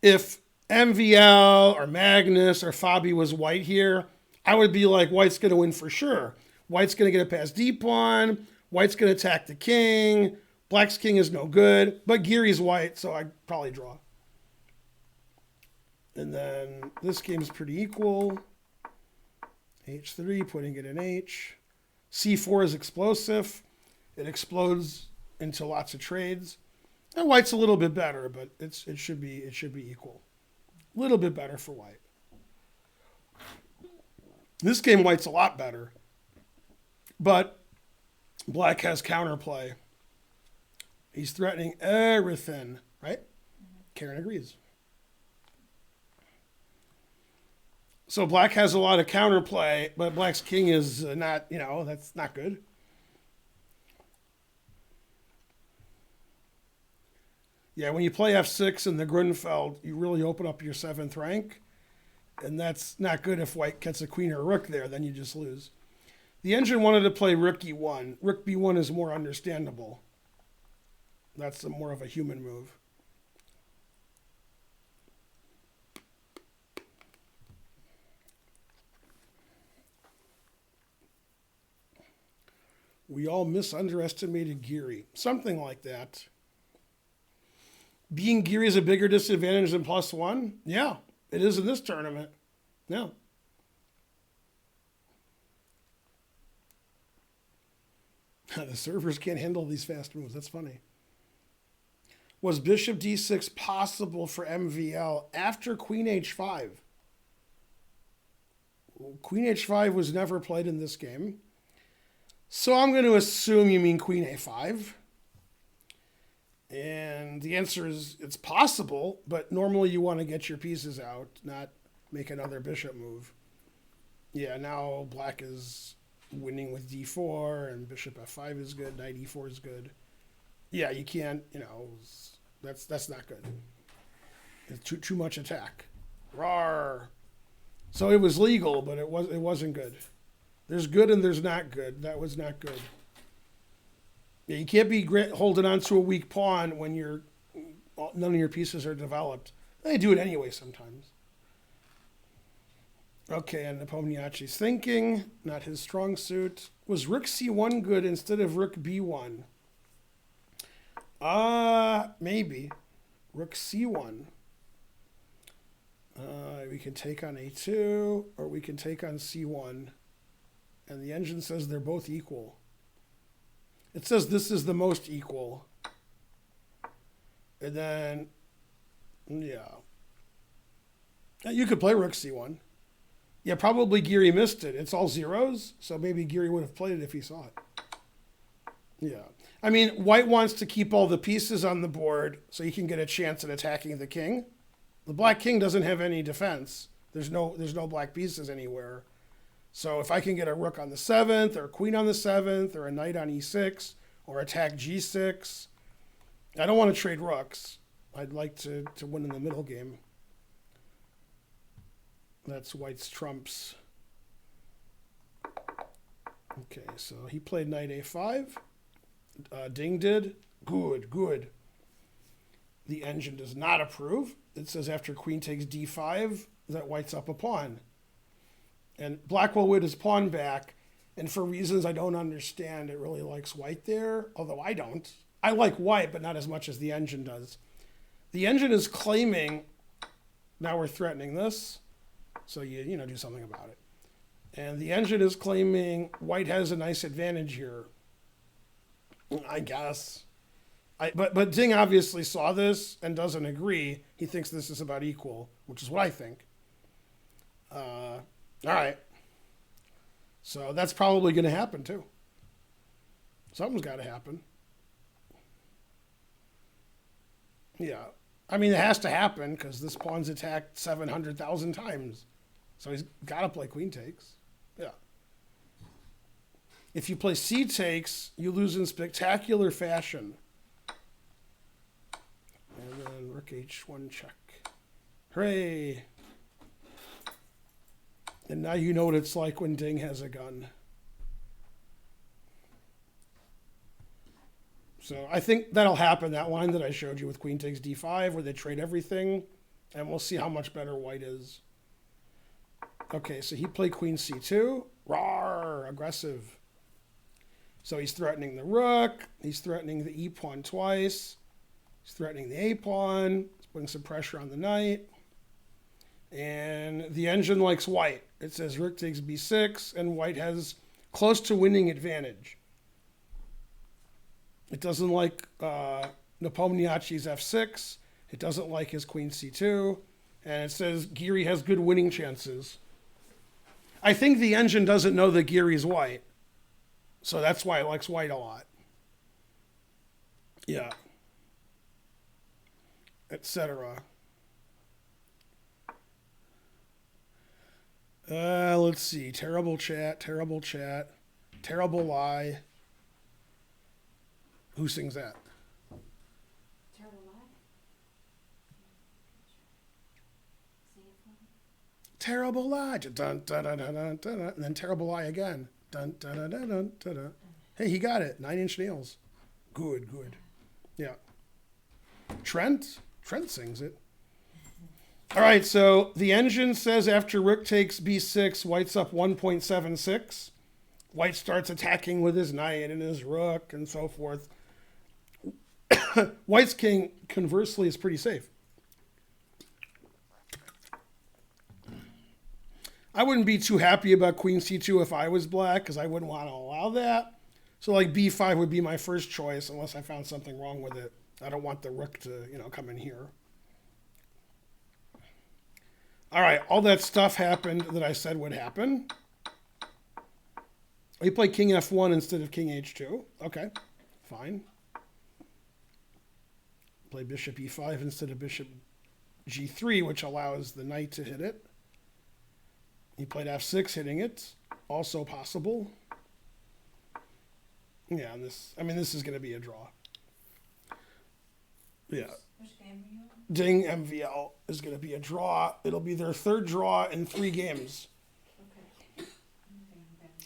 if MVL or Magnus or Fabi was white here, I would be like, white's going to win for sure. White's going to get a past D pawn. White's going to attack the king. Black's king is no good, but Geary's white, so I'd probably draw. And then this game's pretty equal. H3, putting it in H. C4 is explosive. It explodes into lots of trades. And white's a little bit better, but it should be equal. A little bit better for white. This game, white's a lot better. But black has counterplay. He's threatening everything, right? Karen agrees. So black has a lot of counterplay, but black's king is not, that's not good. Yeah, when you play f6 in the Grunfeld, you really open up your 7th rank, and that's not good if white gets a queen or a rook there, then you just lose. The engine wanted to play rook e1. Rook b1 is more understandable. That's more of a human move. We all misunderestimated Geary. Something like that. Being Geary is a bigger disadvantage than +1? Yeah, it is in this tournament. Yeah. The servers can't handle these fast moves. That's funny. Was bishop d6 possible for MVL after queen h5? Queen h5 was never played in this game. So I'm going to assume you mean queen a5. And the answer is it's possible, but normally you want to get your pieces out, not make another bishop move. Yeah, now black is winning with d4, and bishop f5 is good, knight e4 is good. Yeah, you can't, that's not good. It's too much attack. Rawr. So it was legal, but it wasn't good. There's good and there's not good. That was not good. Yeah, you can't be holding on to a weak pawn when none of your pieces are developed. They do it anyway sometimes. Okay, and Nepomniachtchi's thinking, not his strong suit. Was rook c1 good instead of rook b1? Maybe. Rook c1. We can take on a2, or we can take on c1. And the engine says they're both equal. It says this is the most equal. And then, yeah. You could play rook c1. Yeah, probably Geary missed it. It's all zeros, so maybe Geary would have played it if he saw it. Yeah. I mean, white wants to keep all the pieces on the board so he can get a chance at attacking the king. The black king doesn't have any defense. There's no black pieces anywhere. So if I can get a rook on the 7th, or a queen on the 7th, or a knight on e6, or attack g6, I don't want to trade rooks. I'd like to win in the middle game. That's white's trumps. Okay, so he played knight a5. Ding did. Good. The engine does not approve. It says after queen takes d5 that white's up a pawn. And black will win his pawn back, and for reasons I don't understand, it really likes white there, although I don't. I like white, but not as much as the engine does. The engine is claiming, now we're threatening this, so you do something about it. And the engine is claiming white has a nice advantage here. I guess. But Ding obviously saw this and doesn't agree. He thinks this is about equal, which is what I think. All right. So that's probably going to happen too. Something's got to happen. Yeah. I mean, it has to happen because this pawn's attacked 700,000 times. So he's got to play queen takes. Yeah. If you play c takes, you lose in spectacular fashion. And then rook h1 check. Hooray! And now you know what it's like when Ding has a gun. So I think that'll happen, that line that I showed you with queen takes d5, where they trade everything, and we'll see how much better white is. Okay, so he played queen c2. Rawr, aggressive. So he's threatening the rook. He's threatening the e pawn twice. He's threatening the a pawn. He's putting some pressure on the knight. And the engine likes white. It says rook takes b6, and white has close to winning advantage. It doesn't like Nepomniachtchi's f6. It doesn't like his queen c2. And it says Giri has good winning chances. I think the engine doesn't know that Giri's white. So that's why it likes white a lot. Yeah. Etc. Let's see. Terrible chat. Terrible lie. Who sings that? Terrible lie. Say it for me. Terrible lie. Dun, dun, dun, dun, dun, dun, and then terrible lie again. Dun, dun, dun, dun, dun, dun, dun. Hey, he got it. 9-inch nails. Good. Yeah. Trent sings it. All right, so the engine says after rook takes b6, white's up 1.76. White starts attacking with his knight and his rook and so forth. White's king, conversely, is pretty safe. I wouldn't be too happy about queen c2 if I was black, because I wouldn't want to allow that. So like b5 would be my first choice, unless I found something wrong with it. I don't want the rook to, come in here. All right, all that stuff happened that I said would happen. We play king f1 instead of king h2. Okay, fine. Play bishop e5 instead of bishop g3, which allows the knight to hit it. He played f6, hitting it. Also possible. Yeah, this is going to be a draw. Yeah. Which game are you on? Ding MVL is going to be a draw. It'll be their third draw in 3 games. Okay.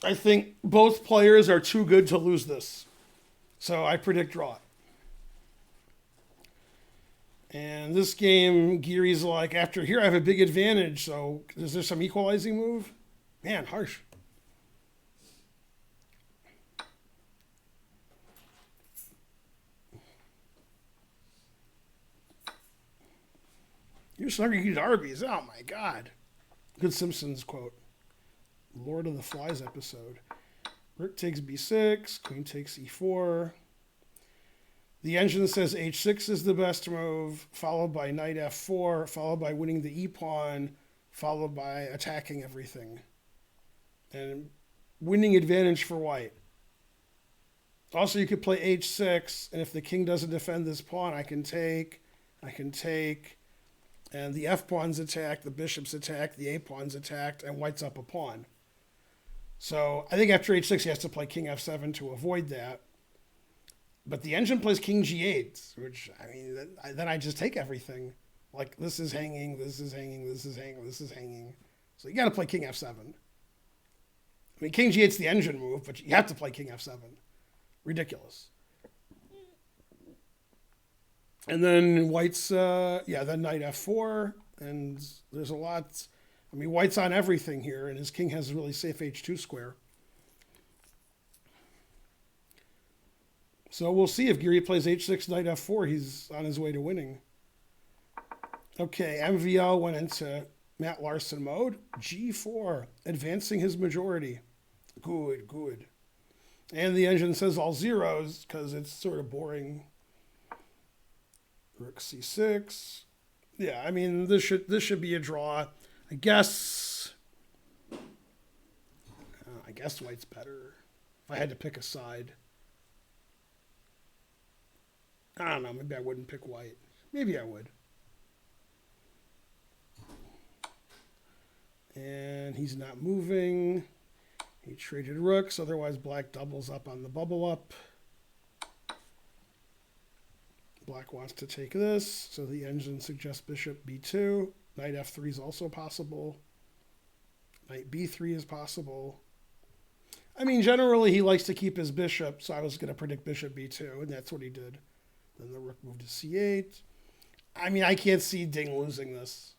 I think both players are too good to lose this. So I predict draw. And this game, Giri's like, after here I have a big advantage, so is there some equalizing move? Man, harsh. You're slugging these Arby's. Oh my God. Good Simpsons quote. Lord of the Flies episode. Rook takes b6, queen takes e4. The engine says h6 is the best move, followed by knight f4, followed by winning the e-pawn, followed by attacking everything. And winning advantage for white. Also, you could play h6, and if the king doesn't defend this pawn, I can take, and the f-pawn's attacked, the bishop's attacked, the a-pawn's attacked, and white's up a pawn. So I think after h6, he has to play king f7 to avoid that. But the engine plays king g8, which, then I just take everything. Like, this is hanging, this is hanging, this is hanging, this is hanging. So you got to play king f7. King g8's the engine move, but you have to play king f7. Ridiculous. And then white's, then knight f4, and there's a lot. White's on everything here, and his king has a really safe h2 square. So we'll see if Giri plays h6, knight f4. He's on his way to winning. Okay, MVL went into Matt Larson mode. G4, advancing his majority. Good. And the engine says all zeros because it's sort of boring. Rook c6. Yeah, this should be a draw. I guess white's better. If I had to pick a side. I don't know. Maybe I wouldn't pick white. Maybe I would. And he's not moving. He traded rooks. Otherwise, black doubles up on the bubble up. Black wants to take this. So the engine suggests bishop b2. Knight f3 is also possible. Knight b3 is possible. Generally, he likes to keep his bishop. So I was going to predict bishop b2, and that's what he did. Then the rook moved to c8. I can't see Ding losing this.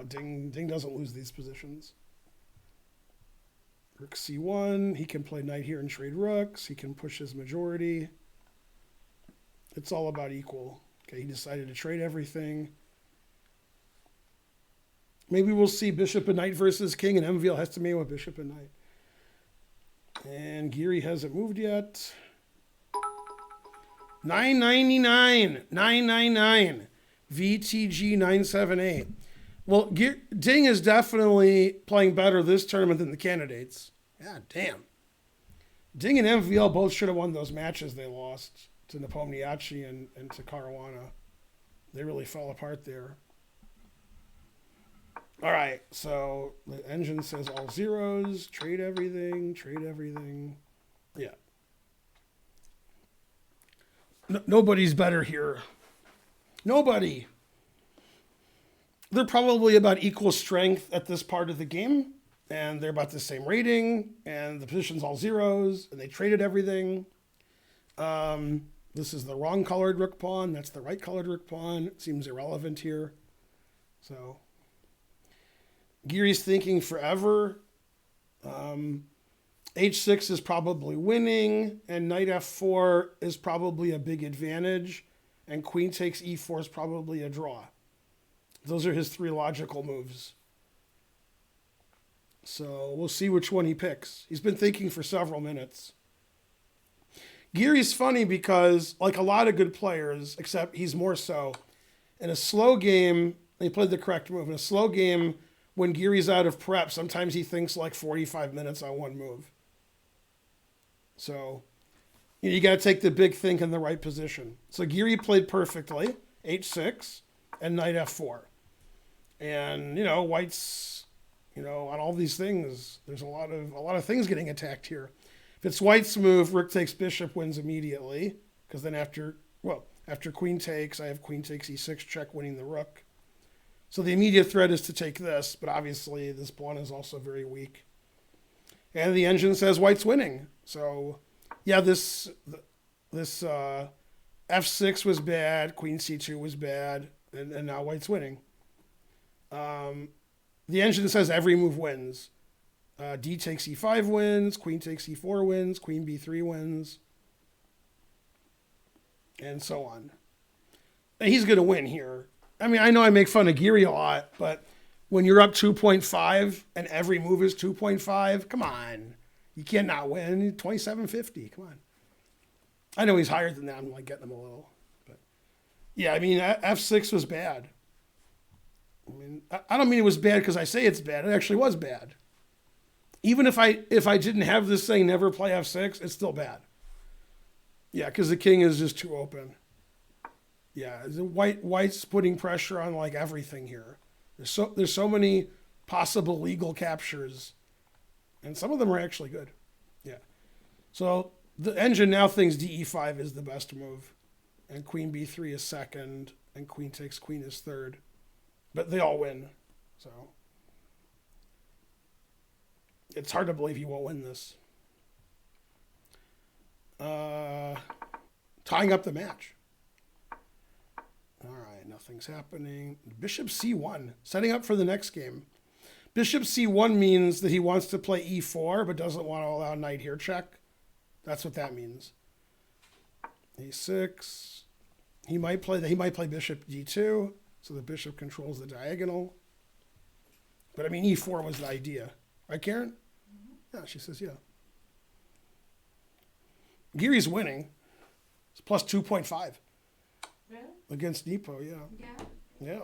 Ding doesn't lose these positions. Rook c1. He can play knight here and trade rooks. He can push his majority. It's all about equal. Okay, he decided to trade everything. Maybe we'll see bishop and knight versus king, and MVL has to make with bishop and knight. And Geary hasn't moved yet. 999, 999, VTG 978. Well, Ding is definitely playing better this tournament than the candidates. God damn. Ding and MVL both should have won those matches they lost to Nepomniachtchi and to Caruana. They really fell apart there. All right, so the engine says all zeros, trade everything, trade everything. Yeah. Nobody's better here. Nobody. They're probably about equal strength at this part of the game, and they're about the same rating, and the position's all zeros, and they traded everything. This is the wrong colored rook pawn. That's the right colored rook pawn. It seems irrelevant here. So Geary's thinking forever. H6 is probably winning, and knight f4 is probably a big advantage, and queen takes e4 is probably a draw. Those are his three logical moves. So we'll see which one he picks. He's been thinking for several minutes. Geary's funny because, like a lot of good players, except he's more so, in a slow game, he played the correct move. In a slow game, when Geary's out of prep, sometimes he thinks like 45 minutes on one move. So you got to take the big think in the right position. So Geary played perfectly, h6 and knight f4. And, White's, on all these things, there's a lot of things getting attacked here. If it's White's move, rook takes bishop wins immediately, because then after queen takes, I have queen takes e6 check winning the rook. So the immediate threat is to take this, but obviously this pawn is also very weak. And the engine says White's winning. So, yeah, this f6 was bad, queen c2 was bad, and now White's winning. The engine says every move wins. D takes e5 wins, queen takes e4 wins, queen b3 wins, and so on. And he's going to win here. I mean, I know I make fun of Geary a lot, but when you're up 2.5 and every move is 2.5, come on. You can't not win. 27.50, come on. I know he's higher than that. I'm like getting him a little. But yeah, I mean, f6 was bad. I mean, I don't mean it was bad because I say it's bad. It actually was bad. Even if I didn't have this saying never play f6, it's still bad. Yeah, because the king is just too open. Yeah, White's putting pressure on like everything here. There's so many possible legal captures, and some of them are actually good. Yeah. So the engine now thinks de5 is the best move, and queen b3 is second, and queen takes queen is third. But they all win, so it's hard to believe he won't win this. Tying up the match. All right, nothing's happening. Bishop c1, setting up for the next game. Bishop c1 means that he wants to play e4, but doesn't want to allow knight here check. That's what that means. a6. He might play bishop d2, so the bishop controls the diagonal. But I mean, e4 was the idea, right, Karen? Mm-hmm. Yeah, she says yeah. Geary's winning. It's plus 2.5. Really? Against Nepo, yeah. Yeah.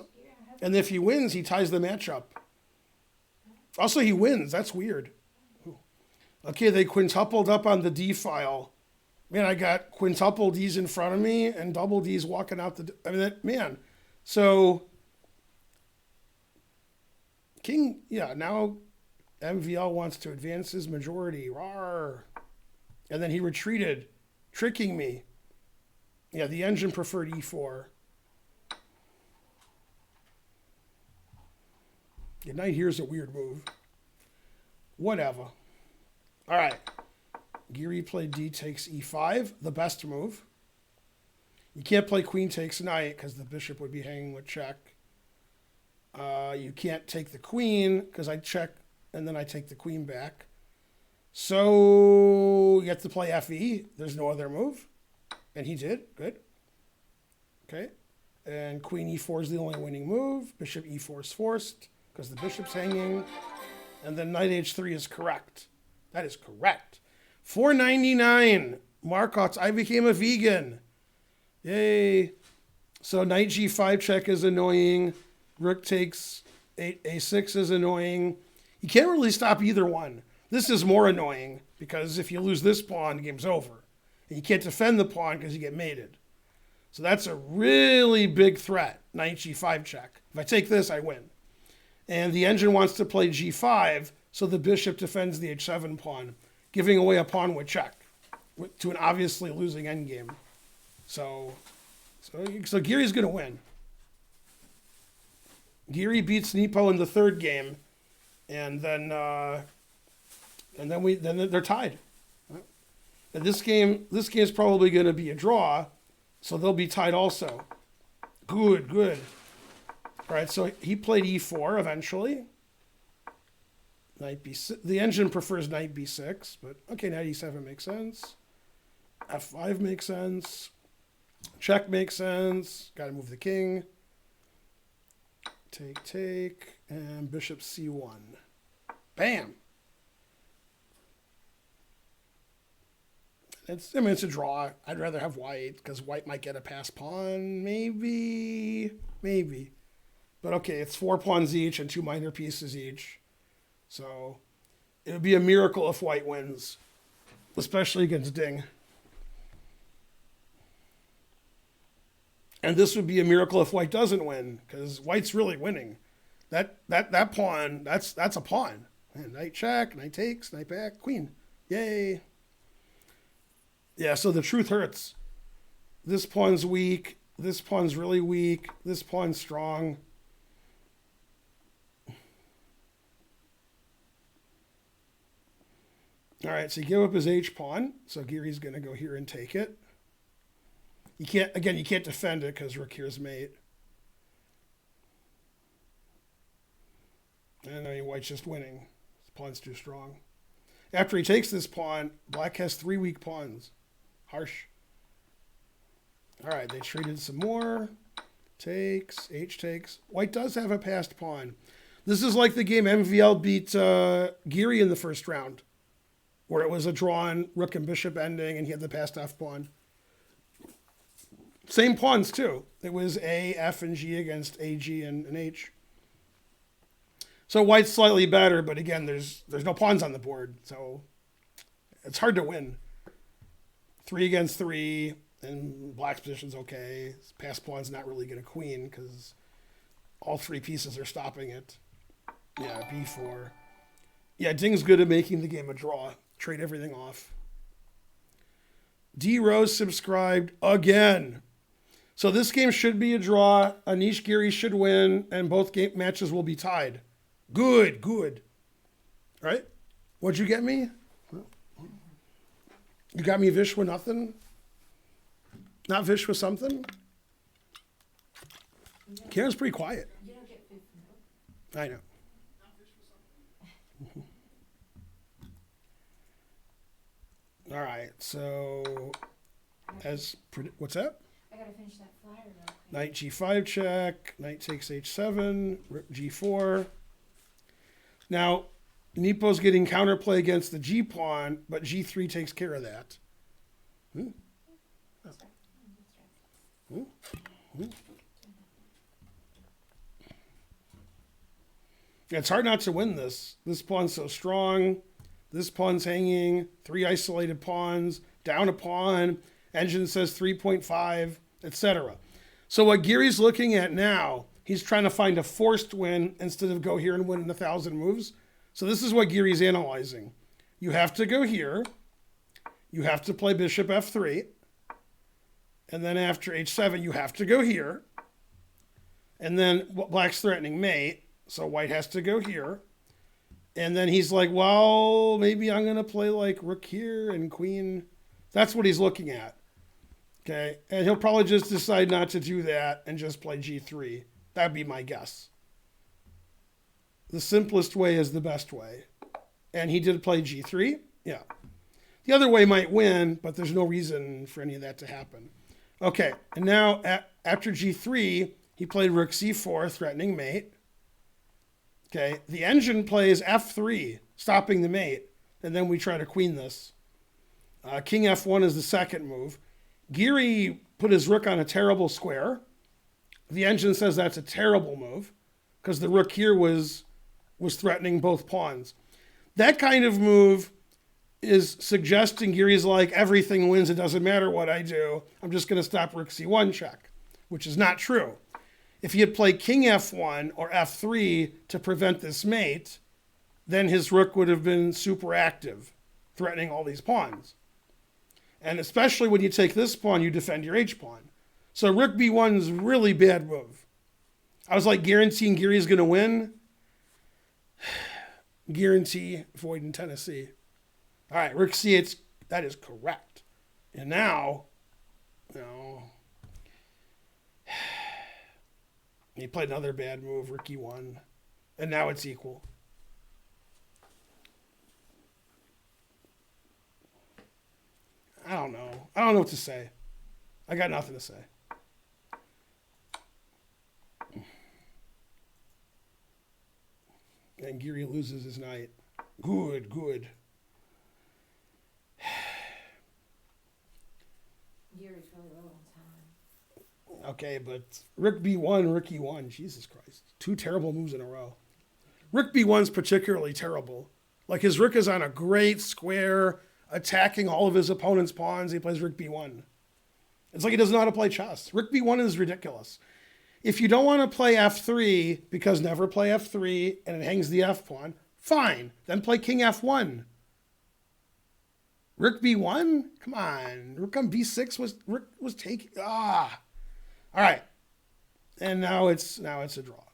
And if he wins, he ties the match up. Also, he wins. That's weird. Okay, they quintupled up on the D file. Man, I got quintuple Ds in front of me and double Ds walking out the... man. So, King, yeah, now MVL wants to advance his majority. Rawr. And then he retreated, tricking me. Yeah, the engine preferred e4. Yeah, knight here is a weird move. Whatever. All right. Geary played d takes e5, the best move. You can't play queen takes knight because the bishop would be hanging with check. You can't take the queen because I check and then I take the queen back. So you have to play FE. There's no other move. And he did. Good. Okay. And queen e4 is the only winning move. Bishop e4 is forced because the bishop's hanging. And then knight h3 is correct. That is correct. 499. Markot's I became a vegan. Yay. So knight g5 check is annoying. Rook takes a6 is annoying. You can't really stop either one. This is more annoying because if you lose this pawn, the game's over. And you can't defend the pawn because you get mated. So that's a really big threat, knight g5 check. If I take this, I win. And the engine wants to play g5, so the bishop defends the h7 pawn, giving away a pawn with check to an obviously losing endgame. So Giri's going to win. Giri beats Nepo in the third game, and then they're tied. And this game is probably going to be a draw, so they'll be tied also. Good. All right, so he played e4 eventually. Knight b6. The engine prefers knight b6, but okay, knight e7 makes sense. f5 makes sense. Check makes sense. Got to move the king. Take, and bishop c1. Bam. It's a draw. I'd rather have white because white might get a pass pawn. Maybe. But okay, it's 4 pawns each and 2 minor pieces each. So it would be a miracle if white wins, especially against Ding. And this would be a miracle if white doesn't win, because white's really winning. That pawn, that's a pawn. And knight check, knight takes, knight back, queen. Yay. Yeah, so the truth hurts. This pawn's weak. This pawn's really weak. This pawn's strong. All right, so you give up his h-pawn. So Giri's going to go here and take it. You can't defend it because rook here's mate. And I mean, white's just winning. This pawn's too strong. After he takes this pawn, black has 3 weak pawns. Harsh. All right, they traded some more. Takes, h takes. White does have a passed pawn. This is like the game MVL beat Giri in the first round, where it was a drawn rook and bishop ending, and he had the passed f pawn. Same pawns, too. It was A, F, and G against A, G, and H. So white's slightly better, but again, there's no pawns on the board, so it's hard to win. 3 against 3, and black's position's okay. Pass pawn's not really going to queen, because all 3 pieces are stopping it. Yeah, B4. Yeah, Ding's good at making the game a draw. Trade everything off. D. Rose subscribed again. So this game should be a draw. Anish Giri should win, and both game matches will be tied. Good. All right? What'd you get me? You got me Vish with nothing? Not Vish with something? Karen's pretty quiet. You don't get food from milk. I know. All right, so what's that? I gotta finish that flyer real quick. Knight g5 check, knight takes h7, rook g4. Now, Nepo's getting counterplay against the g pawn, but g3 takes care of that. Yeah, it's hard not to win this. This pawn's so strong. This pawn's hanging. 3 isolated pawns. Down a pawn. Engine says 3.5, etc. So what Giri's looking at now, he's trying to find a forced win instead of go here and win in 1,000 moves. So this is what Giri's analyzing. You have to go here. You have to play bishop f3. And then after h7, you have to go here. And then black's threatening mate. So white has to go here. And then he's like, well, maybe I'm going to play like rook here and queen. That's what he's looking at. Okay. And he'll probably just decide not to do that and just play g3. That'd be my guess. The simplest way is the best way. And he did play g3. Yeah. The other way might win, but there's no reason for any of that to happen. Okay, and now after g3, he played rook c4, threatening mate. Okay, the engine plays f3, stopping the mate, and then we try to queen this. King f1 is the second move. Geary put his rook on a terrible square. The engine says that's a terrible move because the rook here was threatening both pawns. That kind of move is suggesting Geary's like, everything wins, it doesn't matter what I do. I'm just going to stop rook c1 check, which is not true. If he had played king f1 or f3 to prevent this mate, then his rook would have been super active, threatening all these pawns. And especially when you take this pawn, you defend your h-pawn. So rook b1 is a really bad move. I was like guaranteeing Geary's going to win. Guarantee, void in Tennessee. All right, rook c8, that is correct. And now, he played another bad move, rook e1, and now it's equal. I don't know. I don't know what to say. I got nothing to say. And Geary loses his knight. Good, good. Geary's really low on time. Okay, but rook b1, rook e1, Jesus Christ. 2 terrible moves in a row. Rook b1's particularly terrible. Like his rook is on a great square, attacking all of his opponent's pawns. He plays rook b1. It's like he doesn't know how to play chess. Rook b1 is ridiculous. If you don't want to play f3, because never play f3 and it hangs the f pawn, fine. Then play king f1. Rook b1? Come on. Rook on b6 was taking. All right. And now it's a draw.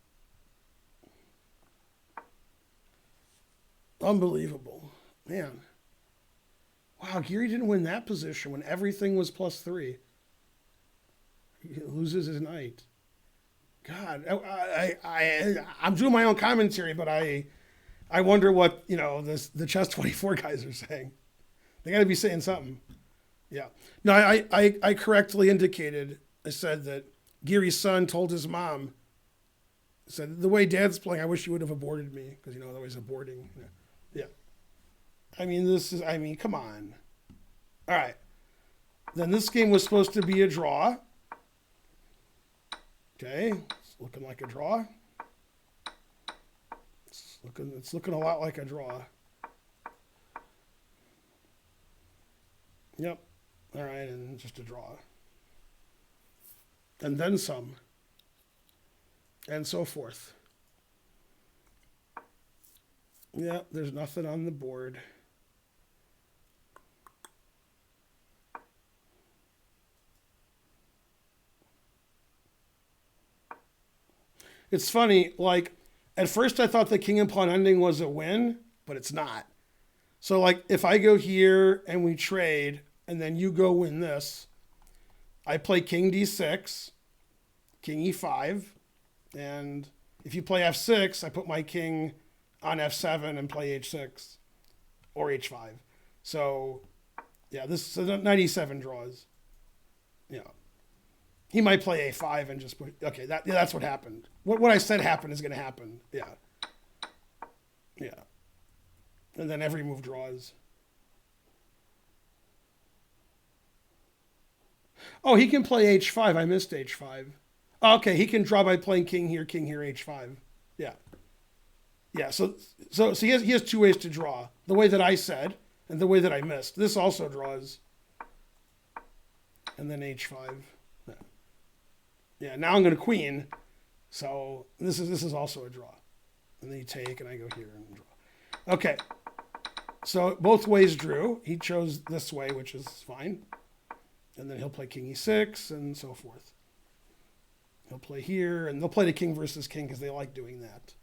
Unbelievable. Man. Wow, Geary didn't win that position when everything was +3. He loses his knight. God, I'm doing my own commentary, but I wonder what, the Chess 24 guys are saying. They got to be saying something. Yeah. No, I correctly indicated, I said that Geary's son told his mom, said, the way Dad's playing, I wish you would have aborted me, because, otherwise aborting. Yeah. Come on. All right. Then this game was supposed to be a draw. Okay, it's looking like a draw. It's looking a lot like a draw. Yep. All right, and just a draw. And then some. And so forth. Yep, there's nothing on the board. It's funny, like, at first I thought the king and pawn ending was a win, but it's not. So, like, if I go here and we trade, and then you go win this, I play king d6, king e5, and if you play f6, I put my king on f7 and play h6 or h5. So, yeah, so 97 draws. Yeah. He might play a5 and just put, okay, that's what happened. What I said happened is going to happen. Yeah. Yeah. And then every move draws. Oh, he can play h5. I missed h5. Okay, he can draw by playing king here, h5. Yeah. Yeah, so he has 2 ways to draw. The way that I said and the way that I missed. This also draws. And then h5. Yeah, now I'm going to queen. So this is also a draw. And then you take, and I go here and draw. Okay. So both ways drew. He chose this way, which is fine. And then he'll play king e6 and so forth. He'll play here, and they'll play the king versus king because they like doing that.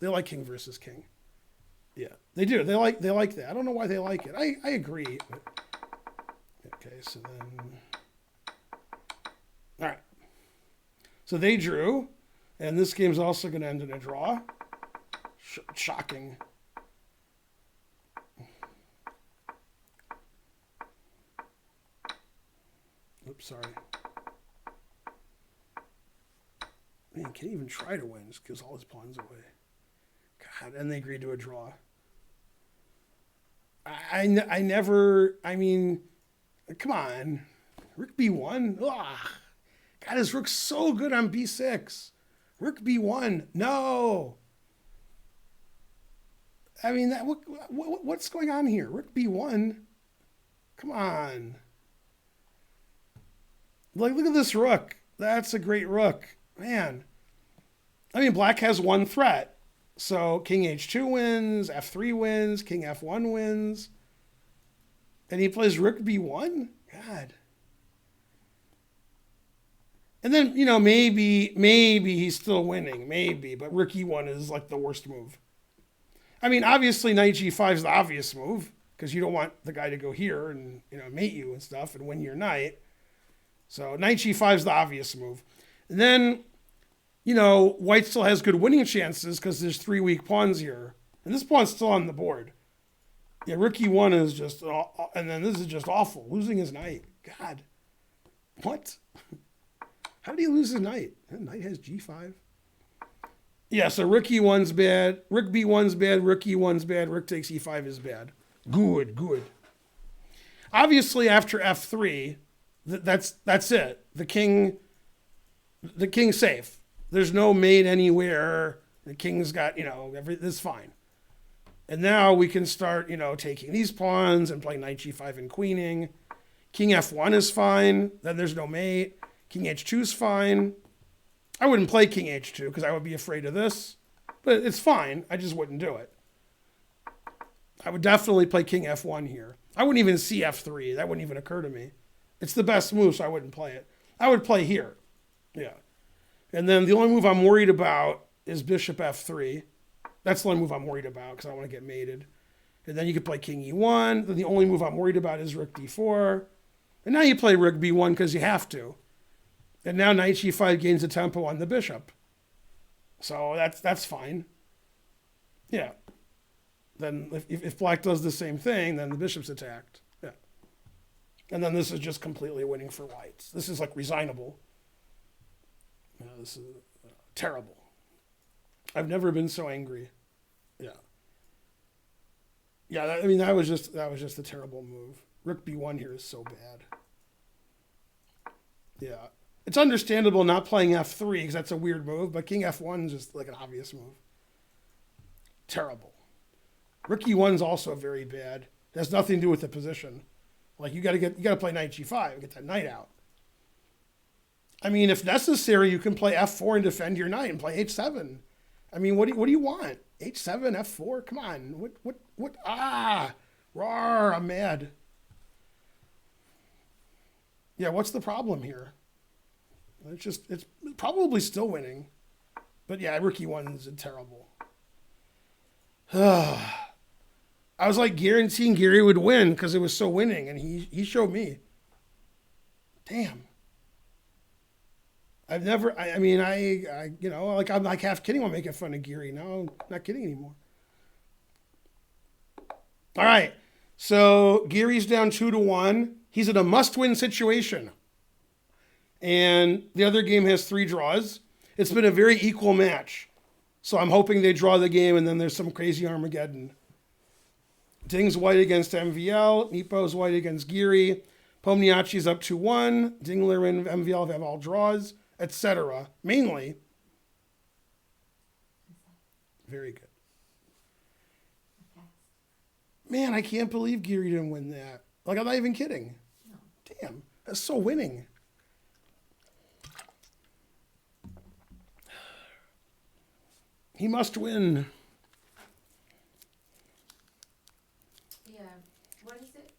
They like king versus king. Yeah, they do. They like that. I don't know why they like it. I agree. But... Okay, so then... All right. So they drew, and this game's also going to end in a draw. Shocking. Oops, sorry. Man, can't even try to win. Just gives all his pawns away. God, and they agreed to a draw. I never, I mean, come on. Rook b1. Ugh. God, his rook's so good on b6. Rook b1. No. I mean, what's going on here? Rook b1. Come on. Like, look at this rook. That's a great rook. Man. I mean, black has one threat. So king h2 wins, f3 wins, king f1 wins. And he plays rook b1? God. And then, you know, maybe he's still winning. Maybe. But rook e1 is like the worst move. I mean, obviously, knight g5 is the obvious move. Because you don't want the guy to go here and, you know, mate you and stuff and win your knight. So knight g5 is the obvious move. And then, you know, white still has good winning chances because there's 3 weak pawns here. And this pawn's still on the board. Yeah, rook e1 is just, and then this is just awful. Losing his knight. God. What? How did he lose his knight? That knight has g5. Yeah, so rook e1's bad. Rook b1's bad. Rook e1's bad. Rook takes e5 is bad. Good. Obviously, after f3, that's it. The king's safe. There's no mate anywhere. The king's got, you know, this is fine. And now we can start, you know, taking these pawns and playing knight g5 and queening. King f1 is fine. Then there's no mate. King h2 is fine. I wouldn't play king h2 because I would be afraid of this. But it's fine. I just wouldn't do it. I would definitely play king f1 here. I wouldn't even see f3. That wouldn't even occur to me. It's the best move, so I wouldn't play it. I would play here. Yeah. And then the only move I'm worried about is bishop f3. That's the only move I'm worried about because I want to get mated. And then you could play king e1. Then the only move I'm worried about is rook d4. And now you play rook b1 because you have to. And now knight g5 gains a tempo on the bishop. So that's fine. Yeah. Then if black does the same thing, then the bishop's attacked. Yeah. And then this is just completely winning for whites. This is like resignable. You know, this is terrible. I've never been so angry. Yeah. Yeah, I mean, that was just a terrible move. Rook b1 here is so bad. Yeah. It's understandable not playing f3 because that's a weird move, but king f1 is just like an obvious move. Terrible. Rook e1 is also very bad. It has nothing to do with the position. Like you got to play knight g5 and get that knight out. I mean, if necessary, you can play f4 and defend your knight and play h7. I mean, what do you want? h7, f4? Come on. What? Ah, rawr, I'm mad. Yeah, what's the problem here? It's probably still winning. But yeah, rook e1 is terrible. I was like guaranteeing Gary would win because it was so winning, and he showed me. Damn. I've never, I mean, you know, like I'm like half kidding when making fun of Gary. Now I'm not kidding anymore. All right. So Gary's down 2-1. He's in a must-win situation. And the other game has 3 draws. It's been a very equal match. So I'm hoping they draw the game and then there's some crazy Armageddon. Ding's white against MVL. Nipo's white against Giri. Pomniachtchi's up 2-1. Dingler and MVL have all draws, etc. Mainly. Very good. Man, I can't believe Giri didn't win that. Like, I'm not even kidding. No. Damn, that's so winning. He must win. Yeah. What is it?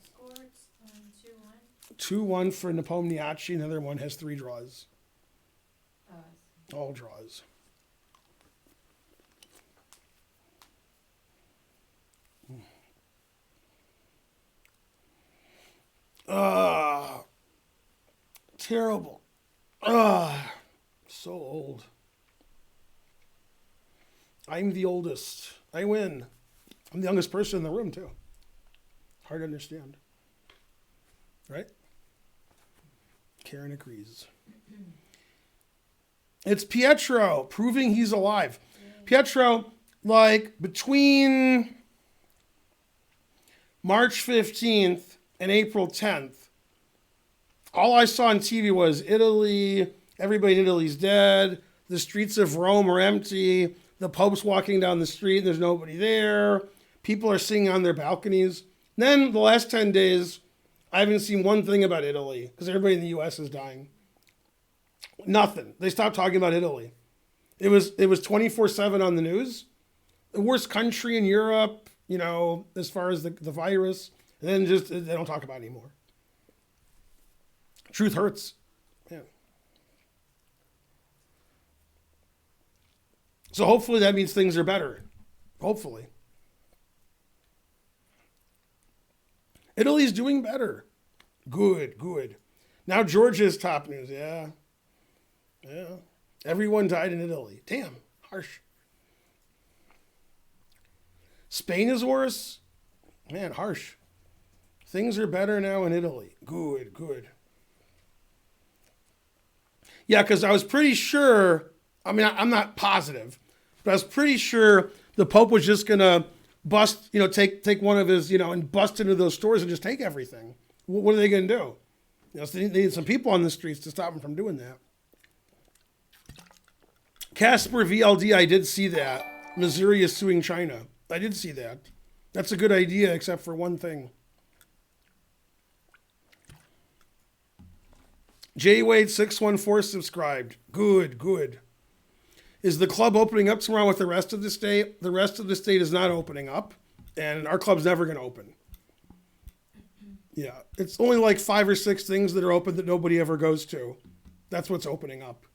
Score? It's 2-1? 2-1 for Nepomniachtchi. Another one has 3 draws. Oh, All draws. Terrible. So old. I'm the oldest. I win. I'm the youngest person in the room, too. Hard to understand. Right? Karen agrees. It's Pietro proving he's alive. Pietro, like between March 15th and April 10th, all I saw on TV was Italy, everybody in Italy's dead, the streets of Rome are empty, the Pope's walking down the street and there's nobody there, people are singing on their balconies. Then the last 10 days, I haven't seen one thing about Italy because everybody in the U.S. is dying. Nothing. They stopped talking about Italy. It was 24/7 on the news. The worst country in Europe, you know, as far as the virus. And then just, they don't talk about it anymore. Truth hurts. Yeah. So hopefully that means things are better. Hopefully. Italy's doing better. Good, good. Now Georgia's top news. Yeah. Everyone died in Italy. Damn, harsh. Spain is worse. Man, harsh. Things are better now in Italy. Good, good. Yeah, because I was pretty sure, I mean, I'm not positive, but I was pretty sure the Pope was just going to bust, you know, take one of his, you know, and bust into those stores and just take everything. What are they going to do? You know, so they need some people on the streets to stop them from doing that. Casper VLD, I did see that. Missouri is suing China. I did see that. That's a good idea, except for one thing. JWade614 subscribed. Good, good. Is the club opening up tomorrow with the rest of the state? The rest of the state is not opening up, and our club's never going to open. Yeah, it's only like 5 or 6 things that are open that nobody ever goes to. That's what's opening up.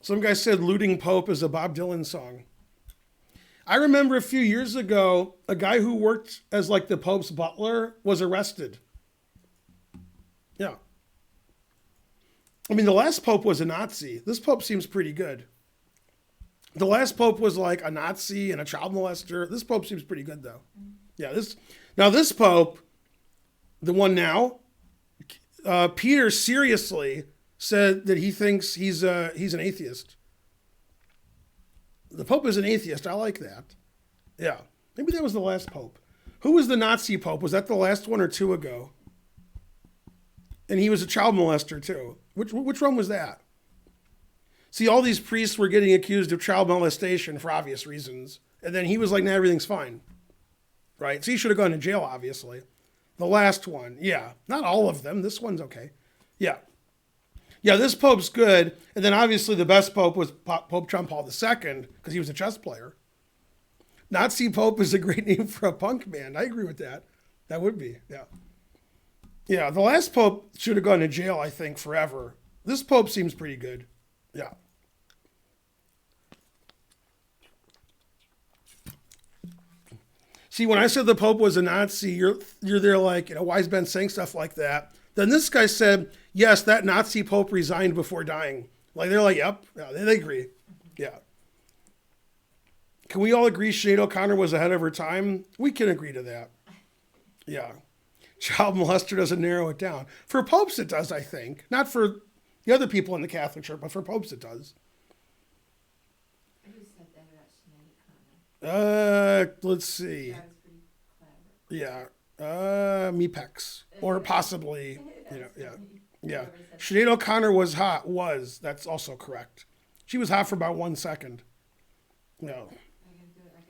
Some guy said Looting Pope is a Bob Dylan song. I remember a few years ago, a guy who worked as like the Pope's butler was arrested. Yeah. I mean, the last Pope was a Nazi. This Pope seems pretty good. The last Pope was like a Nazi and a child molester. This Pope seems pretty good though. Yeah. This Pope, the one now, Peter seriously said that he thinks he's an atheist. The Pope is an atheist. I like that. Yeah. Maybe that was the last Pope. Who was the Nazi Pope? Was that the last one or 2 ago? And he was a child molester too. Which one was that? See, all these priests were getting accused of child molestation for obvious reasons. And then he was like, nah, everything's fine. Right? So he should have gone to jail, obviously. The last one. Yeah. Not all of them. This one's okay. Yeah. Yeah, this Pope's good. And then obviously the best Pope was Pope John Paul II because he was a chess player. Nazi Pope is a great name for a punk band. I agree with that. That would be, yeah. Yeah, the last Pope should have gone to jail, I think, forever. This Pope seems pretty good. Yeah. See, when I said the Pope was a Nazi, you're there like, you know, why is Ben saying stuff like that? Then this guy said, yes, that Nazi Pope resigned before dying. Like, they're like, yep. Yeah, they agree. Yeah. Can we all agree Sinead O'Connor was ahead of her time? We can agree to that. Yeah. Child molester doesn't narrow it down. For popes it does, I think. Not for the other people in the Catholic Church, but for popes it does. Who said that about Sinead O'Connor? Let's see. That was pretty clever. Yeah. Mepex. Or possibly, you know, yeah. Yeah. Sinead O'Connor was hot. That's also correct. She was hot for about 1 second. No. I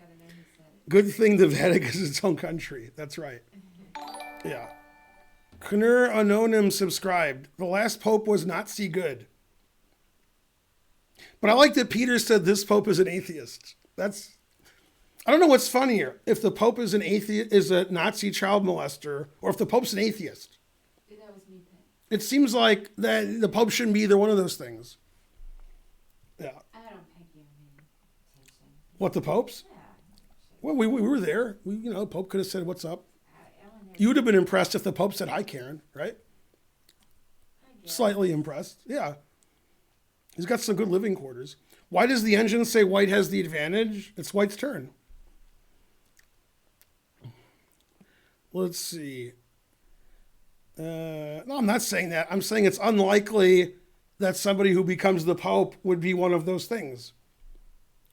gotta know who said it. Good thing the Vatican is its own country. That's right. Yeah. Knur Anonym subscribed. The last Pope was Nazi good. But I like that Peter said this Pope is an atheist. I don't know what's funnier. If the Pope is a Nazi child molester, or if the Pope's an atheist. That was me, Pat. It seems like that the Pope shouldn't be either one of those things. Yeah. I don't think you mean attention. What, the Popes? Yeah. Well, we were there. The Pope could have said, "What's up?" Ellen had- You would have been impressed if the Pope said, "Hi, Karen," right? I guess. Slightly impressed. Yeah. He's got some good living quarters. Why does the engine say White has the advantage? It's White's turn. Let's see. No, I'm not saying that. I'm saying it's unlikely that somebody who becomes the Pope would be one of those things.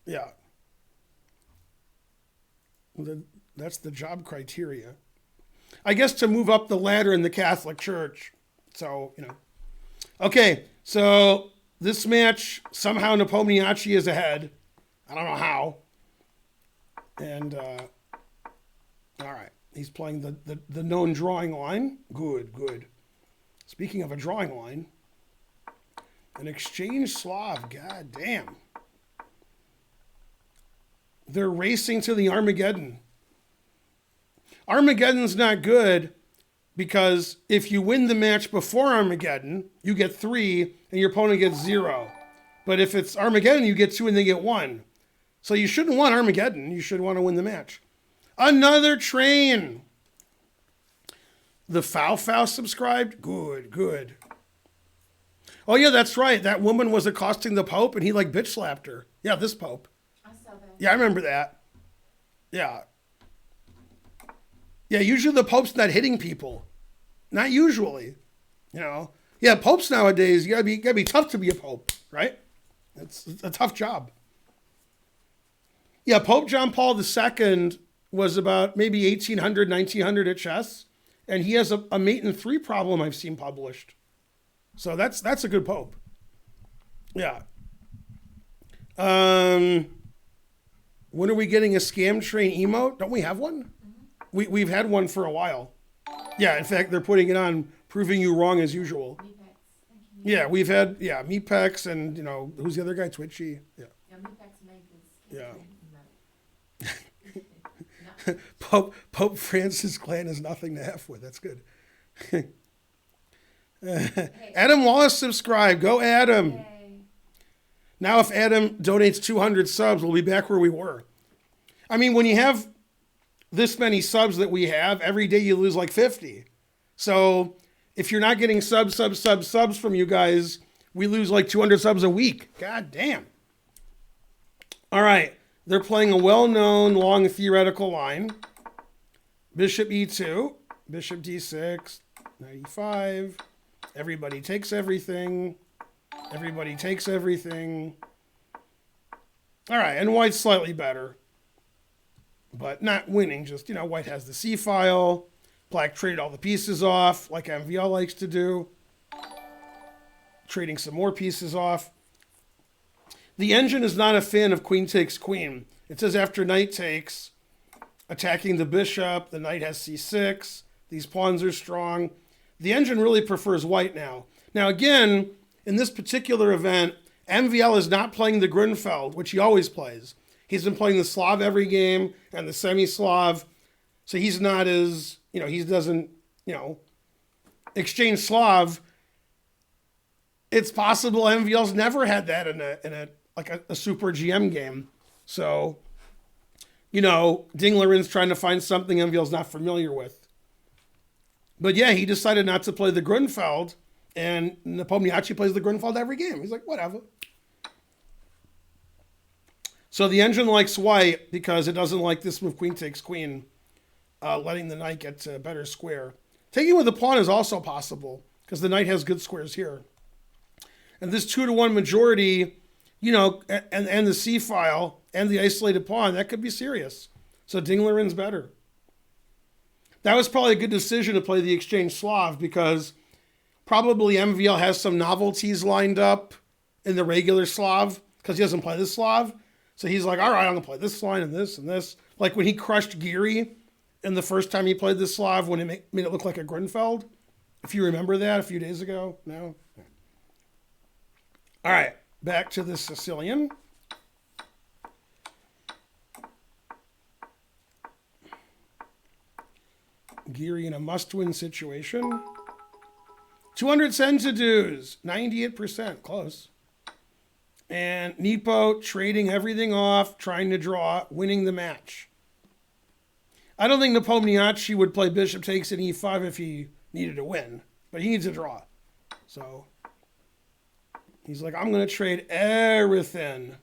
Yeah. That's the job criteria. I guess to move up the ladder in the Catholic Church. So, Okay, so this match, somehow Nepomniachtchi is ahead. I don't know how. And, all right. He's playing the known drawing line. Good. Speaking of a drawing line, an exchange Slav. God damn. They're racing to the Armageddon. Armageddon's not good because if you win the match before Armageddon, you get 3 and your opponent gets 0. But if it's Armageddon, you get 2 and they get 1. So you shouldn't want Armageddon. You should want to win the match. Another train. The Fow subscribed? Good. Oh, yeah, that's right. That woman was accosting the Pope and he bitch slapped her. Yeah, this Pope. I saw that. Yeah, I remember that. Yeah. Yeah, usually the Pope's not hitting people. Not usually. Yeah, popes nowadays, you gotta be tough to be a Pope, right? It's a tough job. Yeah, Pope John Paul II was about maybe 1800, 1900 at chess. And he has a mate in 3 problem I've seen published. So that's a good Pope. Yeah. When are we getting a scam train emote? Don't we have one? Mm-hmm. We've had one for a while. Yeah, in fact, they're putting it on, proving you wrong as usual. Meepex. Yeah, we've had, Meepex and, who's the other guy? Twitchy. Yeah. Yeah, Meepex made this. Yeah. No. Pope Francis' clan is nothing to F with. That's good. Adam Wallace subscribed. Go Adam. Yay. Now if Adam donates 200 subs, we'll be back where we were. I mean, when you have this many subs that we have, every day you lose 50. So if you're not getting subs from you guys, we lose 200 subs a week. God damn. All right. They're playing a well-known long theoretical line. Bishop e2, bishop d6, knight e5. Everybody takes everything. Everybody takes everything. All right, and white's slightly better. But not winning, just, white has the c-file. Black traded all the pieces off, like MVL likes to do. Trading some more pieces off. The engine is not a fan of queen takes queen. It says after knight takes, attacking the bishop, the knight has c6. These pawns are strong. The engine really prefers white now. Now again, in this particular event, MVL is not playing the Grunfeld, which he always plays. He's been playing the Slav every game and the semi-Slav. So he's not as, he doesn't, exchange Slav. It's possible MVL's never had that in a super GM game. So, Dinglerin's trying to find something MVL's not familiar with. But yeah, he decided not to play the Grunfeld, and Nepomniachtchi plays the Grunfeld every game. He's like, whatever. So the engine likes white because it doesn't like this move queen takes queen, letting the knight get to a better square. Taking with the pawn is also possible because the knight has good squares here. And this 2-1 majority, and the c-file and the isolated pawn, that could be serious. So Dinglerin's better. That was probably a good decision to play the exchange Slav because probably MVL has some novelties lined up in the regular Slav because he doesn't play this Slav. So he's like, all right, I'm going to play this line and this and this. Like when he crushed Geary in the first time he played this Slav when it made it look like a Grunfeld. If you remember that a few days ago. No? All right, back to the Sicilian. Geary in a must-win situation. 200 centidues, 98%, close. And Nepo trading everything off, trying to draw, winning the match. I don't think Nepomniachtchi would play bishop takes an e5 if he needed to win, but he needs a draw. So he's like, I'm going to trade everything.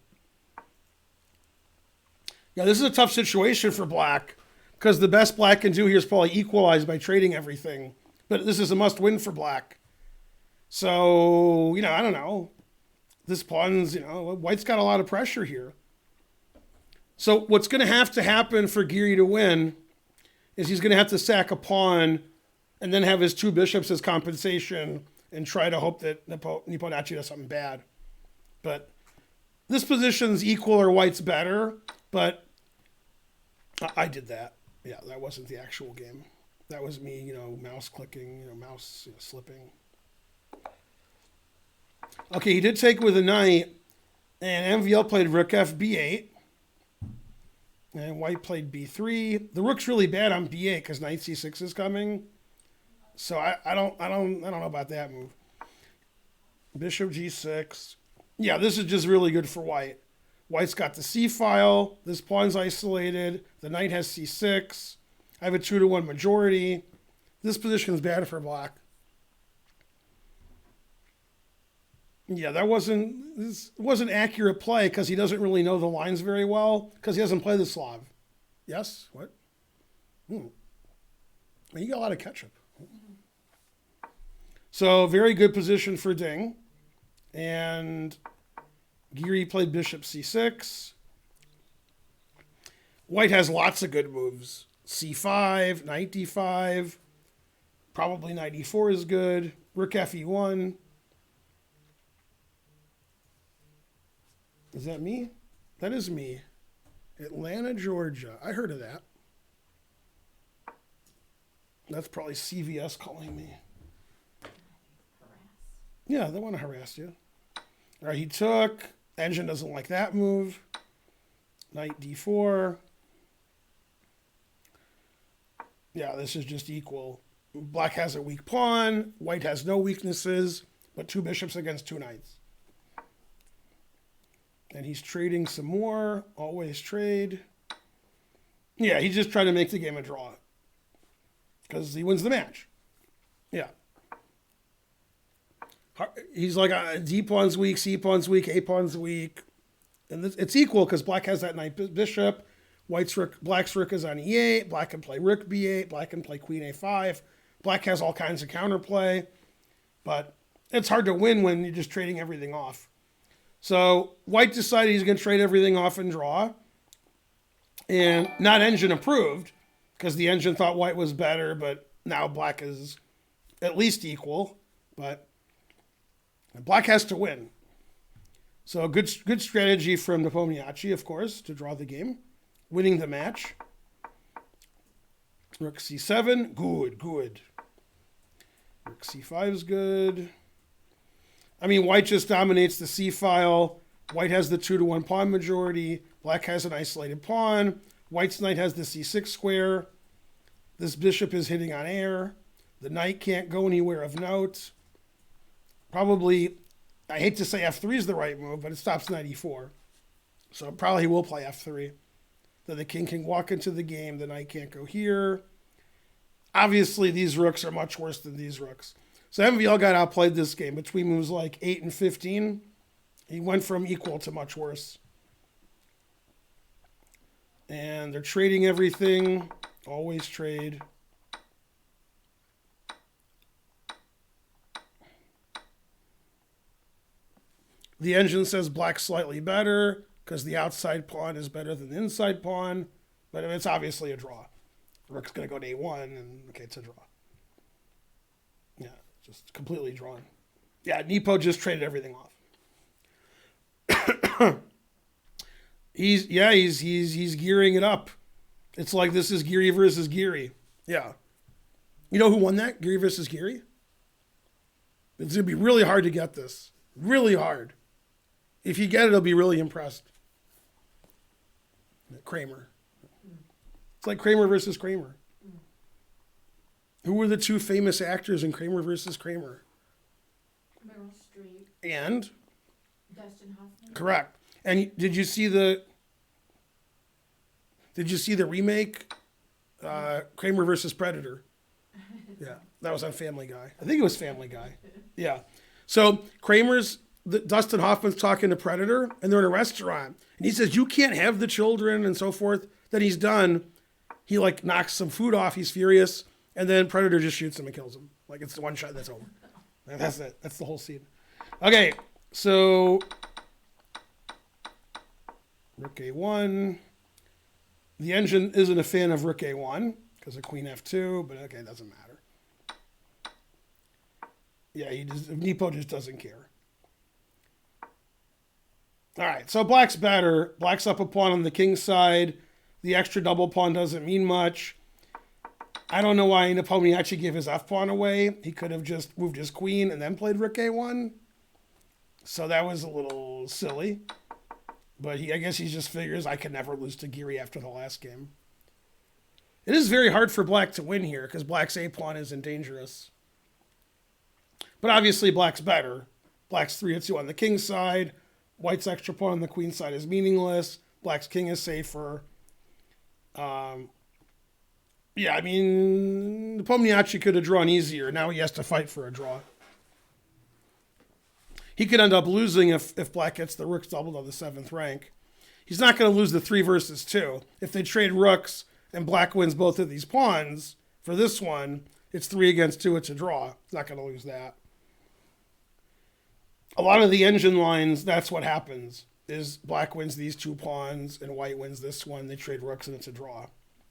Yeah, this is a tough situation for black because the best black can do here is probably equalize by trading everything. But this is a must-win for black. So, I don't know. This pawn's, white's got a lot of pressure here. So what's going to happen for Giri to win is he's going to have to sack a pawn and then have his 2 bishops as compensation and try to hope that Fibonacci does something bad. But this position's equal or white's better, but I did that. Yeah, that wasn't the actual game. That was me, mouse clicking, mouse slipping. Okay, he did take with a knight, and MVL played rook f b8, and white played b3. The rook's really bad on b8 because knight c6 is coming, so I don't know about that move. Bishop g6. Yeah, this is just really good for white. White's got the c file. This pawn's isolated. The knight has c6. I have a 2-to-1 majority. This position is bad for black. Yeah, this wasn't accurate play because he doesn't really know the lines very well because he doesn't play the Slav. Yes? What? You got a lot of ketchup. So very good position for Ding. And Giri played bishop c6. White has lots of good moves. c5, knight d5. Probably knight e4 is good. Rook fe1. Is that me? That is me. Atlanta, Georgia. I heard of that. That's probably CVS calling me. Yeah, they want to harass you. All right, he took. Engine doesn't like that move. Knight d4. Yeah, this is just equal. Black has a weak pawn. White has no weaknesses, but 2 bishops against 2 knights. And he's trading some more. Always trade. Yeah, he's just trying to make the game a draw. Because he wins the match. Yeah. He's like, D pawn's weak, C pawn's weak, A pawn's weak. And it's equal because black has that knight bishop. Black's rook is on E8. Black can play rook B8. Black can play queen A5. Black has all kinds of counterplay. But it's hard to win when you're just trading everything off. So white decided he's going to trade everything off and draw. And not engine approved because the engine thought white was better, but now black is at least equal. But black has to win. So good strategy from Fibonacci, of course, to draw the game. Winning the match. Rook c7, good. Rook c5 is good. I mean, white just dominates the c file. White has the 2-to-1 pawn majority. Black has an isolated pawn. White's knight has the c6 square. This bishop is hitting on air. The knight can't go anywhere of note. Probably, I hate to say f3 is the right move, but it stops knight e4. So probably he will play f3. Then the king can walk into the game. The knight can't go here. Obviously, these rooks are much worse than these rooks. So MVL got outplayed this game between moves like 8 and 15. He went from equal to much worse. And they're trading everything. Always trade. The engine says black's slightly better because the outside pawn is better than the inside pawn. But it's obviously a draw. Rook's going to go to a1, and okay, it's a draw. Yeah, just completely drawn. Yeah, Nepo just traded everything off. he's gearing it up. It's like this is Giri versus Giri. Yeah. You know who won that? Giri versus Giri? It's going to be really hard to get this. Really hard. If you get it, I'll be really impressed. Kramer. It's like Kramer versus Kramer. Who were the 2 famous actors in Kramer versus Kramer? Meryl Streep. And? Dustin Hoffman. Correct. And did you see the remake? Kramer versus Predator. Yeah, that was on Family Guy. I think it was Family Guy. Yeah. So Dustin Hoffman's talking to Predator, and they're in a restaurant, and he says, "You can't have the children," and so forth. Then he's done. He knocks some food off. He's furious, And then Predator just shoots him and kills him. Like, it's one shot, that's over. And that's it. That's the whole scene. Okay, so Rook A1. The engine isn't a fan of Rook A1 because of Queen F2, but okay, it doesn't matter. Yeah, Nepo just doesn't care. All right, so black's better. Black's up a pawn on the king's side. The extra double pawn doesn't mean much. I don't know why Nepomniachtchi gave his f-pawn away. He could have just moved his queen and then played Rook A1. So that was a little silly. But I guess he just figures I can never lose to Giri after the last game. It is very hard for black to win here because black's a-pawn isn't dangerous. But obviously black's better. Black's 3-2 on the king's side. White's extra pawn on the queen's side is meaningless. Black's king is safer. Yeah, I mean, Nepomniachtchi could have drawn easier. Now he has to fight for a draw. He could end up losing if black gets the rooks doubled on the 7th rank. He's not going to lose the 3 versus 2. If they trade rooks and black wins both of these pawns, for this one, it's 3 against 2, it's a draw. He's not going to lose that. A lot of the engine lines, that's what happens, is black wins these 2 pawns and white wins this one. They trade rooks and it's a draw.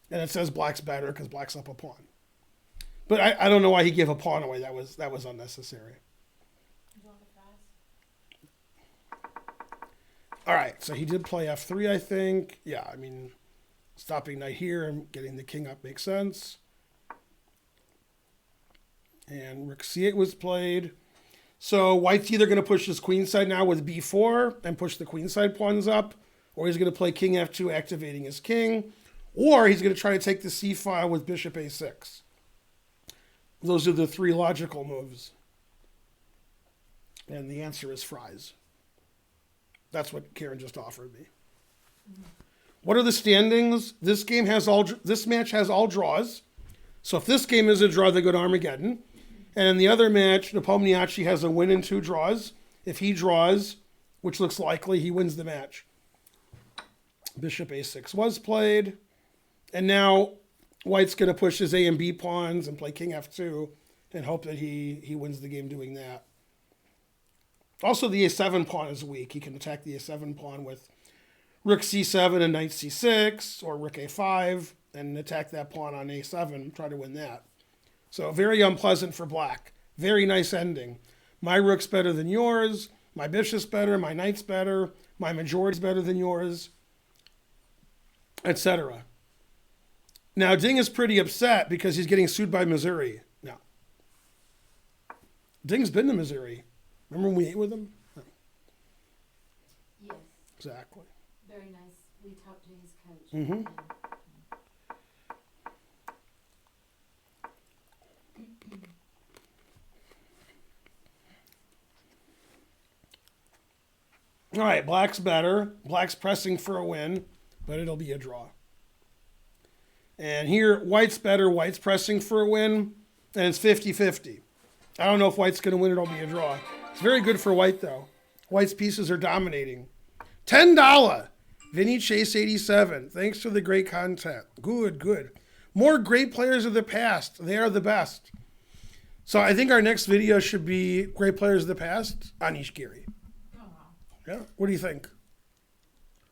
And it says black's better because black's up a pawn. But I don't know why he gave a pawn away. That was unnecessary. All right, so he did play f3, I think. Yeah, I mean, stopping knight here and getting the king up makes sense. And rook c8 was played. So white's either going to push his queen side now with b4 and push the queen side pawns up, or he's going to play king f2, activating his king, or he's going to try to take the c file with bishop a6. Those are the 3 logical moves. And the answer is fries. That's what Karen just offered me. What are the standings? This match has all draws. So if this game is a draw, they go to Armageddon. And in the other match, Nepomniachtchi has a win and 2 draws. If he draws, which looks likely, he wins the match. Bishop a6 was played. And now white's going to push his a and b pawns and play king f2 and hope that he wins the game doing that. Also, the a7 pawn is weak. He can attack the a7 pawn with rook c7 and knight c6, or rook a5, and attack that pawn on a7, try to win that. So very unpleasant for black. Very nice ending. My rook's better than yours. My bishop's better. My knight's better. My majority's better than yours, etc. Now, Ding is pretty upset because he's getting sued by Missouri now. Ding's been to Missouri. Remember when we ate with him? No. Yes. Exactly. Very nice. We talked to his coach. Mm-hmm. All right, black's better. Black's pressing for a win, but it'll be a draw. And here, white's better. White's pressing for a win, and it's 50-50. I don't know if white's going to win. It'll be a draw. It's very good for white, though. White's pieces are dominating. $10. Vinny Chase 87. Thanks for the great content. Good, good. More great players of the past. They are the best. So I think our next video should be great players of the past. Anish Giri. Oh, wow. Yeah. What do you think?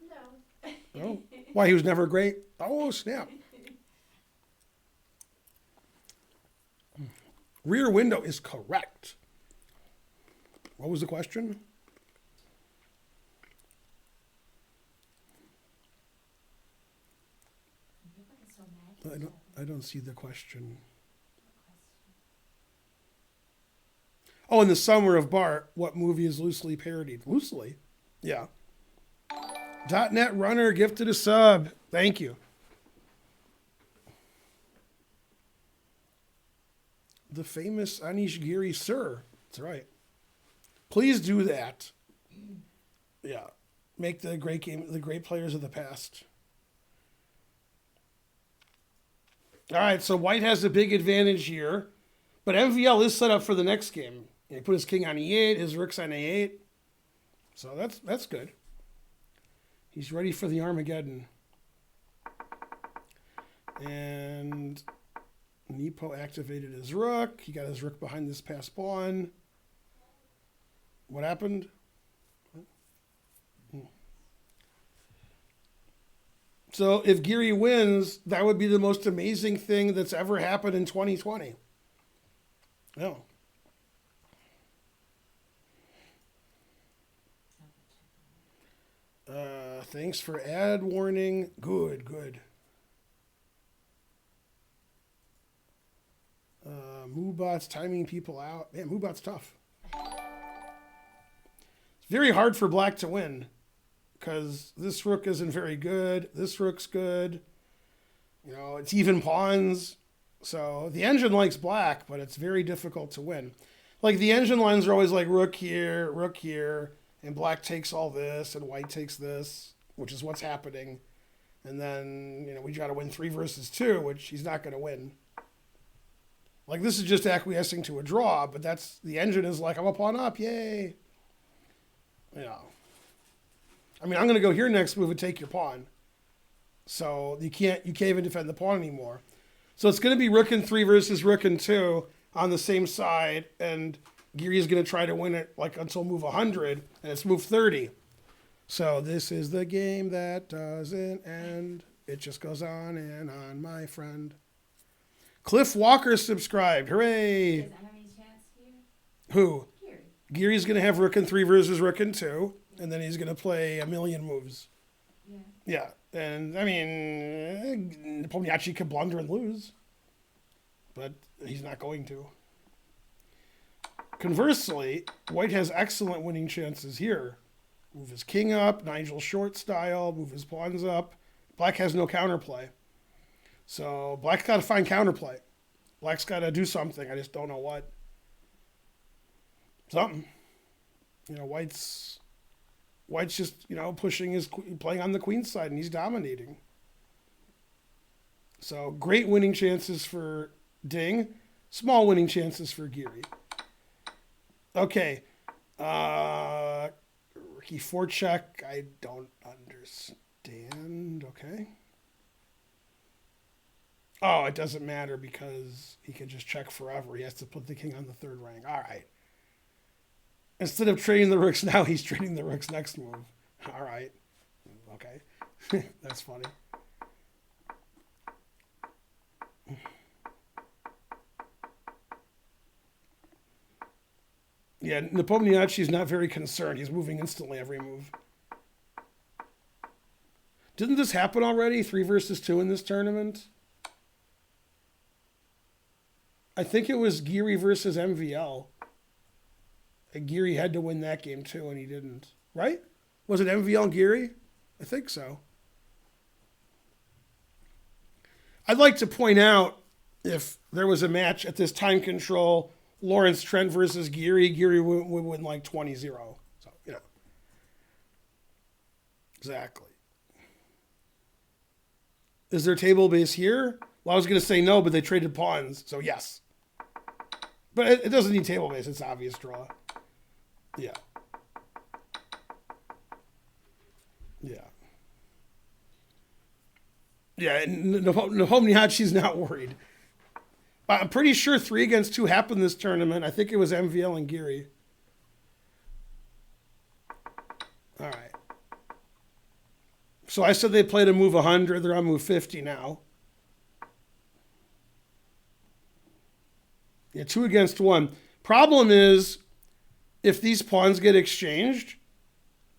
No. Oh, why, he was never great? Oh, snap. Rear window is correct. What was the question? I don't see the question. Oh, in the summer of Bart, what movie is loosely parodied? Loosely? Yeah. .NET Runner gifted a sub. Thank you. The famous Anish Giri, sir. That's right. Please do that. Yeah. Make the great game, the great players of the past. All right, so white has a big advantage here, but MVL is set up for the next game. He put his king on e8, his rook's on a8. So that's good. He's ready for the Armageddon. And Nepo activated his rook. He got his rook behind this passed pawn. What happened? So if Geary wins, that would be the most amazing thing that's ever happened in 2020. No. Thanks for ad warning. Good. Moobot's timing people out. Man, Moobot's tough. It's very hard for black to win because this rook isn't very good. This rook's good. It's even pawns. So the engine likes black, but it's very difficult to win. Like the engine lines are always like rook here, and black takes all this, and white takes this, which is what's happening. And then, we got to win 3 versus 2, which he's not going to win. Like, this is just acquiescing to a draw, but the engine is like, I'm a pawn up, yay. I'm going to go here next move and take your pawn. So you can't even defend the pawn anymore. So it's going to be rook and 3 versus rook and 2 on the same side, and Geary is going to try to win it like until move 100, and it's move 30. So this is the game that doesn't end. It just goes on and on, my friend. Cliff Walker subscribed. Hooray! Does that have any chance here? Who? Geary. Geary's going to have rook and 3 versus rook and 2, and then he's going to play a million moves. Yeah. Yeah, and Nepomniachtchi could blunder and lose, but he's not going to. Conversely, white has excellent winning chances here. Move his king up, Nigel Short style, move his pawns up. Black has no counterplay. So black's got to find counterplay. Black's got to do something. I just don't know what. Something. White's just, pushing playing on the queen's side, and he's dominating. So great winning chances for Ding. Small winning chances for Geary. Okay. Ricky forecheck, I don't understand. Okay. Oh, it doesn't matter because he can just check forever. He has to put the king on the 3rd rank. All right. Instead of trading the rooks now, he's trading the rooks next move. All right. Okay. That's funny. Yeah, Nepomniachtchi's not very concerned. He's moving instantly every move. Didn't this happen already? 3 versus 2 in this tournament? I think it was Geary versus MVL. And Geary had to win that game too, and he didn't. Right? Was it MVL and Geary? I think so. I'd like to point out if there was a match at this time control, Lawrence Trent versus Geary would win like 20-0. So, Exactly. Is there table base here? Well, I was going to say no, but they traded pawns, so yes. But it doesn't need table base. It's obvious draw. Yeah. Yeah, Nepomniachtchi's not worried. I'm pretty sure 3 against 2 happened this tournament. I think it was MVL and Geary. All right. So I said they played a move 100. They're on move 50 now. Yeah, 2 against 1. Problem is, if these pawns get exchanged,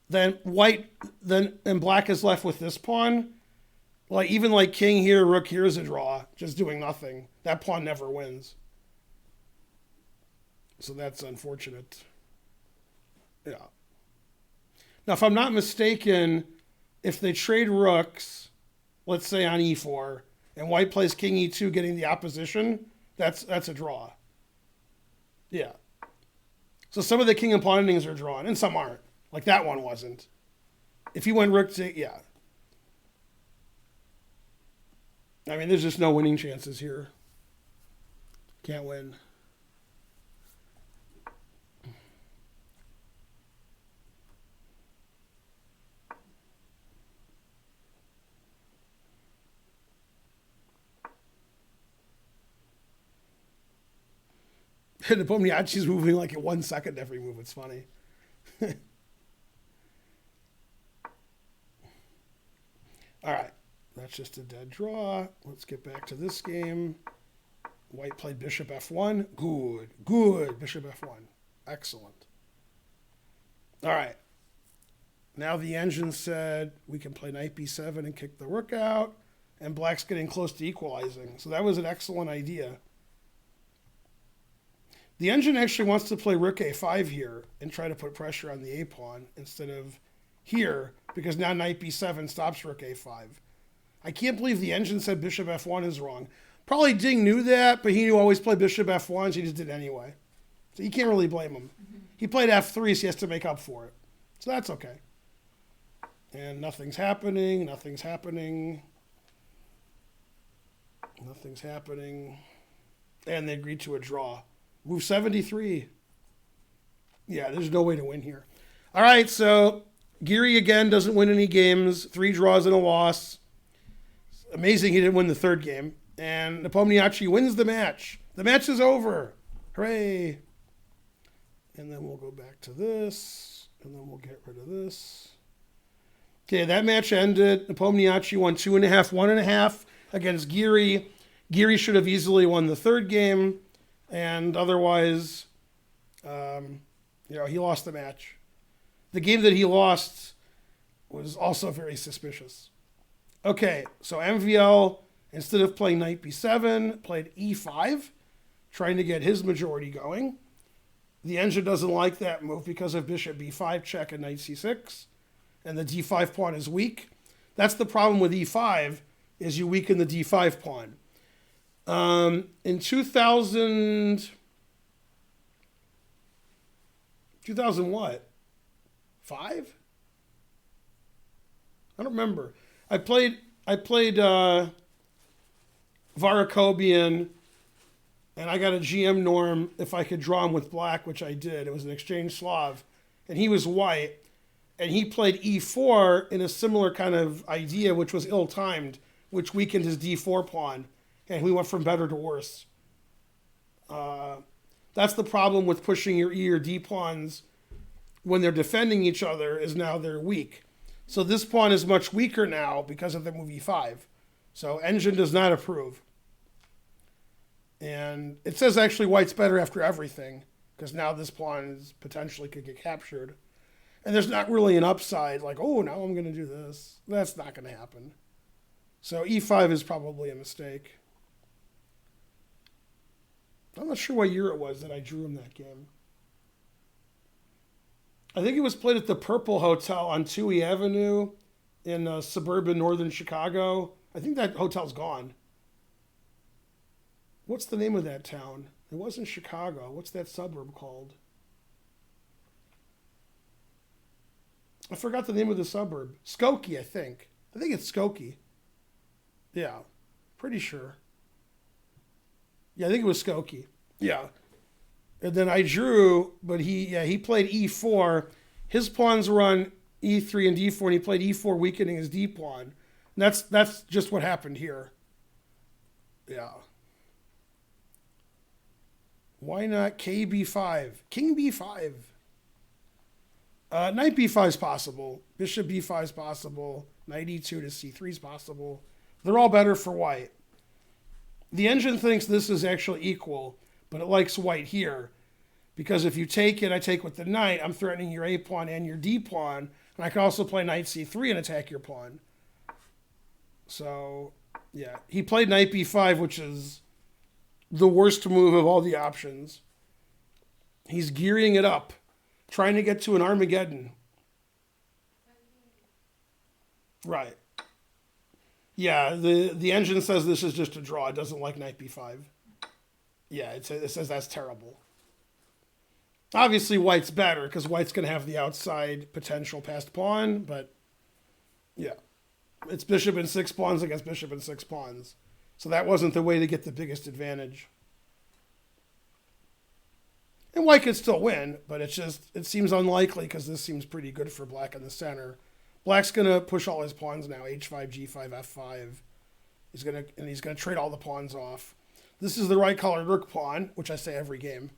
then and black is left with this pawn. Like even like king here, rook here is a draw, just doing nothing. That pawn never wins. So that's unfortunate. Yeah. Now, if I'm not mistaken, if they trade rooks, let's say on e4, and white plays king e2, getting the opposition, that's a draw. Yeah. So some of the king and pawn endings are drawn, and some aren't. Like that one wasn't. If he went rook to, yeah. I mean, there's just no winning chances here. Can't win. Nepomniachtchi's moving like in 1 second every move. It's funny. All right. That's just a dead draw. Let's get back to this game. White played bishop f1. Good. Good. Bishop f1. Excellent. All right. Now the engine said we can play knight b7 and kick the rook out. And black's getting close to equalizing. So that was an excellent idea. The engine actually wants to play rook a5 here and try to put pressure on the a pawn instead of here, because now knight b7 stops rook a5. I can't believe the engine said bishop f1 is wrong. Probably Ding knew that, but he knew always play bishop f1, so he just did it anyway. So you can't really blame him. He played f3, so he has to make up for it. So that's okay. And nothing's happening, nothing's happening. Nothing's happening. And they agreed to a draw. Move 73. Yeah, there's no way to win here. All right, so Geary again doesn't win any games. 3 draws and a loss. Amazing he didn't win the third game. And Nepomniachtchi wins the match. The match is over. Hooray. And then we'll go back to this. And then we'll get rid of this. Okay, that match ended. Nepomniachtchi won 2.5, 1.5 against Geary. Geary should have easily won the third game. And otherwise, he lost the match. The game that he lost was also very suspicious. Okay, so MVL, instead of playing knight b7, played e5, trying to get his majority going. The engine doesn't like that move because of bishop b5 check and knight c6, and the d5 pawn is weak. That's the problem with e5, is you weaken the d5 pawn. In 2000 what? 5? I don't remember. I played Varakobian, and I got a GM norm if I could draw him with black, which I did. It was an exchange Slav, and he was white, and he played e4 in a similar kind of idea, which was ill-timed, which weakened his d4 pawn, and we went from better to worse. That's the problem with pushing your E or D pawns when they're defending each other, is now they're weak. So this pawn is much weaker now because of the move e5. So engine does not approve. And it says actually white's better after everything, because now this pawn is potentially could get captured. And there's not really an upside, like, oh, now I'm going to do this. That's not going to happen. So e5 is probably a mistake. I'm not sure what year it was that I drew him that game. I think it was played at the Purple Hotel on Touhy Avenue in suburban northern Chicago. I think that hotel's gone. What's the name of that town? It wasn't Chicago. What's that suburb called? I forgot the name of the suburb. Skokie, I think. I think it's Skokie. Yeah, pretty sure. Yeah, I think it was Skokie. Yeah. And then I drew, but he played e4. His pawns were on e3 and d4, and he played e4, weakening his d pawn. And that's just what happened here. Yeah. Why not kb5? King b5. Knight b5 is possible. Bishop b5 is possible. Knight e2 to c3 is possible. They're all better for white. The engine thinks this is actually equal, but it likes white here. Because if you take it, I take with the knight, I'm threatening your a pawn and your d pawn, and I can also play knight c3 and attack your pawn. So, yeah. He played knight b5, which is the worst move of all the options. He's gearing it up, trying to get to an Armageddon. Right. Yeah, the engine says this is just a draw. It doesn't like knight b5. Yeah, it says that's terrible. Obviously, white's better because white's going to have the outside potential passed pawn, but yeah. It's bishop and 6 pawns against bishop and 6 pawns. So that wasn't the way to get the biggest advantage. And white could still win, but it seems unlikely because this seems pretty good for black in the center. Black's going to push all his pawns now, h5, g5, f5. He's going to trade all the pawns off. This is the right colored rook pawn, which I say every game.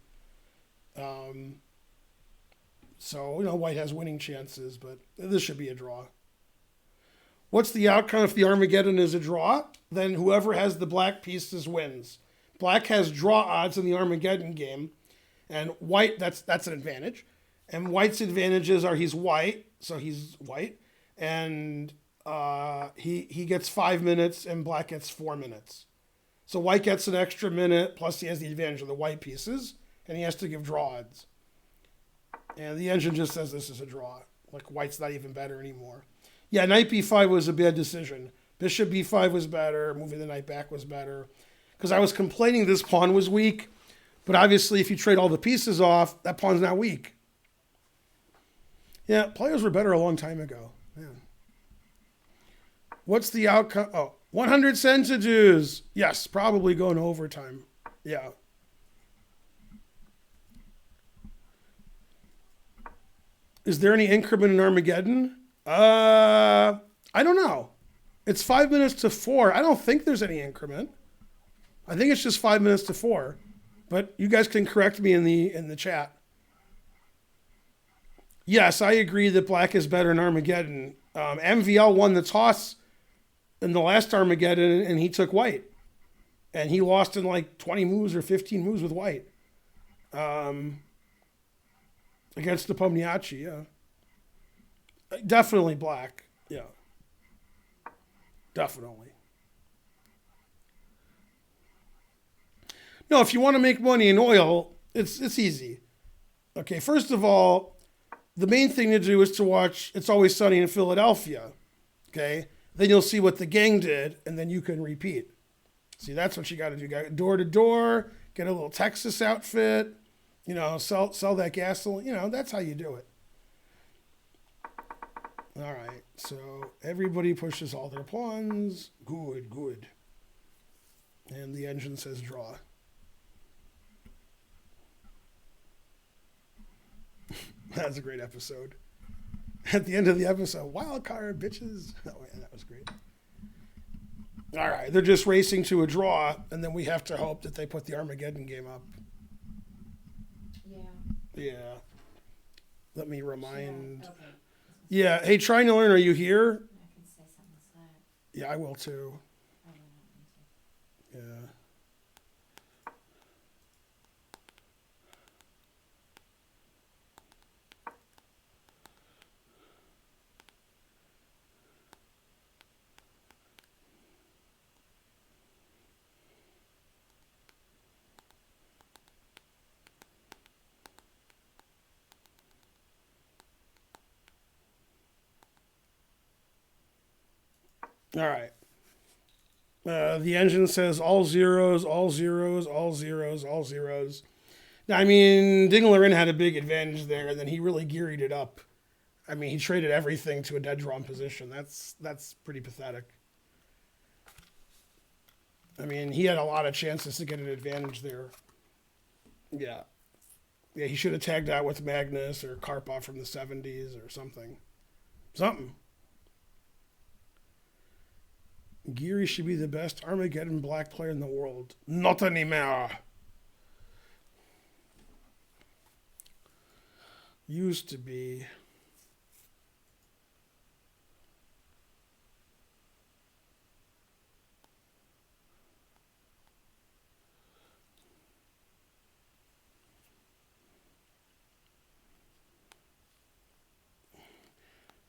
So, white has winning chances, but this should be a draw. What's the outcome if the Armageddon is a draw? Then whoever has the black pieces wins. Black has draw odds in the Armageddon game, and white, that's an advantage. And white's advantages are he's white, so he's white, and he gets 5 minutes, and black gets 4 minutes. So white gets an extra minute, plus he has the advantage of the white pieces, and he has to give draw odds. And the engine just says this is a draw. Like, white's not even better anymore. Yeah, knight b5 was a bad decision. Bishop b5 was better. Moving the knight back was better. Because I was complaining this pawn was weak. But obviously, if you trade all the pieces off, that pawn's not weak. Yeah, players were better a long time ago. Man. What's the outcome? Oh, 100 centidues. Yes, probably going to overtime. Yeah. Is there any increment in Armageddon? I don't know. It's 5 minutes to 4. I don't think there's any increment. I think it's just 5 minutes to 4. But you guys can correct me in the chat. Yes, I agree that black is better in Armageddon. MVL won the toss in the last Armageddon, and he took white. And he lost in like 20 moves or 15 moves with white. Against the Pomniachi, yeah. Definitely black, yeah. Definitely. No, if you want to make money in oil, it's easy. Okay, first of all, the main thing to do is to watch It's Always Sunny in Philadelphia. Okay? Then you'll see what the gang did, and then you can repeat. See, that's what you got to do. You got door to door, get a little Texas outfit, sell that gasoline. That's how you do it. All right, so everybody pushes all their pawns. Good, good. And the engine says draw. That's a great episode. At the end of the episode, wild card, bitches. Oh, yeah, that was great. All right, they're just racing to a draw, and then we have to hope that they put the Armageddon game up. Yeah. Let me remind. Okay. Yeah. Hey, trying to learn, are you here? I can say something like that. Yeah, I will too. I will not need to. Yeah. All right. The engine says all zeros, all zeros, all zeros, all zeros. Now, I mean, Dinglerin had a big advantage there, and then he really geared it up. I mean, he traded everything to a dead drawn position. That's pretty pathetic. I mean, he had a lot of chances to get an advantage there. Yeah. Yeah, he should have tagged out with Magnus or Karpov from the 70s or something. Something. Geary should be the best Armageddon black player in the world. Not anymore. Used to be.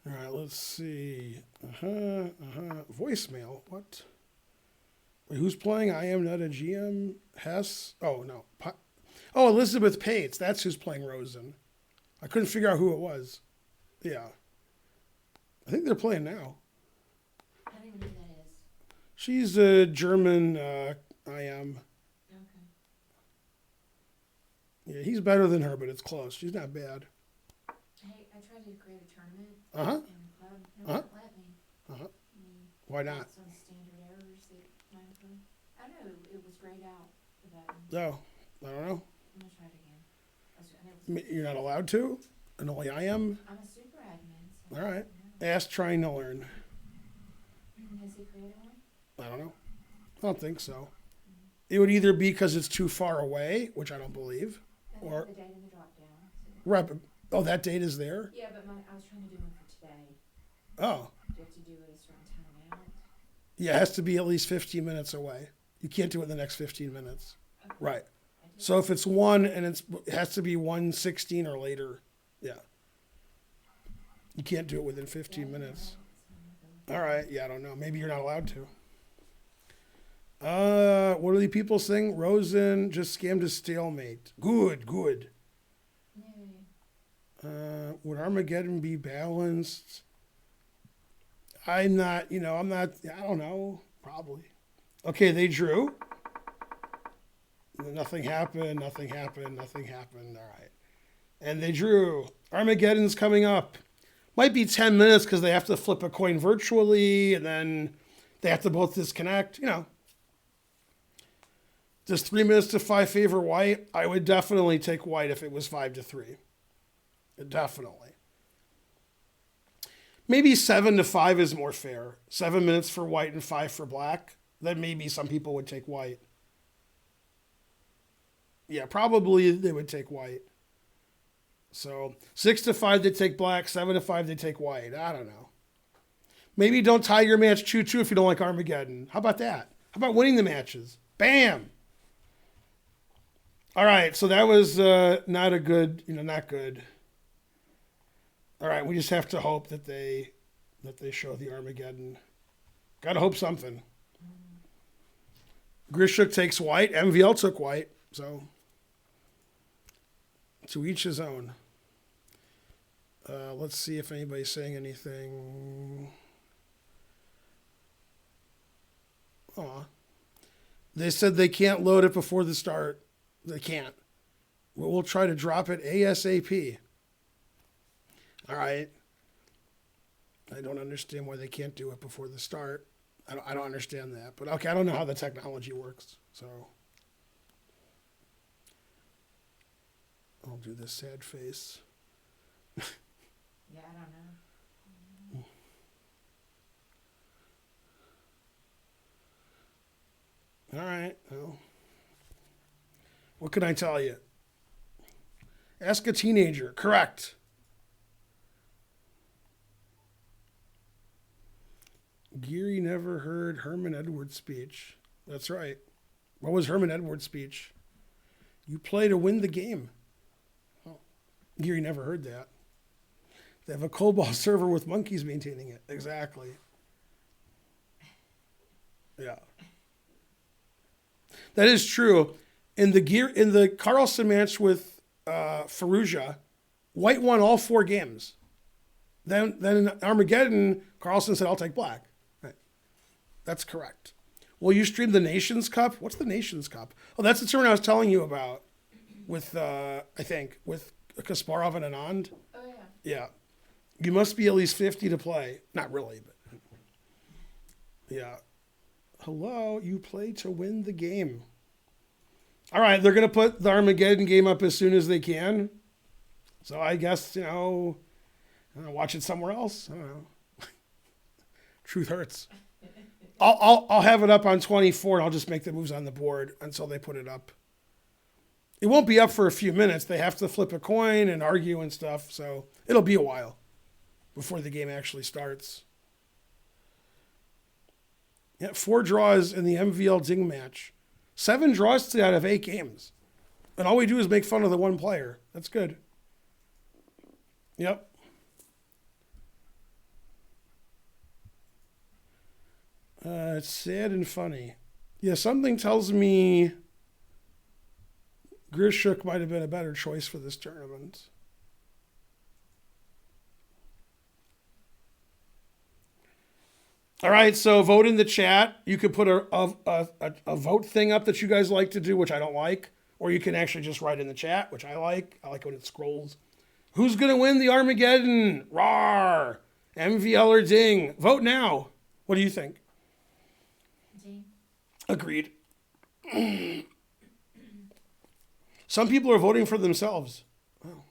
All right, let's see. Voicemail. What? Wait, who's playing? I am not a GM. Hess. Oh, no. Oh, Elizabeth Pates. That's who's playing Rosen. I couldn't figure out who it was. Yeah. I think they're playing now. I don't even know who that is. She's a German I am. Okay. Yeah, he's better than her, but it's close. She's not bad. Hey, I tried to create a tournament Uh-huh. in the club. It won't let me. Uh-huh. I mean, Why not? some standard errors that might occur. I don't know. It was grayed out, the button. No, I don't know. I'm going to try it again. And it was, You're not allowed to? And only I am? I'm a super admin. So All right. yeah. Ask trying to learn. Has he created one? I don't know. I don't think so. It would either be because it's too far away, which I don't believe. I Or have the date in the drop down. So. right. Oh, that date is there. Yeah, but I was trying to do one for today. Oh, Do you have to do it a certain time out? yeah. It has to be at least 15 minutes away. You can't do it in the next 15 minutes. Okay. Right. I did. So if it's 1 and it has to be 1:16 or later, yeah. You can't do it within 15 minutes. All right. Yeah, I don't know. Maybe you're not allowed to. What do the people sing? Rosen just scammed a stalemate. Good, good. Yay. Would Armageddon be balanced? I'm not, I don't know. Probably. Okay, they drew. Nothing happened. All right. And they drew. Armageddon's coming up. Might be 10 minutes because they have to flip a coin virtually and then they have to both disconnect. Does 3 minutes to 5 favor white? I would definitely take white if it was 5-3. Definitely. Maybe 7-5 is more fair. 7 minutes for white and 5 for black. Then maybe some people would take white. Yeah, probably they would take white. So 6-5 they take black, 7-5 they take white. I don't know. Maybe don't tie your match 2-2 if you don't like Armageddon. How about that? How about winning the matches? Bam! All right, so that was not a good, not good. All right, we just have to hope that they show the Armageddon. Gotta hope something. Grishuk takes white. MVL took white. So to each his own. Let's see if anybody's saying anything. Aw. They said they can't load it before the start. They can't. Well, we'll try to drop it ASAP. All right. I don't understand why they can't do it before the start. I don't understand that. But okay, I don't know how the technology works. So I'll do this sad face. Yeah, I don't know. All right. Well, what can I tell you? Ask a teenager. Correct. Geary never heard Herman Edwards' speech. That's right. What was Herman Edwards' speech? You play to win the game. Oh, Geary never heard that. They have a COBOL server with monkeys maintaining it. Exactly. Yeah. That is true. In the Carlsen match with Fallujah, white won all 4 games. Then in Armageddon, Carlsen said, "I'll take black." Right. That's correct. Will you stream the Nations Cup? What's the Nations Cup? Oh, that's the tournament I was telling you about with with Kasparov and Anand. Oh, yeah. Yeah. You must be at least 50 to play. Not really, but yeah. Hello, you play to win the game. All right, they're going to put the Armageddon game up as soon as they can. So I guess, watch it somewhere else. I don't know. Truth hurts. I'll have it up on 24 and I'll just make the moves on the board until they put it up. It won't be up for a few minutes. They have to flip a coin and argue and stuff. So it'll be a while before the game actually starts. Yeah, 4 draws in the MVL Ding match. 7 draws out of 8 games. And all we do is make fun of the one player. That's good. Yep. It's sad and funny. Yeah, something tells me Grishuk might have been a better choice for this tournament. All right, so vote in the chat. You could put a vote thing up that you guys like to do, which I don't like. Or you can actually just write in the chat, which I like. I like when it scrolls. Who's going to win the Armageddon? Rawr! MVL or Ding? Vote now. What do you think? Ding. Agreed. Some people are voting for themselves. Wow.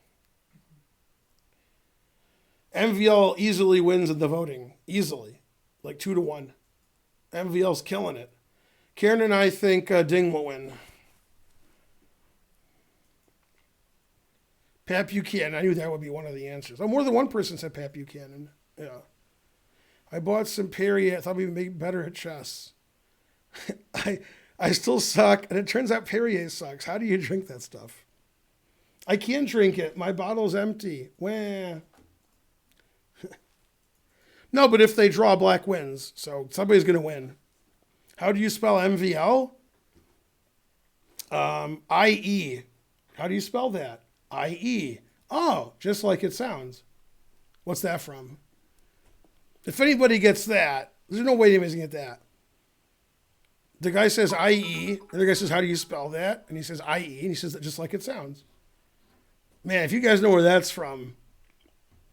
MVL easily wins in the voting. Easily. Like 2-1. MVL's killing it. Karen and I think Ding will win. Pat Buchanan. I knew that would be one of the answers. Oh, more than one person said Pat Buchanan. Yeah. I bought some Perrier. I thought we'd make better at chess. I still suck, and it turns out Perrier sucks. How do you drink that stuff? I can't drink it. My bottle's empty. Wah. No, but if they draw, black wins. So somebody's going to win. How do you spell MVL? I-E. How do you spell that? I-E. Oh, just like it sounds. What's that from? If anybody gets that, there's no way anybody's going to get that. The guy says I-E, and the guy says, how do you spell that? And he says I-E, and he says that just like it sounds. Man, if you guys know where that's from,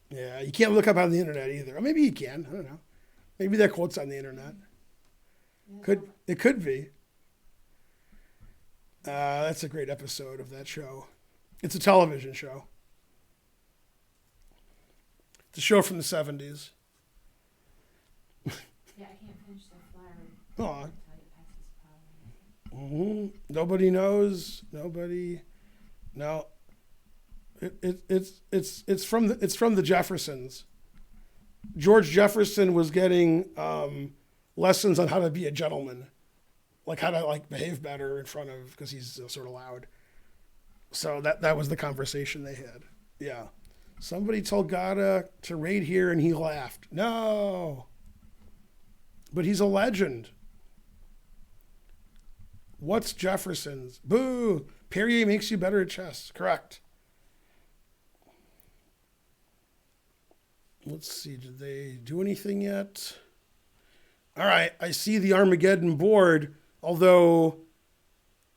yeah, you can't look up on the internet either. Or maybe you can. I don't know. Maybe that quote's on the internet. It could be. That's a great episode of that show. It's a television show. It's a show from the 70s. Yeah, I can't finish the flower. Oh. Mm-hmm. Nobody knows. Nobody. No. It's from the Jeffersons. George Jefferson was getting lessons on how to be a gentleman, like how to behave better in front of, because he's sort of loud. So that was the conversation they had. Yeah. Somebody told Gada to raid here and he laughed. No. But he's a legend. What's Jefferson's? Boo. Perrier makes you better at chess. Correct. Let's see. Did they do anything yet? All right. I see the Armageddon board, although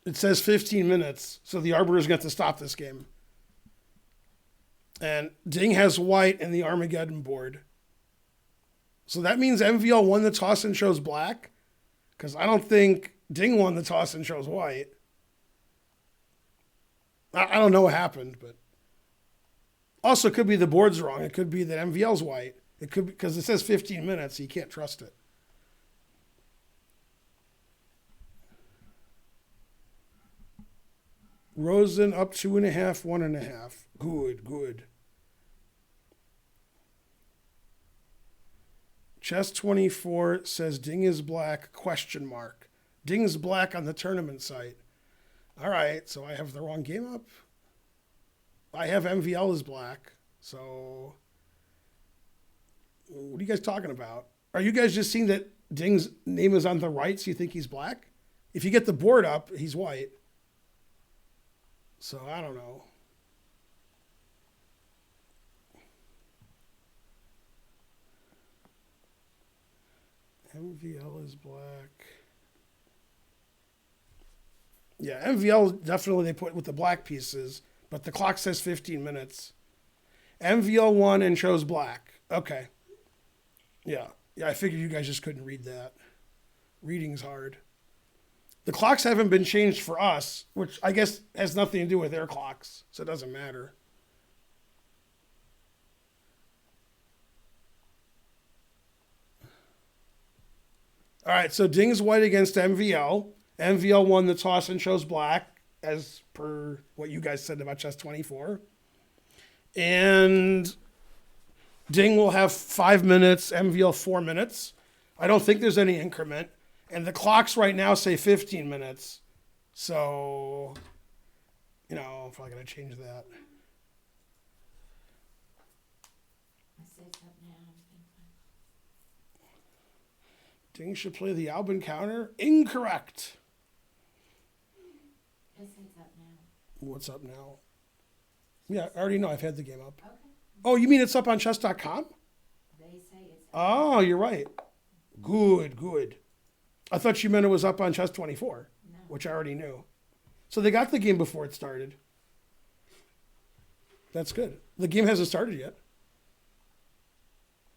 it says 15 minutes. So the Arbiter's going to have to stop this game. And Ding has white in the Armageddon board. So that means MVL won the toss and chose black? Because I don't think Ding won the toss and chose white. I don't know what happened, but also it could be the board's wrong. It could be that MVL's white. It could be because it says 15 minutes, so you can't trust it. Rosen up 2.5, 1.5. Good. Chess 24 says Ding is black, ? Ding's black on the tournament site. All right, so I have the wrong game up. I have MVL as black. So what are you guys talking about? Are you guys just seeing that Ding's name is on the right, so you think he's black? If you get the board up, he's white. So I don't know. MVL is black. Yeah, MVL definitely they put with the black pieces, but the clock says 15 minutes. MVL won and chose black. Okay. Yeah, I figured you guys just couldn't read that. Reading's hard. The clocks haven't been changed for us, which I guess has nothing to do with their clocks, so it doesn't matter. All right, so Ding's white against MVL. MVL won the toss and chose black, as per what you guys said about chess 24. And Ding will have 5 minutes, MVL 4 minutes. I don't think there's any increment. And the clocks right now say 15 minutes. So, I'm probably going to change that. Ding should play the Albin counter. Incorrect. It says up now. What's up now? Yeah, I already know. I've had the game up. Okay. Oh, you mean it's up on chess.com? They say it's up. Oh, you're right. Good. I thought you meant it was up on chess 24, No. which I already knew. So they got the game before it started. That's good. The game hasn't started yet.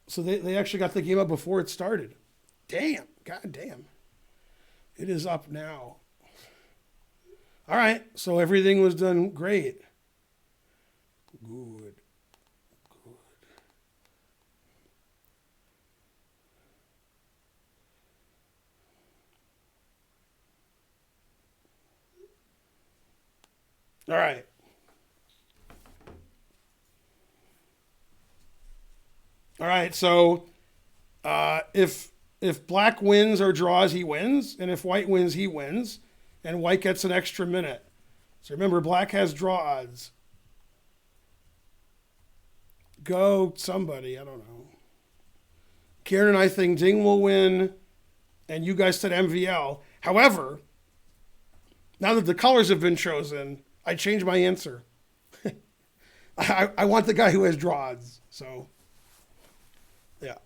So they actually got the game up before it started. Damn. God damn. It is up now. All right. So everything was done great. Good. All right. All right, so if black wins or draws, he wins, and if white wins, he wins, and white gets an extra minute. So remember, black has draw odds. Go somebody, I don't know. Karen and I think Ding will win, and you guys said MVL. However, now that the colors have been chosen, I changed my answer. I want the guy who has draw odds, so yeah.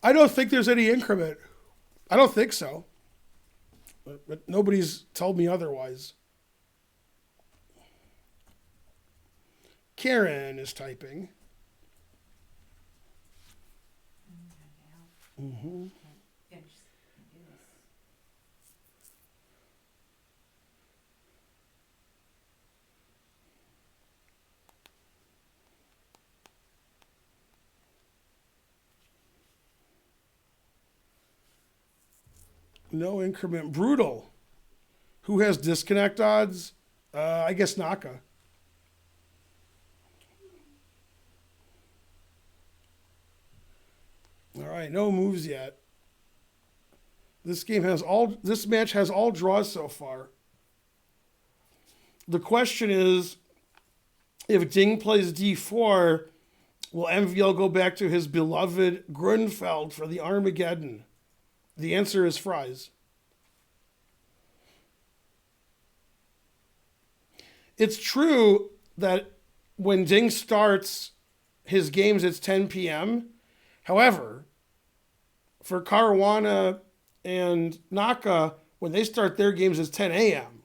I don't think there's any increment. I don't think so. But nobody's told me otherwise. Karen is typing. Mm-hmm. No increment. Brutal. Who has disconnect odds? I guess Naka. All right, no moves yet. This match has all draws so far. The question is, if Ding plays d4, will MVL go back to his beloved Grunfeld for the Armageddon? The answer is fries. It's true that when Ding starts his games, it's 10 p.m. However, for Caruana and Naka, when they start their games, it's 10 a.m.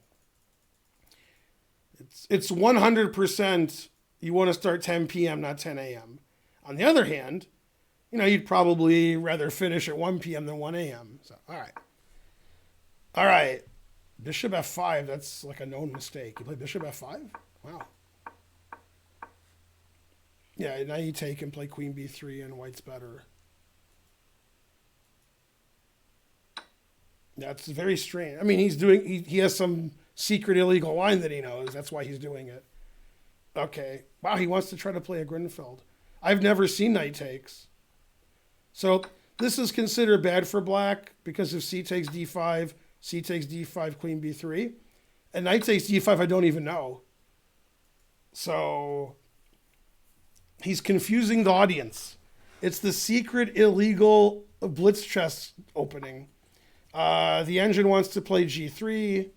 It's 100% you want to start 10 p.m., not 10 a.m. On the other hand, you'd probably rather finish at 1 p.m. than 1 a.m. So, all right. All right. Bishop f5, that's like a known mistake. You play bishop f5? Wow. Yeah, now you take and play queen b3 and white's better. That's very strange. I mean, he has some secret illegal line that he knows. That's why he's doing it. Okay. Wow, he wants to try to play a Grunfeld. I've never seen knight takes. So this is considered bad for black because if c takes d5, c takes d5, queen b3. And knight takes d5, I don't even know. So he's confusing the audience. It's the secret illegal blitz chess opening. The engine wants to play g3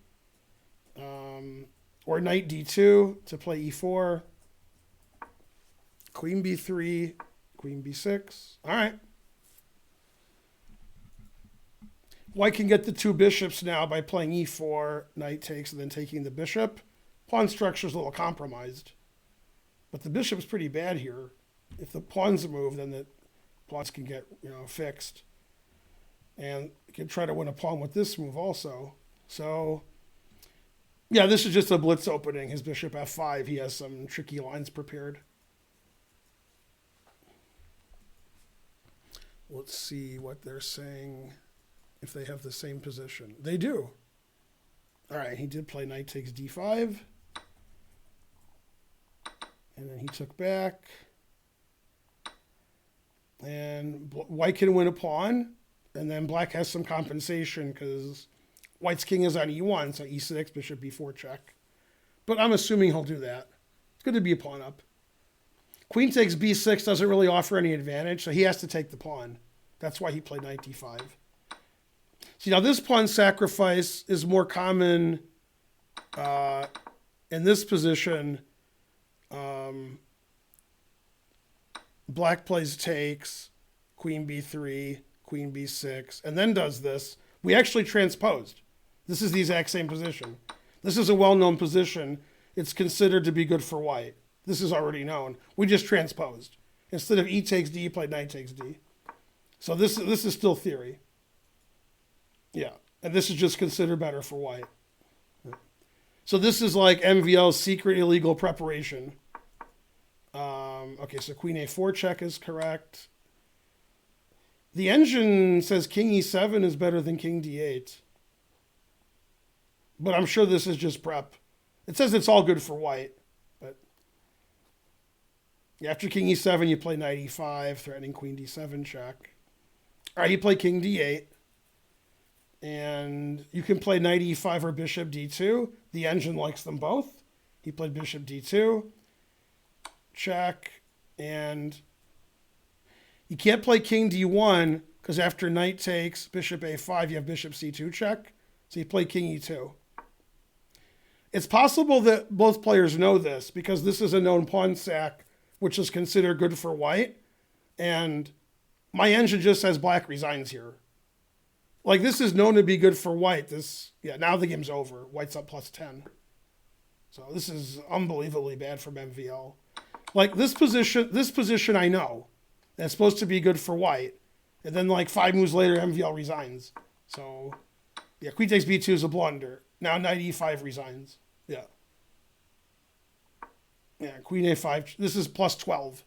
or knight d2 to play e4. Queen b3, queen b6. All right. White can get the two bishops now by playing e4, knight takes, and then taking the bishop. Pawn structure's a little compromised. But the bishop's pretty bad here. If the pawns move, then the pawns can get fixed. And can try to win a pawn with this move also. So, yeah, this is just a blitz opening. His bishop f5, he has some tricky lines prepared. Let's see what they're saying. If they have the same position. They do. All right, he did play knight takes d5. And then he took back. And white can win a pawn. And then black has some compensation because white's king is on e1, so e6, bishop b4 check. But I'm assuming he'll do that. It's good to be a pawn up. Queen takes b6 doesn't really offer any advantage, so he has to take the pawn. That's why he played knight d5. See, now this pawn sacrifice is more common in this position. Black plays takes, queen b3, queen b6, and then does this. We actually transposed. This is the exact same position. This is a well-known position. It's considered to be good for white. This is already known. We just transposed. Instead of e takes d, played knight takes d. So this is still theory. Yeah, and this is just considered better for white. So this is like MVL's secret illegal preparation. Okay, so queen a4 check is correct. The engine says king e7 is better than king d8. But I'm sure this is just prep. It says it's all good for white. But After king e7, you play knight e5, threatening queen d7 check. All right, you play king d8. And you can play knight e5 or bishop d2. The engine likes them both. He played bishop d2. Check. And you can't play king d1 because after knight takes bishop a5, you have bishop c2 check. So you play king e2. It's possible that both players know this because this is a known pawn sack, which is considered good for white. And my engine just says black resigns here. Like, this is known to be good for white. Now the game's over. White's up +10. So this is unbelievably bad from MVL. Like, this position I know. That's supposed to be good for white. And then, like, 5 moves later, MVL resigns. So, yeah, queen takes b2 is a blunder. Now knight e5 resigns. Yeah. Yeah, queen a5. This is +12.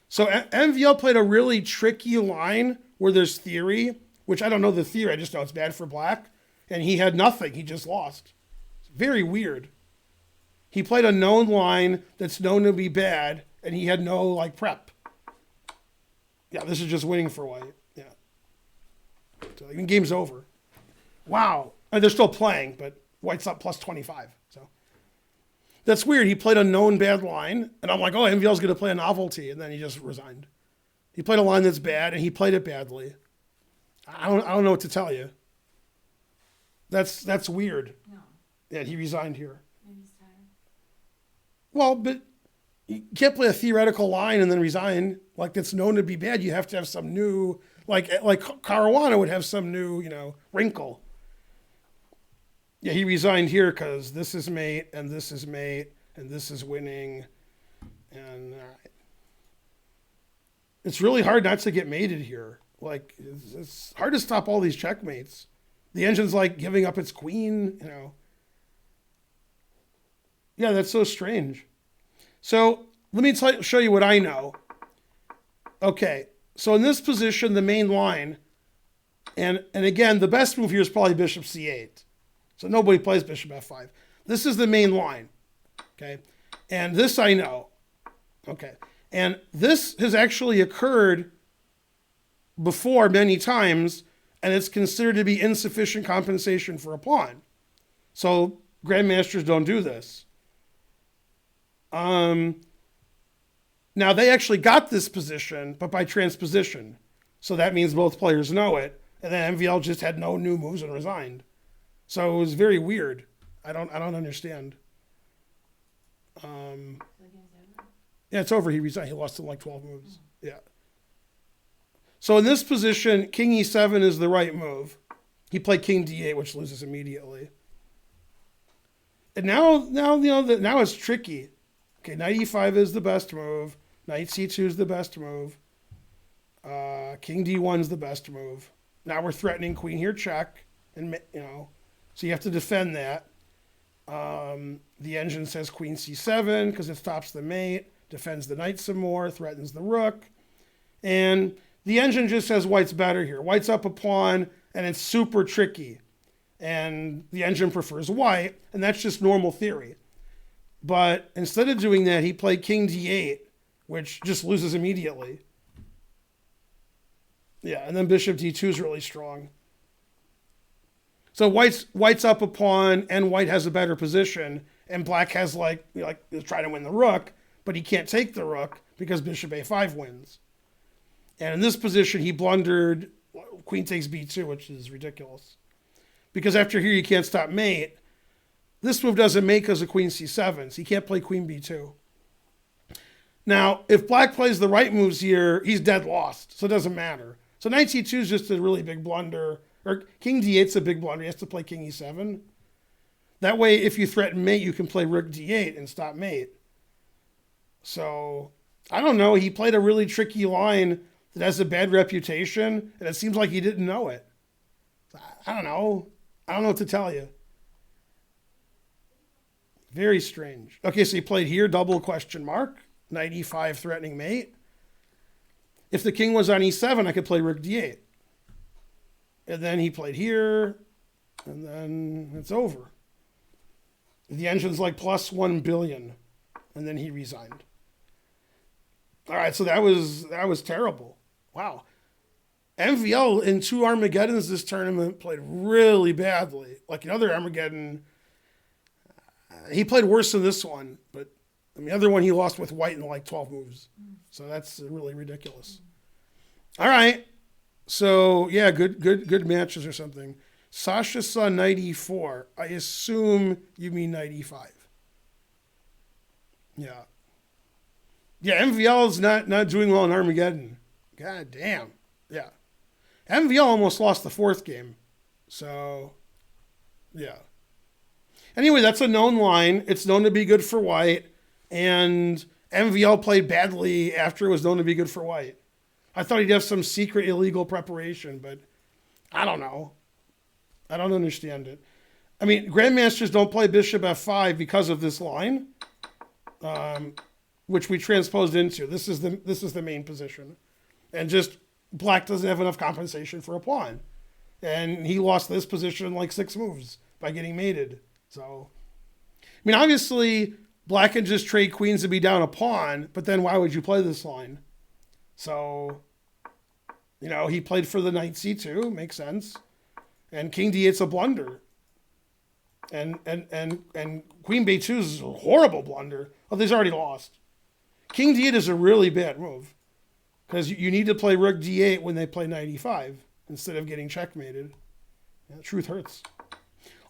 So MVL played a really tricky line where there's theory, which I don't know the theory. I just know it's bad for black. And he had nothing. He just lost. It's very weird. He played a known line that's known to be bad, and he had no, like, prep. Yeah, this is just winning for white. Yeah. So the game's over. Wow. And they're still playing, but white's up +25. So that's weird. He played a known bad line, and I'm like, oh, MVL's going to play a novelty, and then he just resigned. He played a line that's bad, and he played it badly. I don't know what to tell you. That's weird. No, Yeah, he resigned here. maybe he's tired. Well, but you can't play a theoretical line and then resign. Like, that's known to be bad. You have to have some new, like Caruana would have some new, wrinkle. Yeah, he resigned here because this is mate, and this is mate, and this is winning. And it's really hard not to get mated here. Like, it's hard to stop all these checkmates. The engine's like giving up its queen, Yeah, that's so strange. So let me show you what I know. Okay, so in this position, the main line, and again, the best move here is probably bishop c8. So nobody plays bishop f5. This is the main line, okay? And this I know, okay? And this has actually occurred before many times, and it's considered to be insufficient compensation for a pawn. So grandmasters don't do this. Now they actually got this position, but by transposition. So that means both players know it, and then MVL just had no new moves and resigned. So it was very weird. I don't understand. So the game's over? Yeah, it's over. He resigned. He lost in like 12 moves. Yeah. So in this position, king e7 is the right move. He played king d8, which loses immediately. And now it's tricky. Okay, knight e5 is the best move. Knight c2 is the best move. King d1 is the best move. Now we're threatening queen here check, and so you have to defend that. The engine says queen c7 because it stops the mate, defends the knight some more, threatens the rook, and the engine just says white's better here. White's up a pawn, and it's super tricky, and the engine prefers white, and that's just normal theory. But instead of doing that, he played king d8, which just loses immediately. Yeah, and then bishop d2 is really strong. So white's up a pawn, and white has a better position, and black has is trying to win the rook, but he can't take the rook because bishop a5 wins. And in this position, he blundered queen takes b2, which is ridiculous. Because after here, you can't stop mate. This move doesn't make because of queen c7, so he can't play queen b2. Now, if black plays the right moves here, he's dead lost, so it doesn't matter. So knight c2 is just a really big blunder, or king d8's a big blunder. He has to play king e7. That way, if you threaten mate, you can play rook d8 and stop mate. So, I don't know. He played a really tricky line that has a bad reputation, and it seems like he didn't know it. I don't know. I don't know what to tell you. Very strange. Okay, so he played here, double question mark. Knight e5 threatening mate. If the king was on e7, I could play rook d8. And then he played here, and then it's over. The engine's like +1 billion, and then he resigned. All right, so that was terrible. Wow. MVL in 2 Armageddons this tournament played really badly. Like another Armageddon, he played worse than this one, but the other one he lost with white in like 12 moves. So that's really ridiculous. All right. So yeah, good matches or something. Sasha saw 94. I assume you mean 95. Yeah. Yeah, MVL is not doing well in Armageddon. God damn. Yeah. MVL almost lost the 4th game. So, yeah. Anyway, that's a known line. It's known to be good for white. And MVL played badly after it was known to be good for white. I thought he'd have some secret illegal preparation, but I don't know. I don't understand it. I mean, grandmasters don't play bishop f5 because of this line, which we transposed into. This is the main position. And just black doesn't have enough compensation for a pawn. And he lost this position in like 6 moves by getting mated. So, I mean, obviously, black can just trade queens to be down a pawn, but then why would you play this line? So, he played for the knight c2, makes sense. And king d8's a blunder. And queen b2 is a horrible blunder. Oh, he's already lost. King d8 is a really bad move. Because you need to play rook d8 when they play knight e5 instead of getting checkmated. Yeah, truth hurts.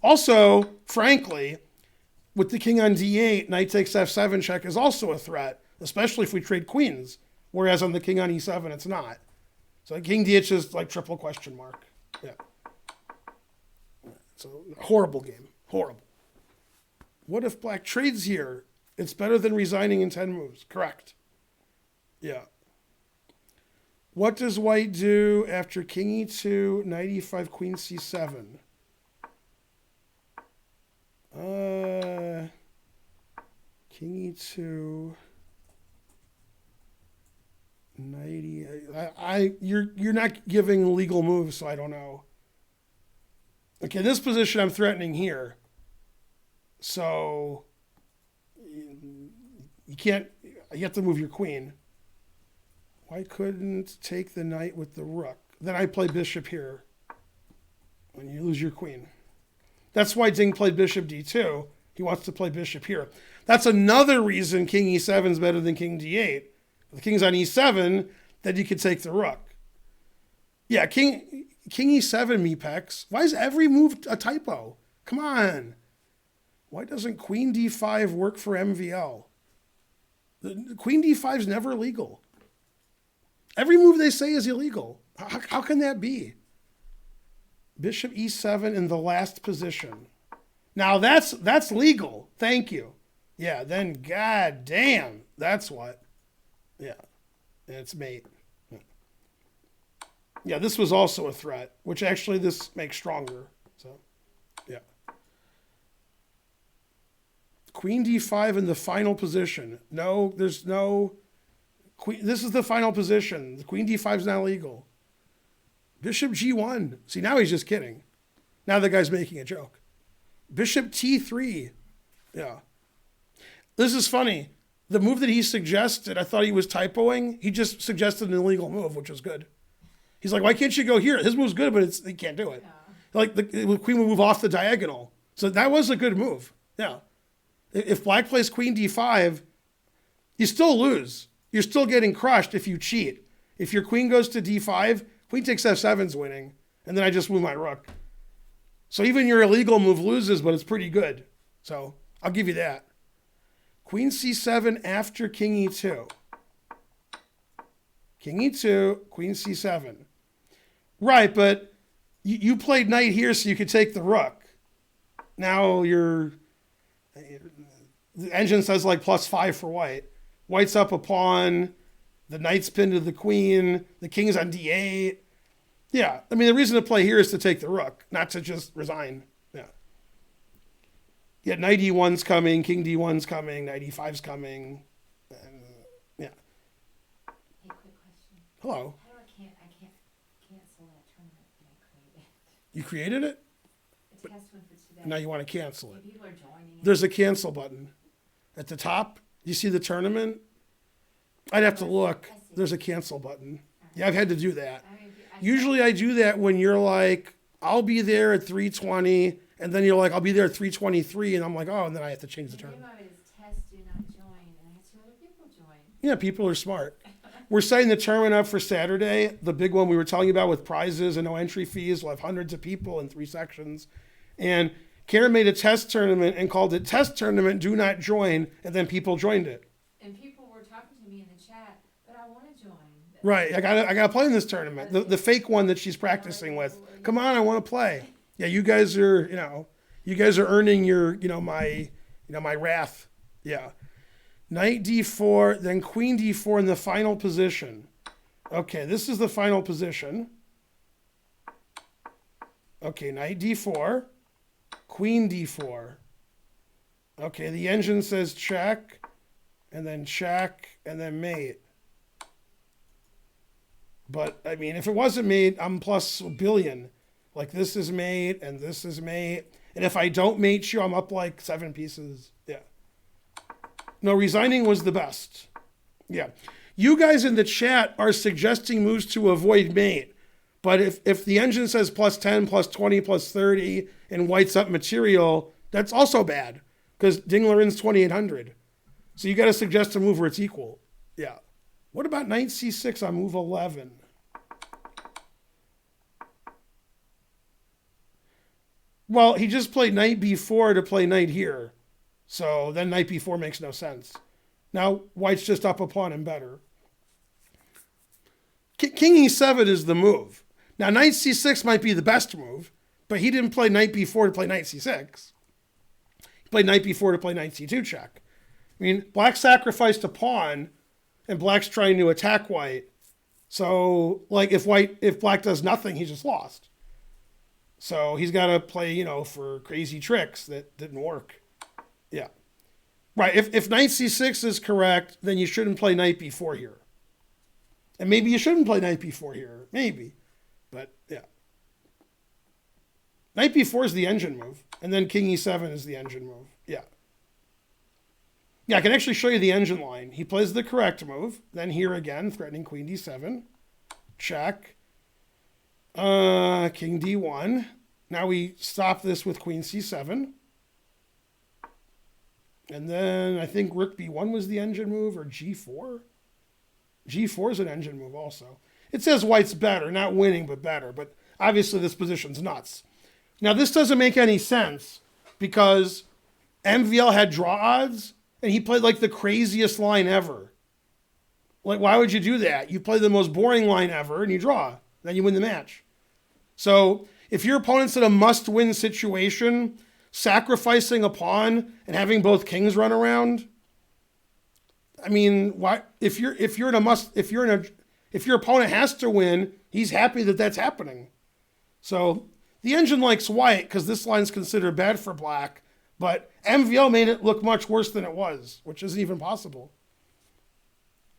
Also, frankly, with the king on d8, knight takes f7 check is also a threat, especially if we trade queens. Whereas on the king on e7, it's not. So king d8 is like triple question mark. Yeah. So horrible game. Horrible. What if black trades here? It's better than resigning in 10 moves. Correct. Yeah. What does white do after king e2, knight e5, queen c7? King e2, knight e8. You're not giving legal moves, so I don't know. Okay, this position I'm threatening here. So you have to move your queen. Why couldn't take the knight with the rook? Then I play bishop here. And you lose your queen. That's why Ding played bishop d2. He wants to play bishop here. That's another reason king e7 is better than king d8. If the king's on e7, then you could take the rook. Yeah, king e7, mepex. Why is every move a typo? Come on. Why doesn't queen d5 work for MVL? The queen d5 is never legal. Every move they say is illegal. How can that be? Bishop e7 in the last position. Now that's legal. Thank you. Yeah, then god damn, that's what. Yeah, it's mate. Yeah, this was also a threat, which actually this makes stronger. So, yeah. Queen d5 in the final position. No, there's no... This is the final position. The queen d5 is not legal. Bishop g1. See, now he's just kidding. Now the guy's making a joke. Bishop t3. Yeah. This is funny. The move that he suggested, I thought he was typoing. He just suggested an illegal move, which was good. He's like, why can't you go here? His move's good, but he can't do it. Yeah. Like the queen would move off the diagonal. So that was a good move. Yeah. If black plays queen d5, you still lose. You're still getting crushed if you cheat. If your queen goes to d5, queen takes f7's winning, and then I just move my rook. So even your illegal move loses, but it's pretty good. So I'll give you that. Queen c7 after king e2. King e2, queen c7. Right, but you played knight here so you could take the rook. Now the engine says like +5 for white. White's up a pawn. The knight's pinned to the queen. The king's on d8. Yeah, I mean, the reason to play here is to take the rook, not to just resign. Yeah. Yeah, knight e1's coming, king d1's coming, knight e5's coming. And, yeah. Hey, quick question. Hello. How do I can't cancel that tournament that I created? You created it? The test one for today. Now you want to cancel it. People are joining. There's a cancel button. At the top, you see the tournament? I'd have to look. I see. There's a cancel button. Yeah, I've had to do that. I mean, Usually I do that when you're like, I'll be there at 3:20, and then you're like, I'll be there at 3:23, and I'm like, oh, and then I have to change the the tournament. name of it is test do not join, and I had two other people join. Yeah, people are smart. We're setting the tournament up for Saturday, the big one we were telling you about with prizes and no entry fees. We'll have hundreds of people in 3 sections. And Karen made a test tournament and called it Test Tournament Do Not Join, and then people joined it. And people were talking to me in the chat, but I want to join. Right, I gotta play in this tournament, the fake one that she's practicing with. Come on, I want to play. Yeah, you guys are earning your my wrath. Yeah, Knight d4, then Queen d4 in the final position. Okay, this is the final position. Okay, Knight d4, Queen d4. Okay, the engine says check, and then mate. But, I mean, if it wasn't mate, I'm plus a billion. Like, this is mate, and this is mate. And if I don't mate you, I'm up like 7 pieces. Yeah. No, resigning was the best. Yeah. You guys in the chat are suggesting moves to avoid mate. But if the engine says plus 10, plus 20, plus 30, and whites up material, that's also bad. Because Dingler-in's 2,800. So you got to suggest a move where it's equal. Yeah. What about Knight c6 on move 11? Well, he just played Knight b4 to play Knight here. So then Knight b4 makes no sense. Now White's just up a pawn and better. King e7 is the move. Now Knight c6 might be the best move, but he didn't play Knight b4 to play Knight c6. He played Knight b4 to play Knight c2 check. I mean, Black sacrificed a pawn, and Black's trying to attack White. So, like, if Black does nothing, he just lost. So he's got to play, for crazy tricks that didn't work. Yeah. Right. If Knight c6 is correct, then you shouldn't play Knight b4 here. And maybe you shouldn't play Knight b4 here. Maybe. But, yeah. Knight b4 is the engine move. And then King e7 is the engine move. Yeah. Yeah, I can actually show you the engine line. He plays the correct move. Then here again, threatening Queen d7. Check. King d1. Now we stop this with Queen c7. And then I think Rook b1 was the engine move, or g4. G4 is an engine move also. It says White's better, not winning, but better. But obviously this position's nuts. Now this doesn't make any sense because MVL had draw odds, and he played like the craziest line ever. Like, why would you do that? You play the most boring line ever, and you draw. Then you win the match. So if your opponent's in a must-win situation, sacrificing a pawn and having both kings run around, I mean, why? If your opponent has to win, he's happy that that's happening. So the engine likes White because this line's considered bad for Black, but MVL made it look much worse than it was, which isn't even possible.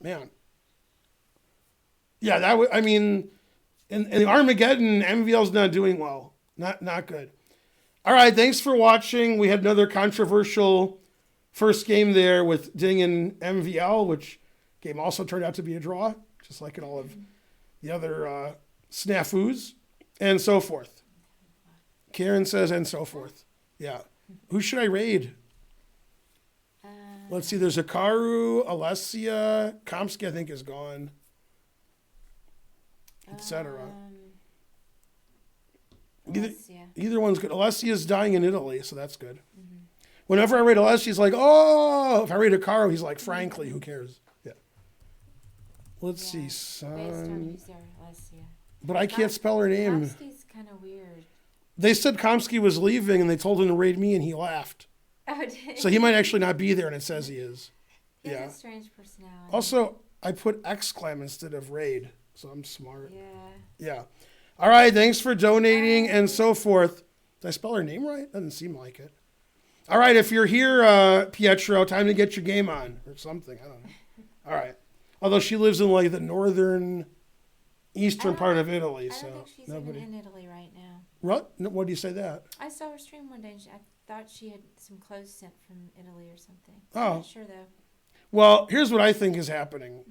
Man. Yeah, in the Armageddon, MVL's not doing well. Not good. All right, thanks for watching. We had another controversial first game there with Ding and MVL, which game also turned out to be a draw, just like in all of the other snafus, and so forth. Karen says, and so forth. Yeah. Who should I raid? Let's see, there's Hikaru, Alessia, Kamsky I think is gone, etc. Either one's good. Alessia's dying in Italy, so that's good. Mm-hmm. Whenever I raid Alessia, he's like, oh. If I raid Hikaru, he's like, frankly, who cares? Yeah. Let's see, son. But I can't spell her name. Kamsky's kind of weird. They said Kamsky was leaving, and they told him to raid me, and he laughed. Oh, did he? So he might actually not be there, and it says he is. He has a strange personality. Also, I put exclam instead of raid, so I'm smart. Yeah. Yeah. All right, thanks for donating and so forth. Did I spell her name right? Doesn't seem like it. All right, if you're here, Pietro, time to get your game on or something. I don't know. All right. Although she lives in like the northern, eastern part of Italy, so I don't think she's even in Italy right now. What? What do you say that? I saw her stream one day, and I thought she had some clothes sent from Italy or something. Oh. I'm not sure though. Well, here's what I think is happening.